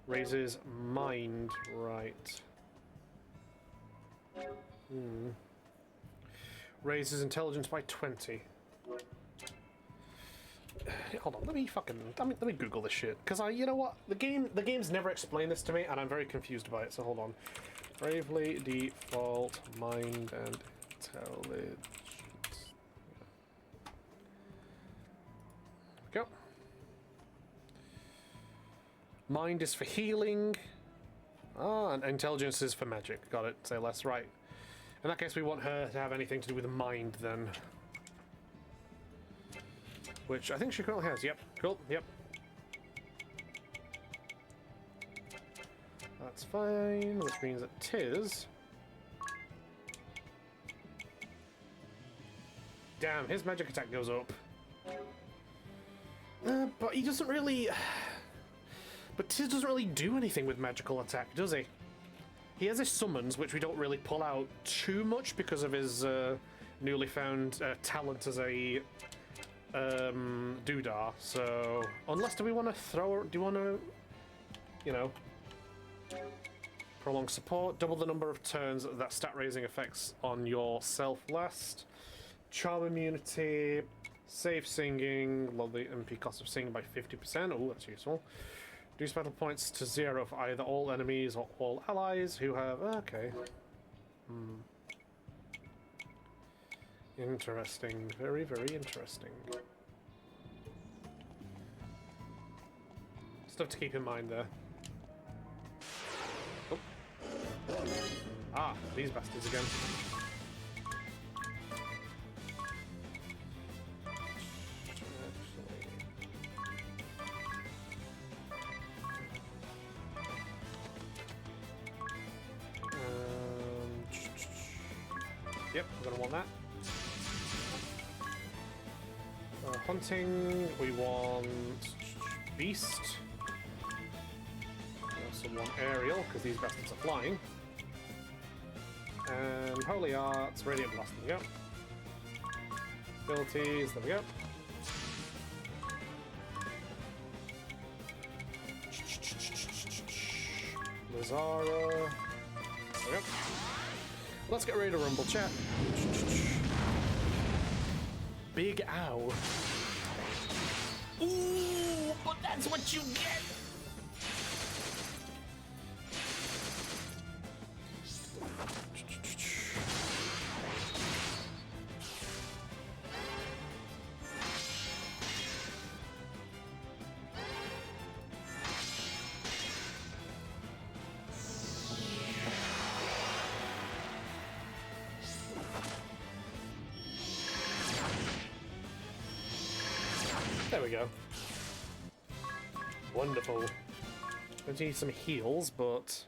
Raises mind, right. Raises intelligence by 20. Hold on, let me Google this shit. Cause you know what? The game's never explained this to me, and I'm very confused by it. So hold on. Bravely default mind and intelligence. Go. Mind is for healing. Ah, and intelligence is for magic. Got it. Say less. Right. In that case, we want her to have anything to do with mind, then. Which I think she currently has. Yep. Cool. Yep. That's fine. Which means that Tiz... Damn, his magic attack goes up. But he doesn't really... But Tiz doesn't really do anything with magical attack, does he? He has his summons, which we don't really pull out too much because of his newly found talent as a doodah. So, unless do we want to throw? Do you want to, you know, prolong support, double the number of turns that stat raising effects on yourself last, charm immunity, save singing, lower the MP cost of singing by 50%. Oh, that's useful. Reduce battle points to 0 for either all enemies or all allies who have... Okay. Interesting. Very, very interesting. Stuff to keep in mind there. Oh. Ah, these bastards again. Yep, I'm gonna want that. Hunting, we want beast. We also want aerial, because these bastards are flying. And holy arts, radiant blast, there we go. Abilities, there we go. Lazara, there we go. Let's get ready to rumble, chat. Big ow. Ooh, but that's what you get. There we go. Wonderful. Going to need some heals, but...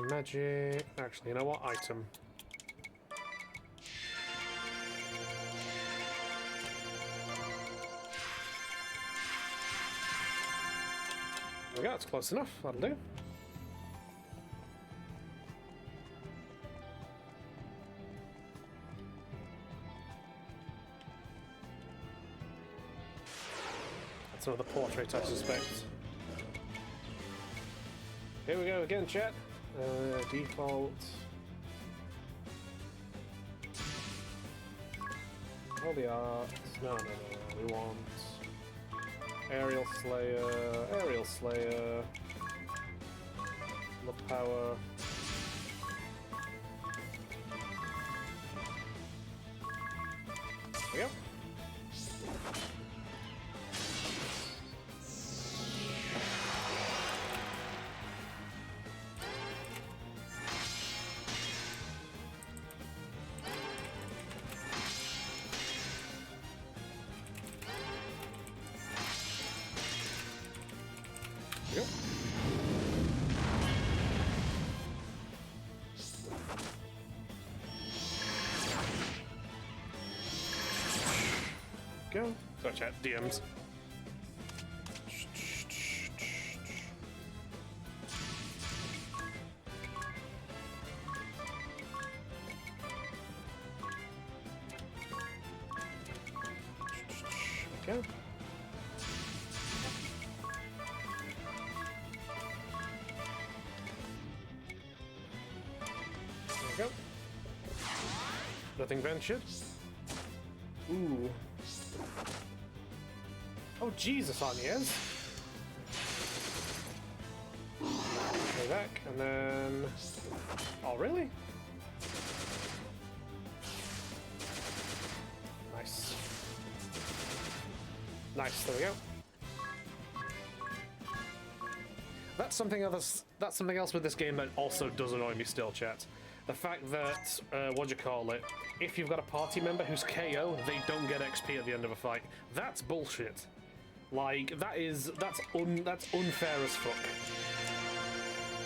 magic... Actually, you know what? Item. There we go, that's close enough. That'll do. That's another portrait, I suspect. Here we go again, chat. Default. All the art. No. We want Aerial Slayer. The power. There we go. Yep. Go. Sorry, chat. DMs. Go. Go. Nothing ventured. Ooh. Oh, Jesus, Agnes. Way back, and then... Oh, really? Nice. Nice, there we go. That's something else with this game that also does annoy me still, chat. The fact that, if you've got a party member who's KO, they don't get XP at the end of a fight. That's bullshit. Like, that's unfair as fuck.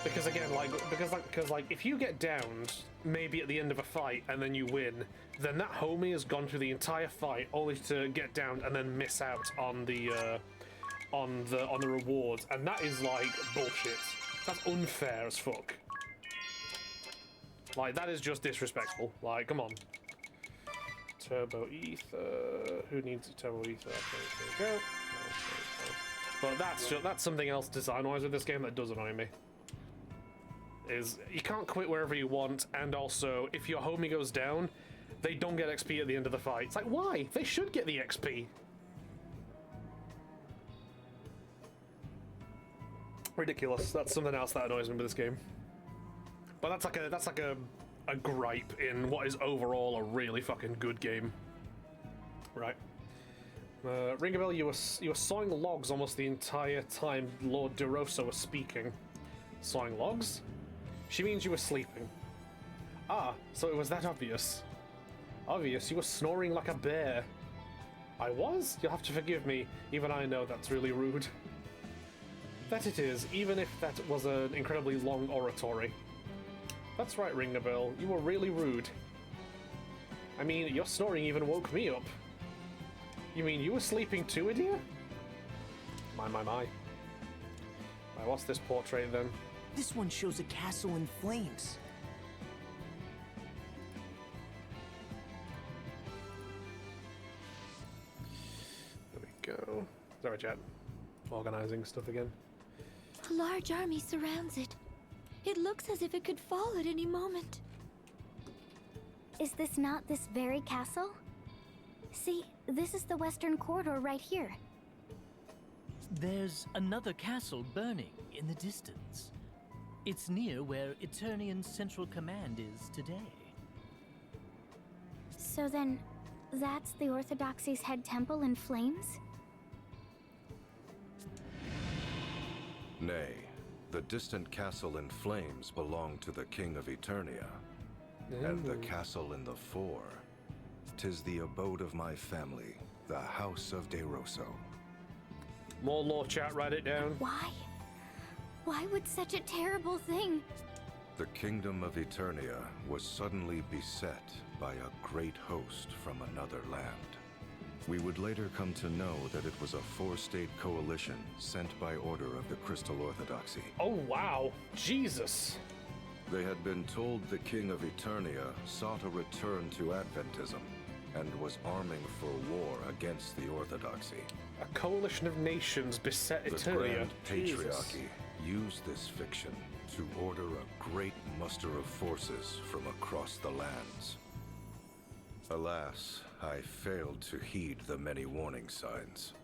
Because again, because if you get downed, maybe at the end of a fight, and then you win, then that homie has gone through the entire fight only to get downed and then miss out on the rewards, and that is like bullshit. That's unfair as fuck. Like, that is just disrespectful. Like, come on. Turbo Ether. Who needs a Turbo Ether? Okay, there we go. But that's something else design-wise with this game that does annoy me. Is you can't quit wherever you want, and also if your homie goes down, they don't get XP at the end of the fight. It's like, why? They should get the XP. Ridiculous. That's something else that annoys me with this game. But that's like a gripe in what is overall a really fucking good game. Right. Ringabel, you were sawing logs almost the entire time Lord DeRosa was speaking. Sawing logs? She means you were sleeping. Ah, so it was that obvious. Obvious, you were snoring like a bear. I was? You'll have to forgive me. Even I know that's really rude. That it is, even if that was an incredibly long oratory. That's right, Ringabel. You were really rude. I mean, your snoring even woke me up. You mean you were sleeping too, idiot? My. Right, what's this portrait then? This one shows a castle in flames. There we go. Sorry, chat. Organizing stuff again. A large army surrounds it. It looks as if it could fall at any moment. Is this not this very castle? See, this is the western corridor right here. There's another castle burning in the distance. It's near where Eternian's central command is today. So then, that's the Orthodoxy's head temple in flames? Nay, the distant castle in flames belonged to the King of Eternia. And the castle in the fore, 'tis the abode of my family, the House of DeRoso. More lore chat, write it down. Why? Why would such a terrible thing? The kingdom of Eternia was suddenly beset by a great host from another land. We would later come to know that it was a four-state coalition sent by order of the Crystal Orthodoxy. Oh wow, Jesus. They had been told the King of Eternia sought a return to Adventism and was arming for war against the Orthodoxy. A coalition of nations beset The Eternia. Grand Jesus. Patriarchy used this fiction to order a great muster of forces from across the lands. Alas, I failed to heed the many warning signs.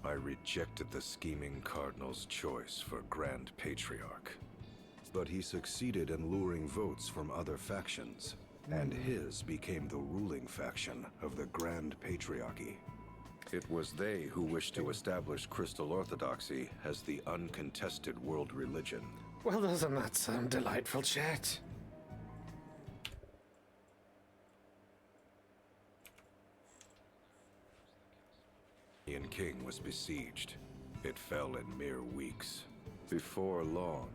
I rejected the scheming Cardinal's choice for Grand Patriarch. But he succeeded in luring votes from other factions, and his became the ruling faction of the Grand Patriarchy. It was they who wished to establish Crystal Orthodoxy as the uncontested world religion. Well, doesn't that sound delightful, chat? Ian King was besieged. It fell in mere weeks. Before long,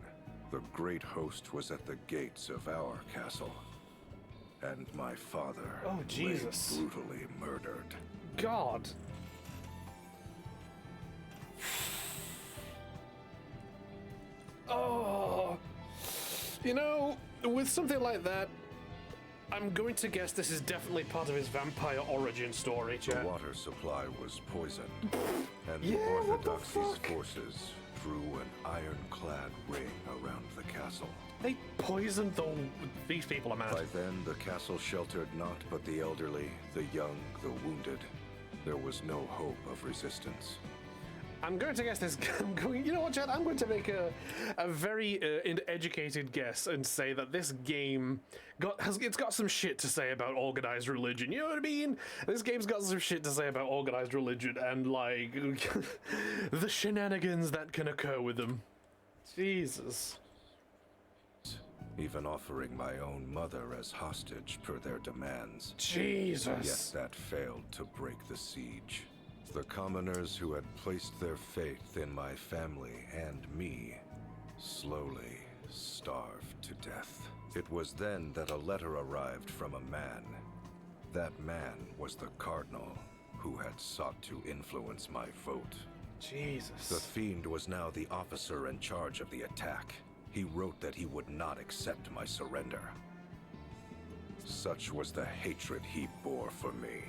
the great host was at the gates of our castle. And my father Oh, lay Jesus. brutally murdered. God. Oh. You know, with something like that, I'm going to guess this is definitely part of his vampire origin story, The chat. water supply was poisoned, and Yeah, the what the Orthodoxy's fuck? forces drew an ironclad ring around the castle. They poisoned these people, are mad. By then, the castle sheltered naught but the elderly, the young, the wounded. There was no hope of resistance. I'm going to guess this. You know what, Chad? I'm going to make a very educated guess and say that this game it's got some shit to say about organized religion. You know what I mean? This game's got some shit to say about organized religion and like the shenanigans that can occur with them. Jesus. Even offering my own mother as hostage per their demands. Jesus. Yet that failed to break the siege. The commoners who had placed their faith in my family and me slowly starved to death. It was then that a letter arrived from a man. That man was the Cardinal, who had sought to influence my vote. Jesus. The Fiend was now the officer in charge of the attack. He wrote that he would not accept my surrender. Such was the hatred he bore for me.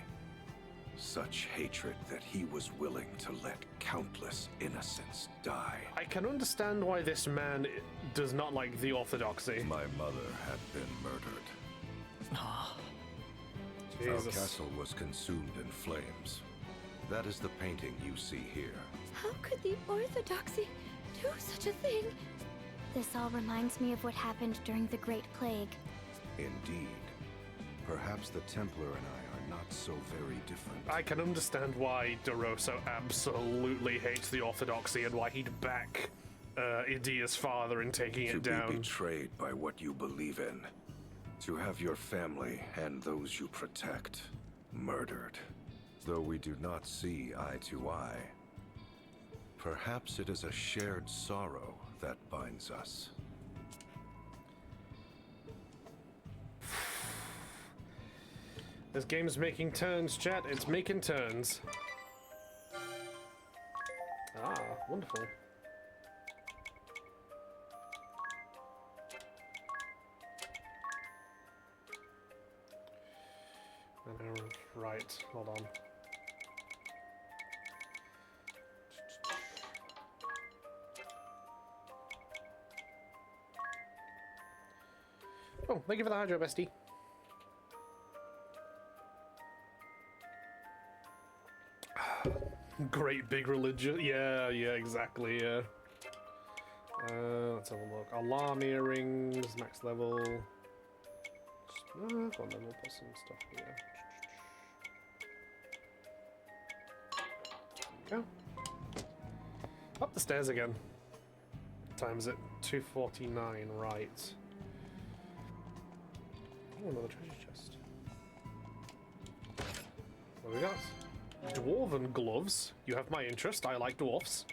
Such hatred that he was willing to let countless innocents die. I can understand why this man does not like the Orthodoxy. My mother had been murdered. Our Jesus. castle was consumed in flames. That is the painting you see here. How could the Orthodoxy do such a thing? This all reminds me of what happened during the Great Plague. Indeed. Perhaps the Templar and I are not so very different. I can understand why DeRosa absolutely hates the Orthodoxy and why he'd back Idia's father in taking To it be down. betrayed by what you believe in. To have your family and those you protect murdered. Though we do not see eye to eye, perhaps it is a shared sorrow that binds us. This game's making turns, chat. It's making turns. Ah, wonderful. Right, hold on. Oh, thank you for the hydro, bestie. Great big religion. Yeah, exactly, yeah. Let's have a look. Alarm earrings, max level. Go on then, we'll put some stuff here. There we go. Up the stairs again. Times it 249, right. Oh, another treasure chest. What do we got? Dwarven gloves. You have my interest. I like dwarfs.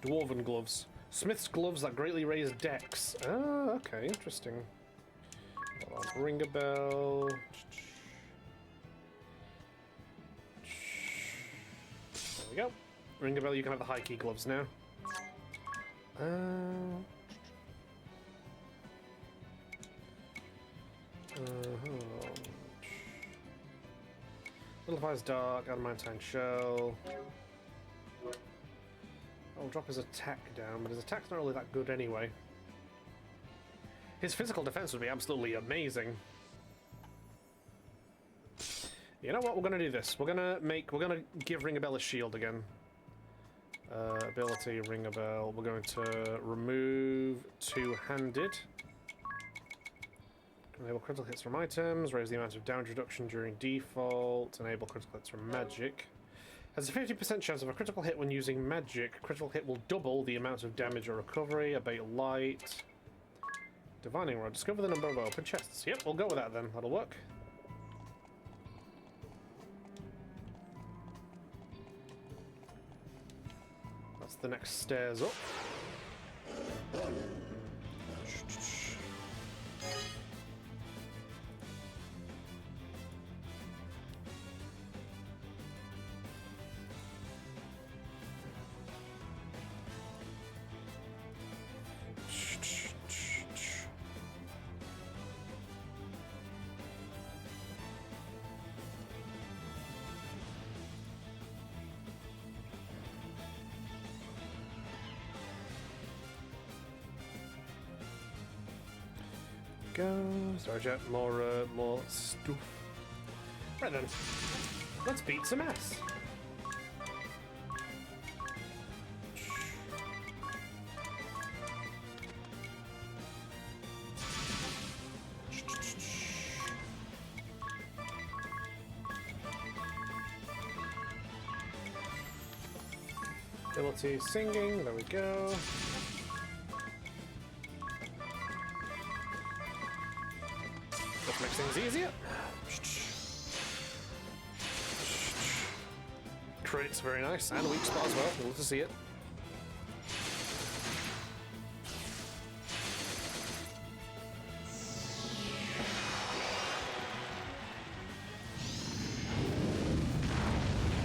Dwarven gloves. Smith's gloves that greatly raise dex. Ah, okay, interesting. Hold on. Ring a bell. There we go. Ring a bell, you can have the high key gloves now. Little Fire's Dark, Adamantine Shell. I'll drop his attack down, but his attack's not really that good anyway. His physical defense would be absolutely amazing. You know what? We're gonna do this. We're gonna give Ring a Bell a shield again. Ability Ring a Bell. We're going to remove two-handed. Enable critical hits from items. Raise the amount of damage reduction during default. Enable critical hits from magic. Has a 50% chance of a critical hit when using magic. Critical hit will double the amount of damage or recovery. Abate light. Divining Rod. Discover the number of open chests. Yep, we'll go with that then. That'll work. That's the next stairs up. Go. Sorry, Jet. More stuff. Right then. Let's beat some ass. Ability singing. There we go. Makes things easier. Crit's very nice, and weak spot as well. We'll love to see it.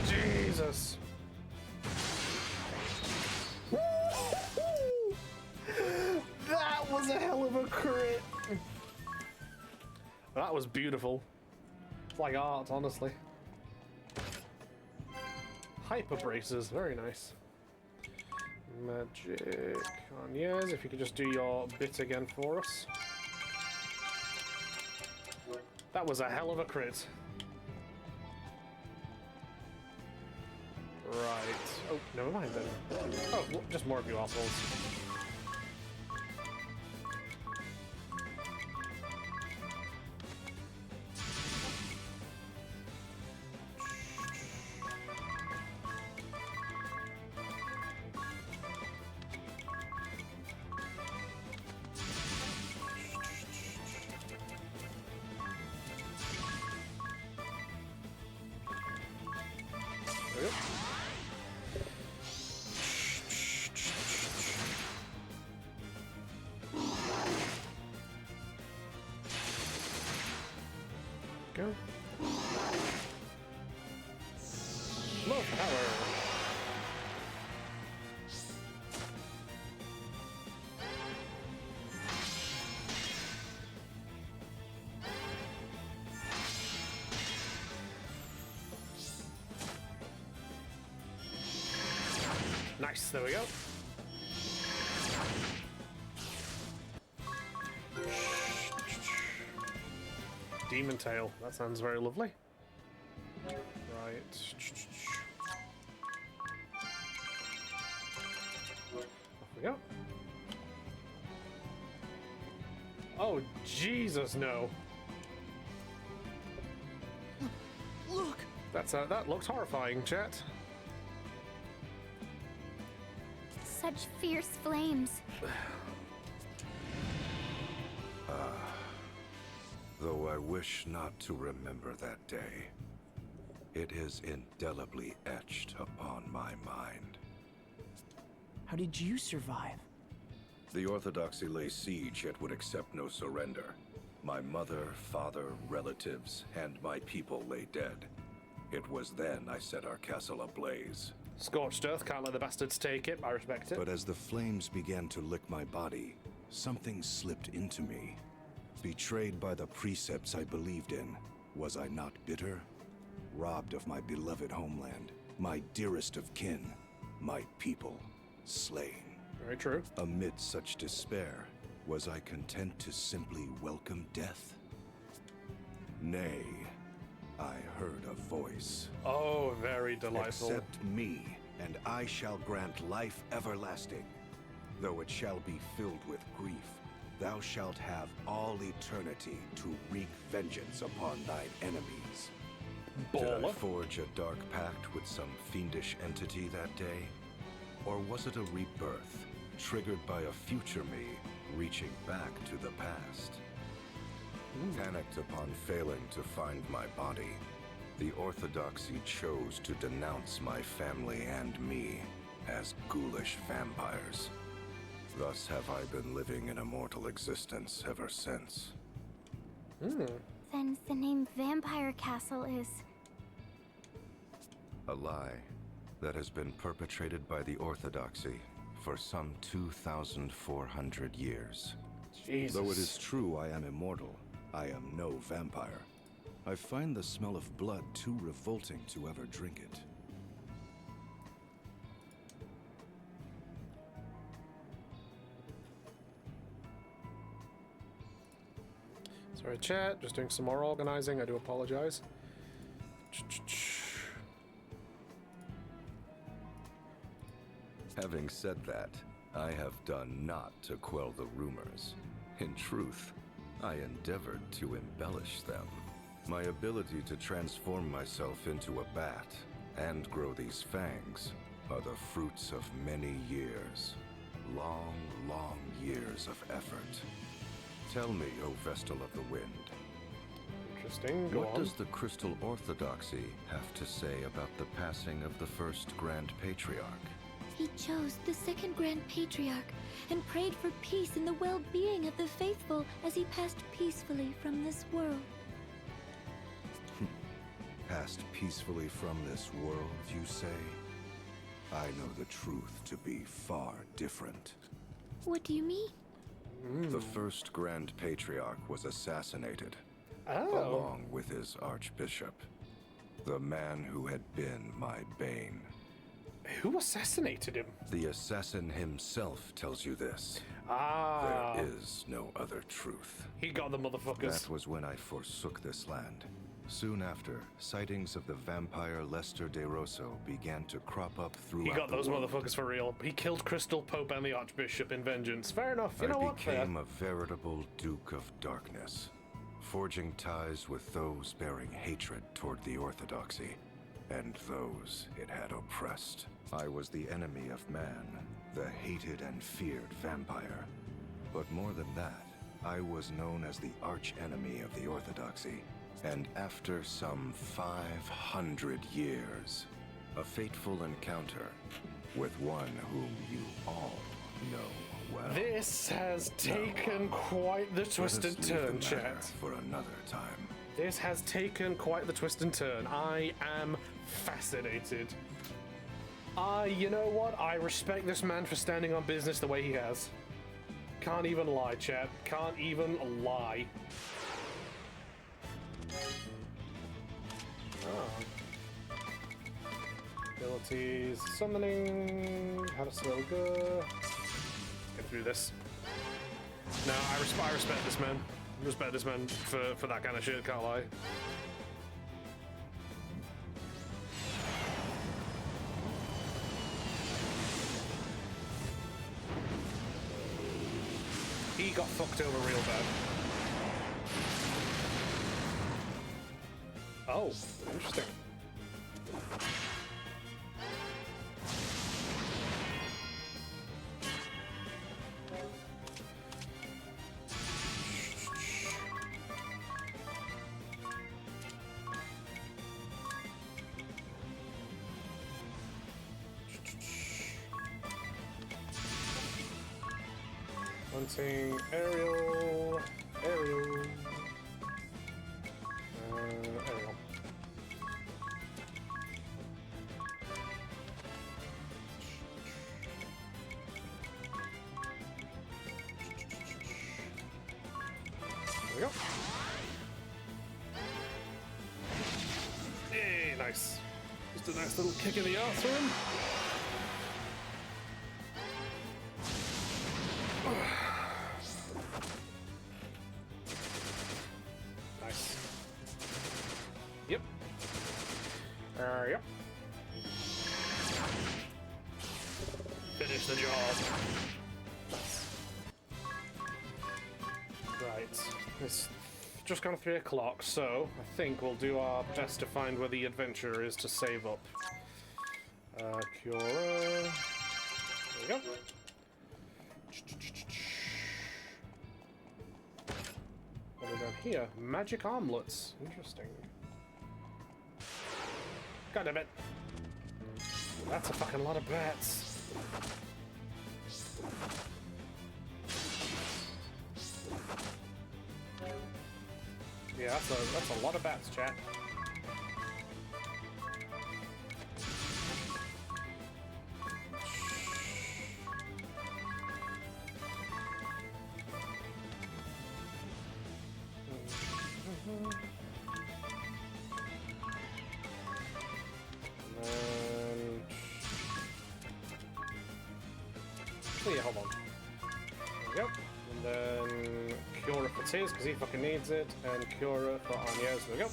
Jesus. That was a hell of a crit. That was beautiful. It's like art, honestly. Hyper braces, very nice. Magic on yes, if you could just do your bit again for us. That was a hell of a crit. Right. Oh, never mind then. Oh, well, just more of you assholes. go. Love power. Nice, there we go. Demon Tail, that sounds very lovely. Right. Off we go. Oh, Jesus, no. Look! That looks horrifying, chat. Such fierce flames. Though I wish not to remember that day, it is indelibly etched upon my mind. How did you survive? The Orthodoxy lay siege yet would accept no surrender. My mother, father, relatives, and my people lay dead. It was then I set our castle ablaze. Scorched earth, can't let the bastards take it. I respect it. But as the flames began to lick my body, something slipped into me. Betrayed by the precepts I believed in, was I not bitter? Robbed of my beloved homeland, my dearest of kin, my people, slain. Very true. Amid such despair, was I content to simply welcome death? Nay, I heard a voice. Oh, very delightful. Accept me, and I shall grant life everlasting. Though it shall be filled with grief, thou shalt have all eternity to wreak vengeance upon thine enemies. Did I Baller. forge a dark pact with some fiendish entity that day? Or was it a rebirth, triggered by a future me reaching back to the past? Panicked upon failing to find my body, the Orthodoxy chose to denounce my family and me as ghoulish vampires. Thus have I been living an immortal existence ever since. Then the name Vampire Castle is... A lie that has been perpetrated by the Orthodoxy for some 2,400 years. Jesus. Though it is true I am immortal, I am no vampire. I find the smell of blood too revolting to ever drink it. Sorry, chat. Just doing some more organizing. I do apologize. Having said that, I have done naught to quell the rumors. In truth, I endeavored to embellish them. My ability to transform myself into a bat and grow these fangs are the fruits of many years. Long, long years of effort. Tell me, O Vestal of the Wind, Interesting. Go what on. does the Crystal Orthodoxy have to say about the passing of the first Grand Patriarch? He chose the second Grand Patriarch and prayed for peace and the well-being of the faithful as he passed peacefully from this world. Passed peacefully from this world, you say? I know the truth to be far different. What do you mean? The first Grand Patriarch was assassinated, Oh. along with his Archbishop, the man who had been my bane. Who assassinated him? The assassin himself tells you this. Ah. There is no other truth. He got the motherfuckers. That was when I forsook this land. Soon after, sightings of the vampire Lester de Rosso began to crop up throughout He got the those world. motherfuckers for real. He killed Crystal Pope and the Archbishop in vengeance. Fair enough. You know I what? Fair. became a veritable Duke of Darkness, forging ties with those bearing hatred toward the Orthodoxy, and those it had oppressed. I was the enemy of man, the hated and feared vampire. But more than that, I was known as the arch-enemy of the Orthodoxy. And after some 500 years, a fateful encounter with one whom you all know well. This has taken quite the Let us twisted leave turn, the matter chat. for another time. This has taken quite the twist and turn. I am fascinated. You know what? I respect this man for standing on business the way he has. Can't even lie, chat. Can't even lie. Oh. Abilities, summoning, how to Swelga. Get through this. No, I respect this man. Respect this man for that kind of shit, can't lie. He got fucked over real bad. Oh, interesting. Hunting, aerial, aerial, aerial. There we go. Hey, nice. Just a nice little kick in the arse for him. Nice. Yep. Yep. Finish the job. Right. It's just gone 3 o'clock, so I think we'll do our best to find where the adventure is to save up. Cura. There we go. What are down here? Magic armlets. Interesting. God damn it. That's a fucking lot of bats. Yeah, that's a lot of bats, chat. Yeah, hold on. There we go. And then Cura for Tiz, because he fucking needs it, and Cura for Agnes. There we go.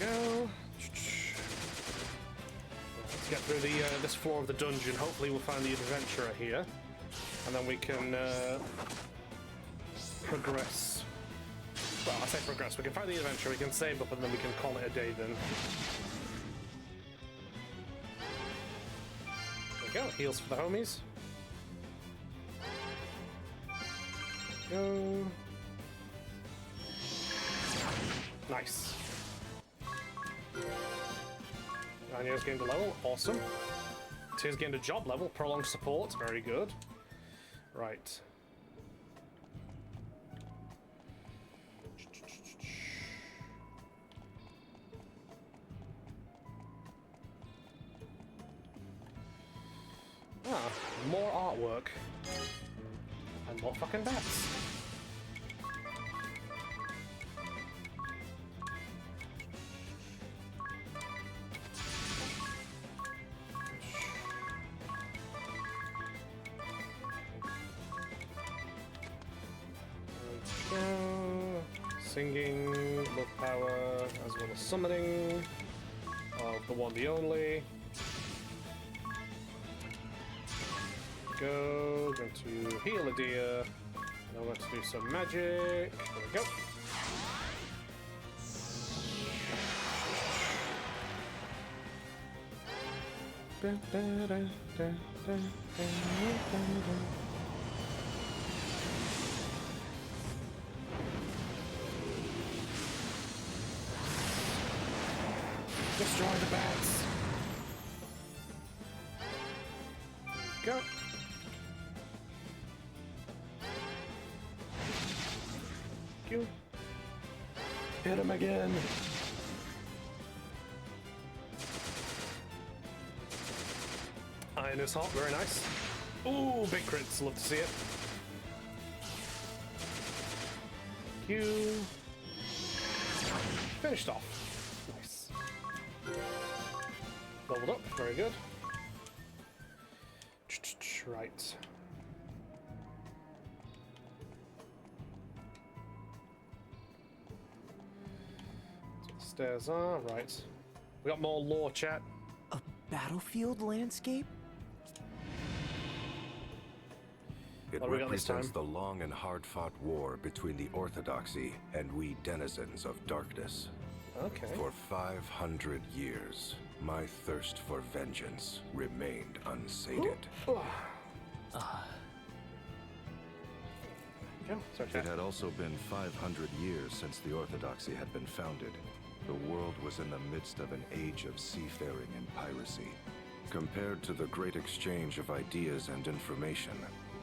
Go. Let's get through this floor of the dungeon. Hopefully we'll find the adventurer here, and then we can progress. Well, I say progress. We can find the adventurer, we can save up, and then we can call it a day then. There we go. Heals for the homies. Go. Nice. Anya's gained a level, awesome. Tiz gained a job level, prolonged support, very good. Right. Ah, more artwork. And more fucking bats. Singing, love power, as well as summoning of the one, the only. Go, going to heal a deer, and I'm going to do some magic. There we go. bats. Go. You. Hit him again. Iron is hot, very nice. Ooh, big crits, love to see it. Q. Finished off. Nice. Leveled up, very good. Right. Stairs are, right. We got more lore, chat. A battlefield landscape? It What do we got this represents time? the long and hard-fought war between the Orthodoxy and we denizens of darkness. Okay. For 500 years, my thirst for vengeance remained unsated. Go. Sorry, It chat. had also been 500 years since the Orthodoxy had been founded. The world was in the midst of an age of seafaring and piracy. Compared to the great exchange of ideas and information,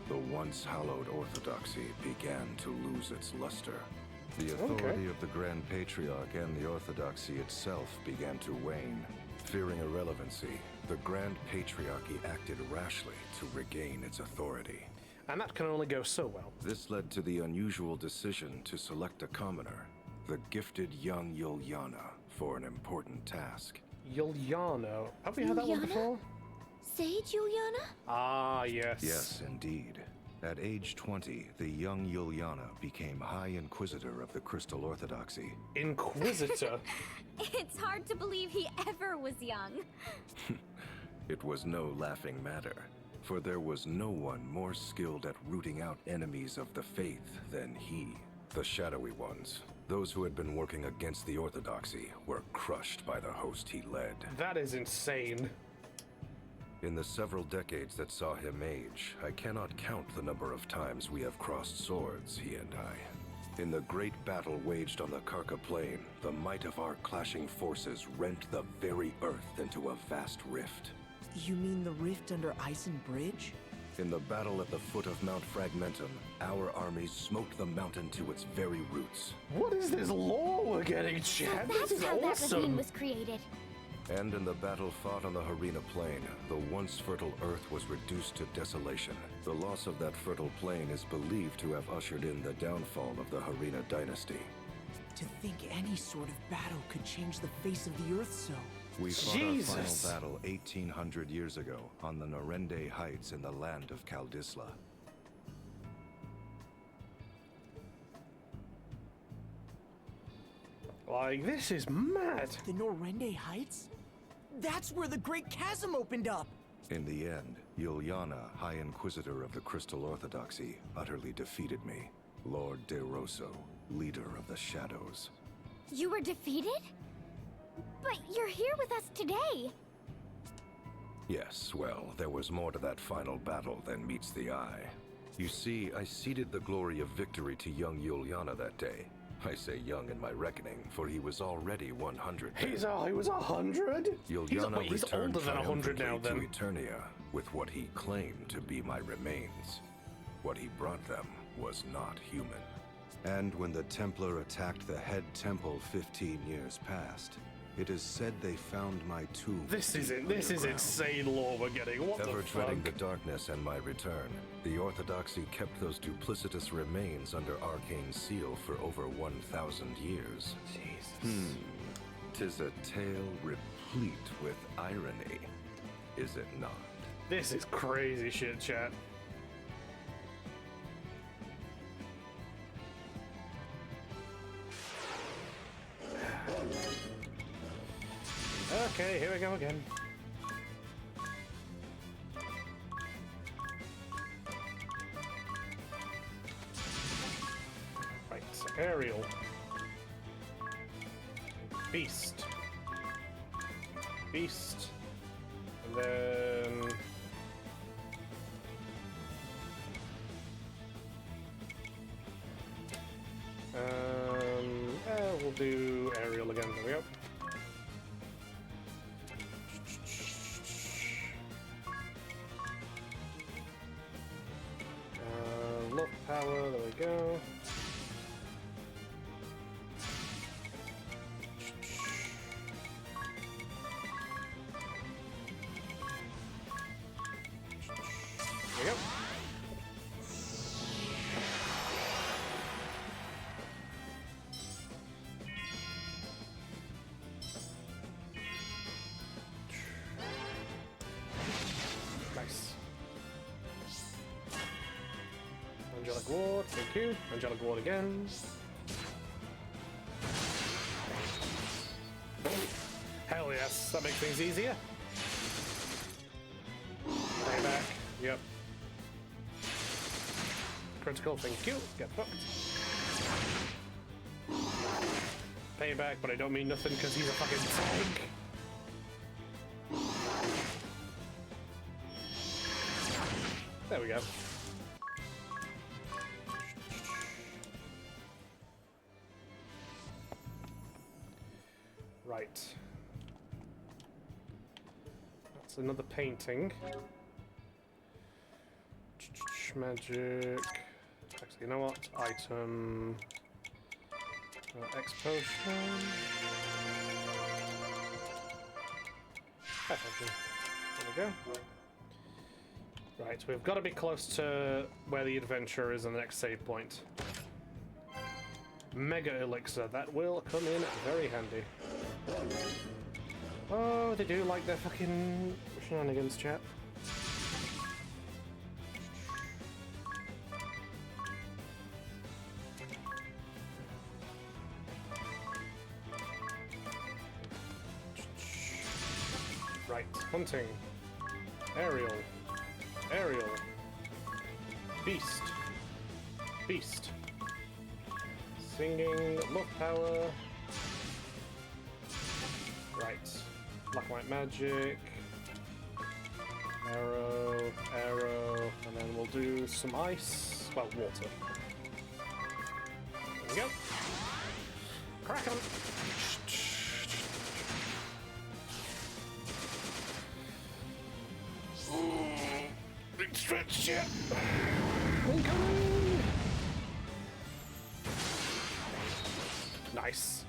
the once hallowed Orthodoxy began to lose its luster. The authority of the Grand Patriarch and the Orthodoxy itself began to wane. Fearing irrelevancy, the Grand Patriarchy acted rashly to regain its authority. And that can only go so well. This led to the unusual decision to select a commoner, the gifted young Yuliana, for an important task. Yuliano. Have we had that one Yuliana? before? Sage Juliana? Ah, yes. Yes, indeed. At age 20, the young Yuliana became High Inquisitor of the Crystal Orthodoxy. Inquisitor. It's hard to believe he ever was young. It was no laughing matter, for there was no one more skilled at rooting out enemies of the faith than he. The shadowy ones, those who had been working against the Orthodoxy, were crushed by the host he led. That is insane. In the several decades that saw him age, I cannot count the number of times we have crossed swords, he and I. In the great battle waged on the Karka Plain, the might of our clashing forces rent the very earth into a vast rift. You mean the rift under Eisen Bridge? In the battle at the foot of Mount Fragmentum, our armies smote the mountain to its very roots. What is this lore we're getting, chat? This That's is how that ravine awesome. was created. And in the battle fought on the Harina Plain, the once fertile earth was reduced to desolation. The loss of that fertile plain is believed to have ushered in the downfall of the Harina dynasty. To think any sort of battle could change the face of the earth so. We fought Jesus. our final battle 1800 years ago on the Norende Heights in the land of Kaldisla. Like, this is mad. The Norende Heights? That's where the Great Chasm opened up! In the end, Yuliana, High Inquisitor of the Crystal Orthodoxy, utterly defeated me. Lord De Rosso, leader of the Shadows. You were defeated? But you're here with us today. Yes, well, there was more to that final battle than meets the eye. You see, I ceded the glory of victory to young Yuliana that day. I say young in my reckoning, for he was already 100. He was 100? Yuliana He's returned older than 100 now, triumphantly then. to Eternia with what he claimed to be my remains. What he brought them was not human. And when the Templar attacked the head temple 15 years past, it is said they found my tomb. This is deep This is underground. insane lore we're getting. What Ever the dreading fuck? the darkness and my return, the Orthodoxy kept those duplicitous remains under arcane seal for over 1,000 years. Jesus. 'Tis a tale replete with irony, is it not? This is crazy shit, chat. Okay, here we go again. Right, so Ariel. Beast. Beast. And then... we'll do Ariel again. There we go. ward, thank you. Angelic ward again. Hell yes, that makes things easier. Payback, yep. Critical, thank you. Get fucked. Payback, but I don't mean nothing because he's a fucking tank. There we go. Right. That's another painting. Magic. Actually, you know what? Item. X potion. There we go. Right, we've got to be close to where the adventure is in the next save point. Mega Elixir, that will come in very handy. Oh, they do like their fucking shenanigans, chat. Right, hunting. Aerial. Aerial. Beast. Beast. Singing. Love power. Right. Black and white magic. Arrow. Arrow. And then we'll do some ice. Well, water. There we go. Crack 'em. Big stretch, yeah. Incoming. Nice.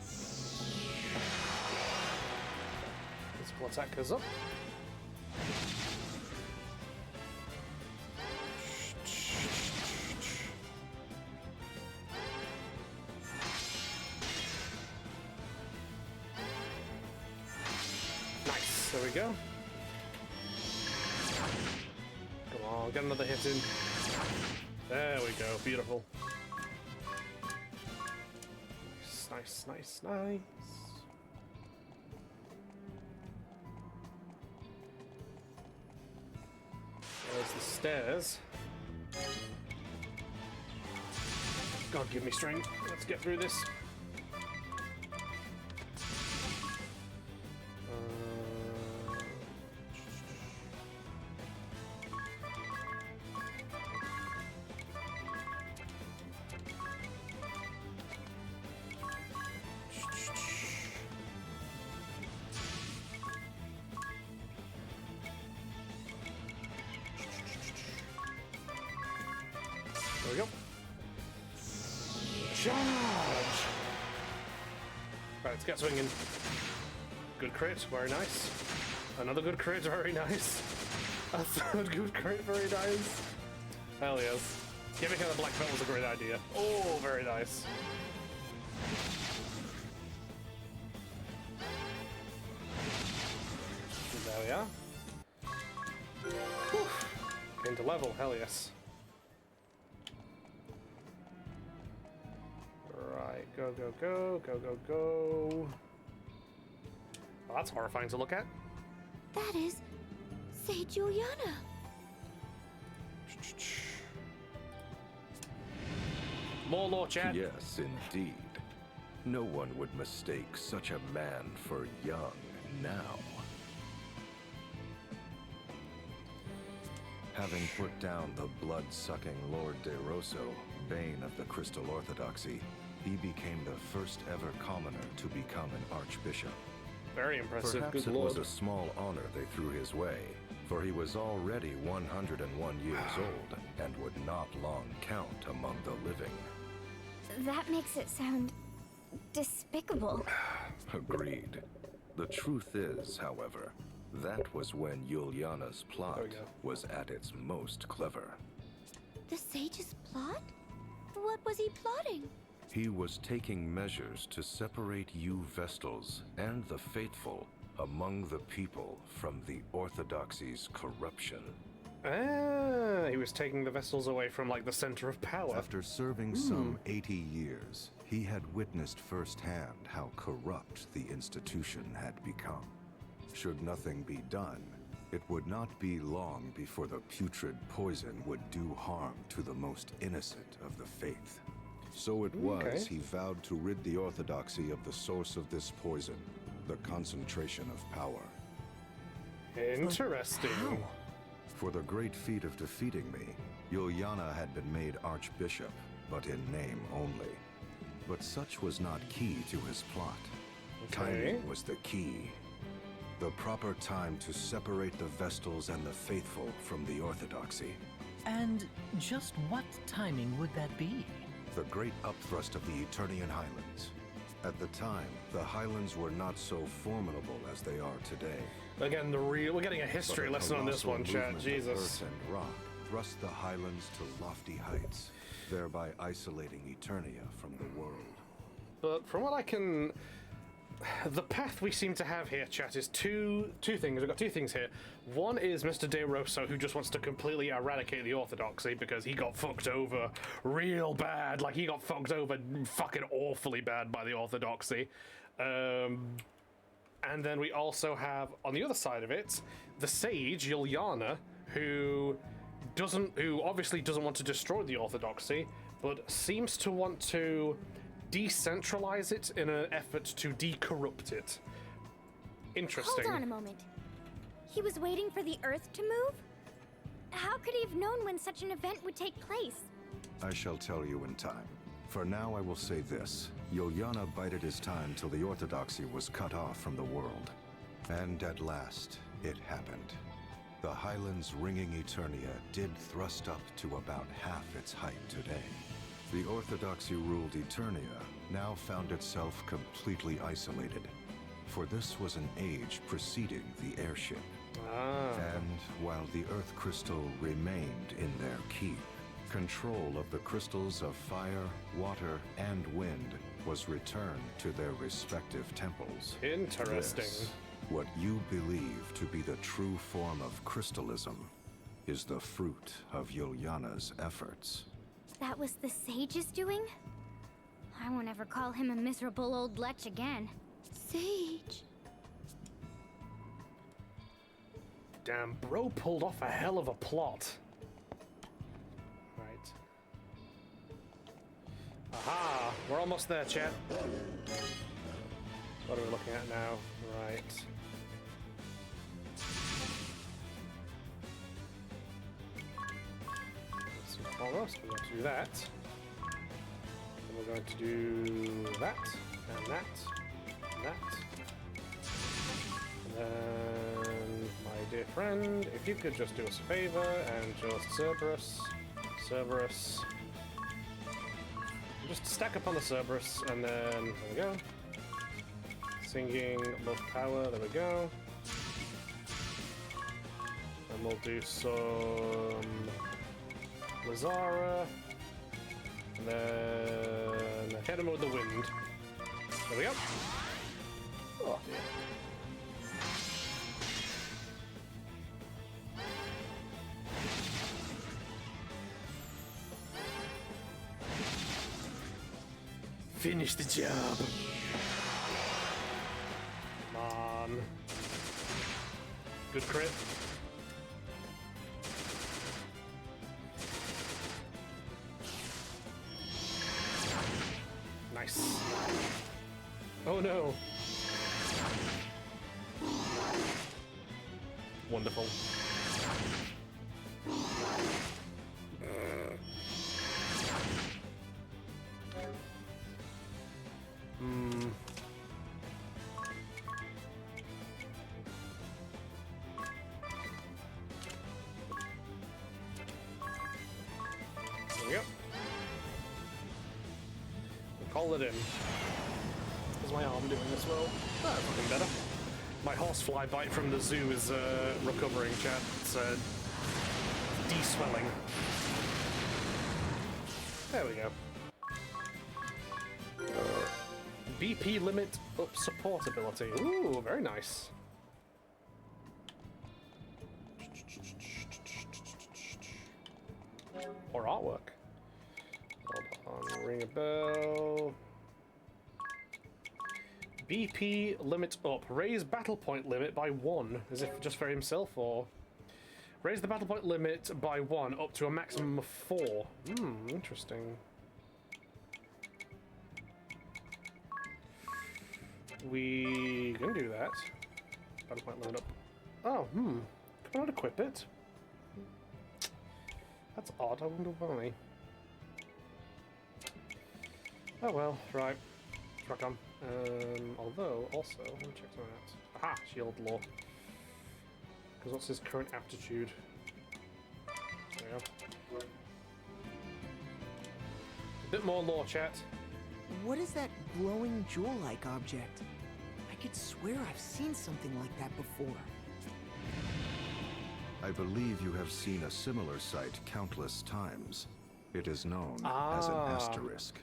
Physical attack goes up. Nice. There we go. Get another hit in. There we go. Beautiful. Nice, nice, nice, nice. There's the stairs. God, give me strength. Let's get through this. There we go. Charge! Right, let's get swinging. Good crit, very nice. Another good crit, very nice. A third good crit, very nice. Hell yes. Giving her the black belt was a great idea. Oh, very nice. There we are. Whew. Into level, hell yes. Right, go, go, go, go, go, go. Well, that's horrifying to look at. That is Say Juliana. More lore, chat. Yes, indeed. No one would mistake such a man for young now. Having put down the blood-sucking Lord De Rosso, bane of the Crystal Orthodoxy, he became the first ever commoner to become an archbishop. Very impressive. Perhaps Good it lord. was a small honor they threw his way, for he was already 101 years old and would not long count among the living. That makes it sound despicable. Agreed. The truth is, however, that was when Juliana's plot There we go. was at its most clever. The sage's plot? What was he plotting? He was taking measures to separate you Vestals and the faithful among the people from the Orthodoxy's corruption. Ah, he was taking the vessels away from, like, the center of power. After serving some 80 years, he had witnessed firsthand how corrupt the institution had become. Should nothing be done, it would not be long before the putrid poison would do harm to the most innocent of the faith. So it was he vowed to rid the Orthodoxy of the source of this poison, the concentration of power. Interesting. How? For the great feat of defeating me, Yuliana had been made Archbishop, but in name only. But such was not key to his plot. Timing was the key. The proper time to separate the Vestals and the faithful from the Orthodoxy. And just what timing would that be? The great upthrust of the Eternian Highlands. At the time, the Highlands were not so formidable as they are today. Again, we're getting a history But a lesson on this colossal one, chat. movement of Jesus. Earth and rock thrust the Highlands to lofty heights, thereby isolating Eternia from the world. But from what I can... The path we seem to have here, chat, is two things. We've got two things here. One is Mr. De Rosso, who just wants to completely eradicate the Orthodoxy because he got fucked over real bad. Like, he got fucked over fucking awfully bad by the Orthodoxy. And then we also have, on the other side of it, the sage, Yuliana, who obviously doesn't want to destroy the Orthodoxy, but seems to want to decentralize it in an effort to decorrupt it. Interesting. Hold on a moment. He was waiting for the Earth to move? How could he have known when such an event would take place? I shall tell you in time. For now, I will say this. Yuliana bided his time till the Orthodoxy was cut off from the world. And at last, it happened. The Highlands ringing Eternia did thrust up to about half its height today. The Orthodoxy-ruled Eternia now found itself completely isolated, for this was an age preceding the airship. And while the Earth Crystal remained in their keep, control of the crystals of fire, water, and wind was returned to their respective temples. Interesting. This, what you believe to be the true form of crystalism, is the fruit of Yuliana's efforts. That was the sage's doing? I won't ever call him a miserable old lech again. Sage. Damn, bro pulled off a hell of a plot. Right. Aha! We're almost there, chat. What are we looking at now? Right. Almost. We're going to do that. And we're going to do that, and that, and that. And then, my dear friend, if you could just do us a favor and just Cerberus. Just stack up on the Cerberus, and then, there we go. Singing Love Power, there we go. And we'll do some Lazara, and then hit him with the wind. There we go. Oh dear. Finish the job. Come on. Good crit. Nice. Oh no. Wonderful. There we go. Call it in. Is my arm doing as well? Ah, fucking better. My horsefly bite from the zoo is recovering, chat. It's de-swelling. There we go. BP limit up support ability. Ooh, very nice. Or artwork. Hold on, ring a bell. BP limit up. Raise battle point limit by 1. As if just for himself, or... Raise the battle point limit by 1 up to a maximum of 4. Interesting. We can do that. Battle point limit up. Oh, Can I not equip it? That's odd, I wonder why. Oh well, right. Rock on. Although, also, let me check something out. Aha! Shield law. Because what's his current aptitude? There we go. A bit more lore, chat. What is that glowing jewel-like object? I could swear I've seen something like that before. I believe you have seen a similar sight countless times. It is known as an asterisk.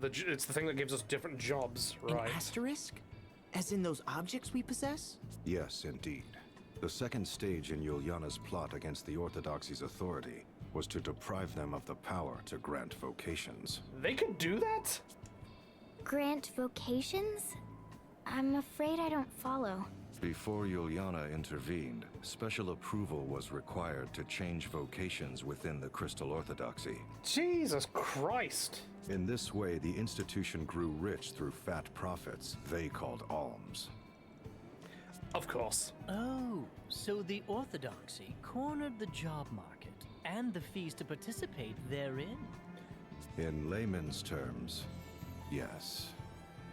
It's the thing that gives us different jobs, right? An asterisk? As in those objects we possess? Yes, indeed. The second stage in Yuliana's plot against the Orthodoxy's authority was to deprive them of the power to grant vocations. They could do that? Grant vocations? I'm afraid I don't follow. Before Yuliana intervened, special approval was required to change vocations within the Crystal Orthodoxy. Jesus Christ! In this way, the institution grew rich through fat profits they called alms. Of course. Oh, so the Orthodoxy cornered the job market and the fees to participate therein. In layman's terms, yes.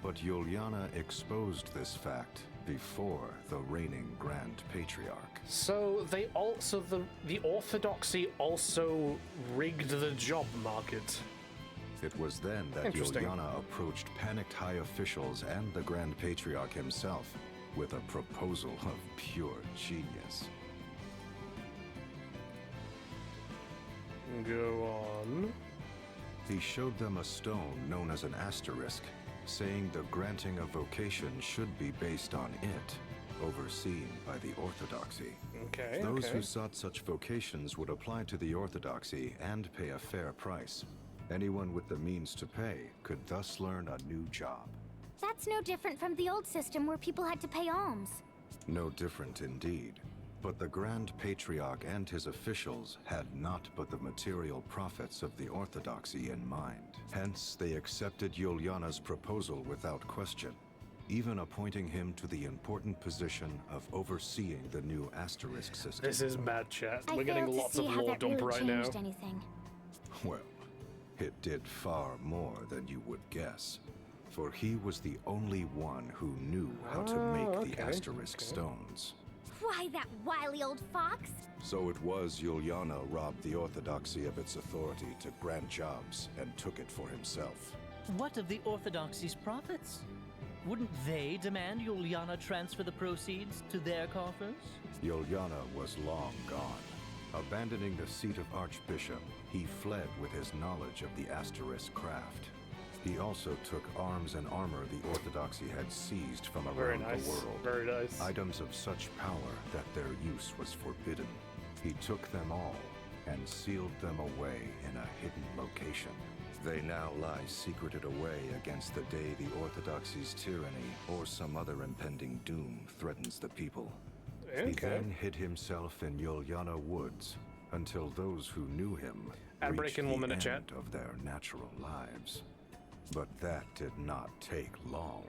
But Yuliana exposed this fact before the reigning Grand Patriarch. So they also the Orthodoxy also rigged the job market. It was then that Interesting. Yuliana approached panicked high officials and the Grand Patriarch himself with a proposal of pure genius. Go on. He showed them a stone known as an asterisk, saying the granting of vocation should be based on it, overseen by the Orthodoxy. Okay, Those okay. who sought such vocations would apply to the Orthodoxy and pay a fair price. Anyone with the means to pay could thus learn a new job. That's no different from the old system where people had to pay alms. No different indeed. But the Grand Patriarch and his officials had not but the material profits of the Orthodoxy in mind. Hence, they accepted Yuliana's proposal without question, even appointing him to the important position of overseeing the new asterisk system. This is mad, chat. I We're getting failed to lots see of how lore that dump really right now. changed anything. Well, it did far more than you would guess. For he was the only one who knew how to make the asterisk stones. Why, that wily old fox? So it was Yuliana robbed the Orthodoxy of its authority to grant jobs and took it for himself. What of the Orthodoxy's profits? Wouldn't they demand Yuliana transfer the proceeds to their coffers? Yuliana was long gone. Abandoning the seat of Archbishop, he fled with his knowledge of the asterisk craft. He also took arms and armor the Orthodoxy had seized from Very around nice. the world. Very nice. Items of such power that their use was forbidden. He took them all and sealed them away in a hidden location. They now lie secreted away against the day the Orthodoxy's tyranny or some other impending doom threatens the people. He Okay. then hid himself in Yuliana Woods until those who knew him And reached breaking the 1 minute end chat. of their natural lives. But that did not take long,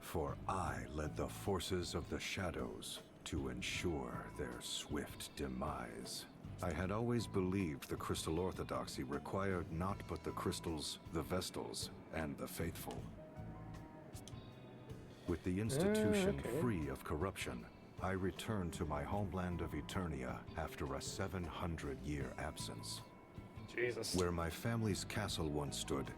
for I led the forces of the shadows to ensure their swift demise. I had always believed the Crystal Orthodoxy required not but the crystals, the Vestals, and the faithful. With the institution okay. free of corruption, I returned to my homeland of Eternia after a 700-year absence. Jesus. Where my family's castle once stood,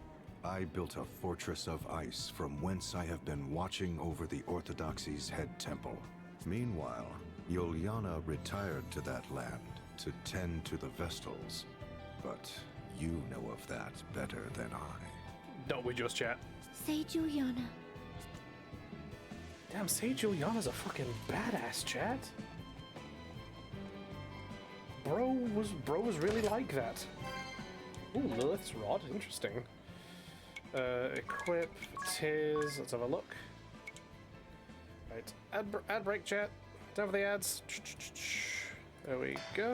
I built a fortress of ice from whence I have been watching over the Orthodoxy's head temple. Meanwhile, Yuliana retired to that land to tend to the Vestals. But you know of that better than I. Don't we just, chat? Say Juliana. Damn, Sage Juliana's a fucking badass, chat. Bro was really like that. Ooh, Lilith's Rod. Interesting. Equip. Tears. Let's have a look. Right. Ad break, chat. Down for the ads. There we go.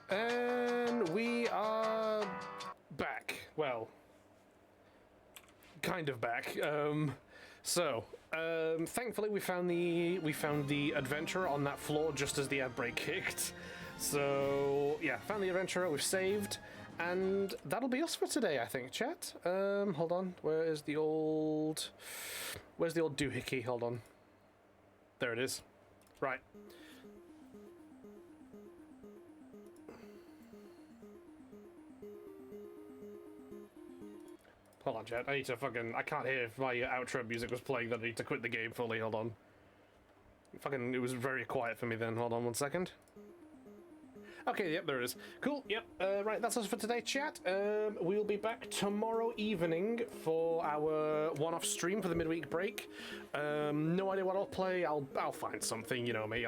And we are back. Well, kind of back. Thankfully we found the adventurer on that floor just as the ad break kicked. So yeah, found the adventurer. We've saved, and that'll be us for today, I think. Chat. Hold on. Where's the old doohickey? Hold on. There it is. Right. Hold on, chat. I need to I can't hear if my outro music was playing, then I need to quit the game fully. Hold on. It was very quiet for me then. Hold on one second. Okay, yep, there it is. Cool, yep. Right, that's us for today, chat. We'll be back tomorrow evening for our one-off stream for the midweek break. No idea what I'll play. I'll find something, you know me.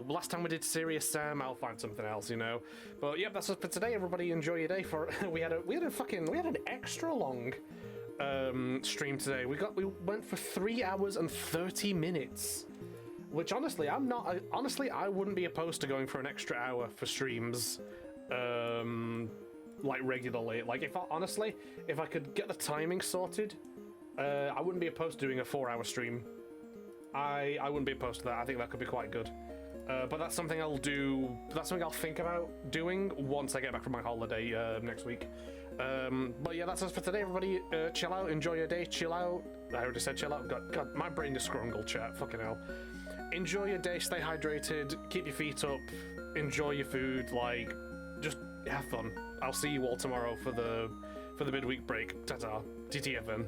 Last time we did Serious Sam, I'll find something else, you know. But yep, that's us for today. Everybody enjoy your day. We had an extra long stream today. We went for 3 hours and 30 minutes. Which honestly, I wouldn't be opposed to going for an extra hour for streams, like regularly. Like if I could get the timing sorted, I wouldn't be opposed to doing a 4-hour stream. I wouldn't be opposed to that. I think that could be quite good. But that's something I'll do. That's something I'll think about doing once I get back from my holiday next week. But yeah, that's us for today. Everybody, chill out, enjoy your day, chill out. I already said chill out. God, my brain is scrungled, chat. Fucking hell. Enjoy your day, stay hydrated, keep your feet up, enjoy your food, like, just have fun. I'll see you all tomorrow for the for the midweek break. Ta-ta. TTFN.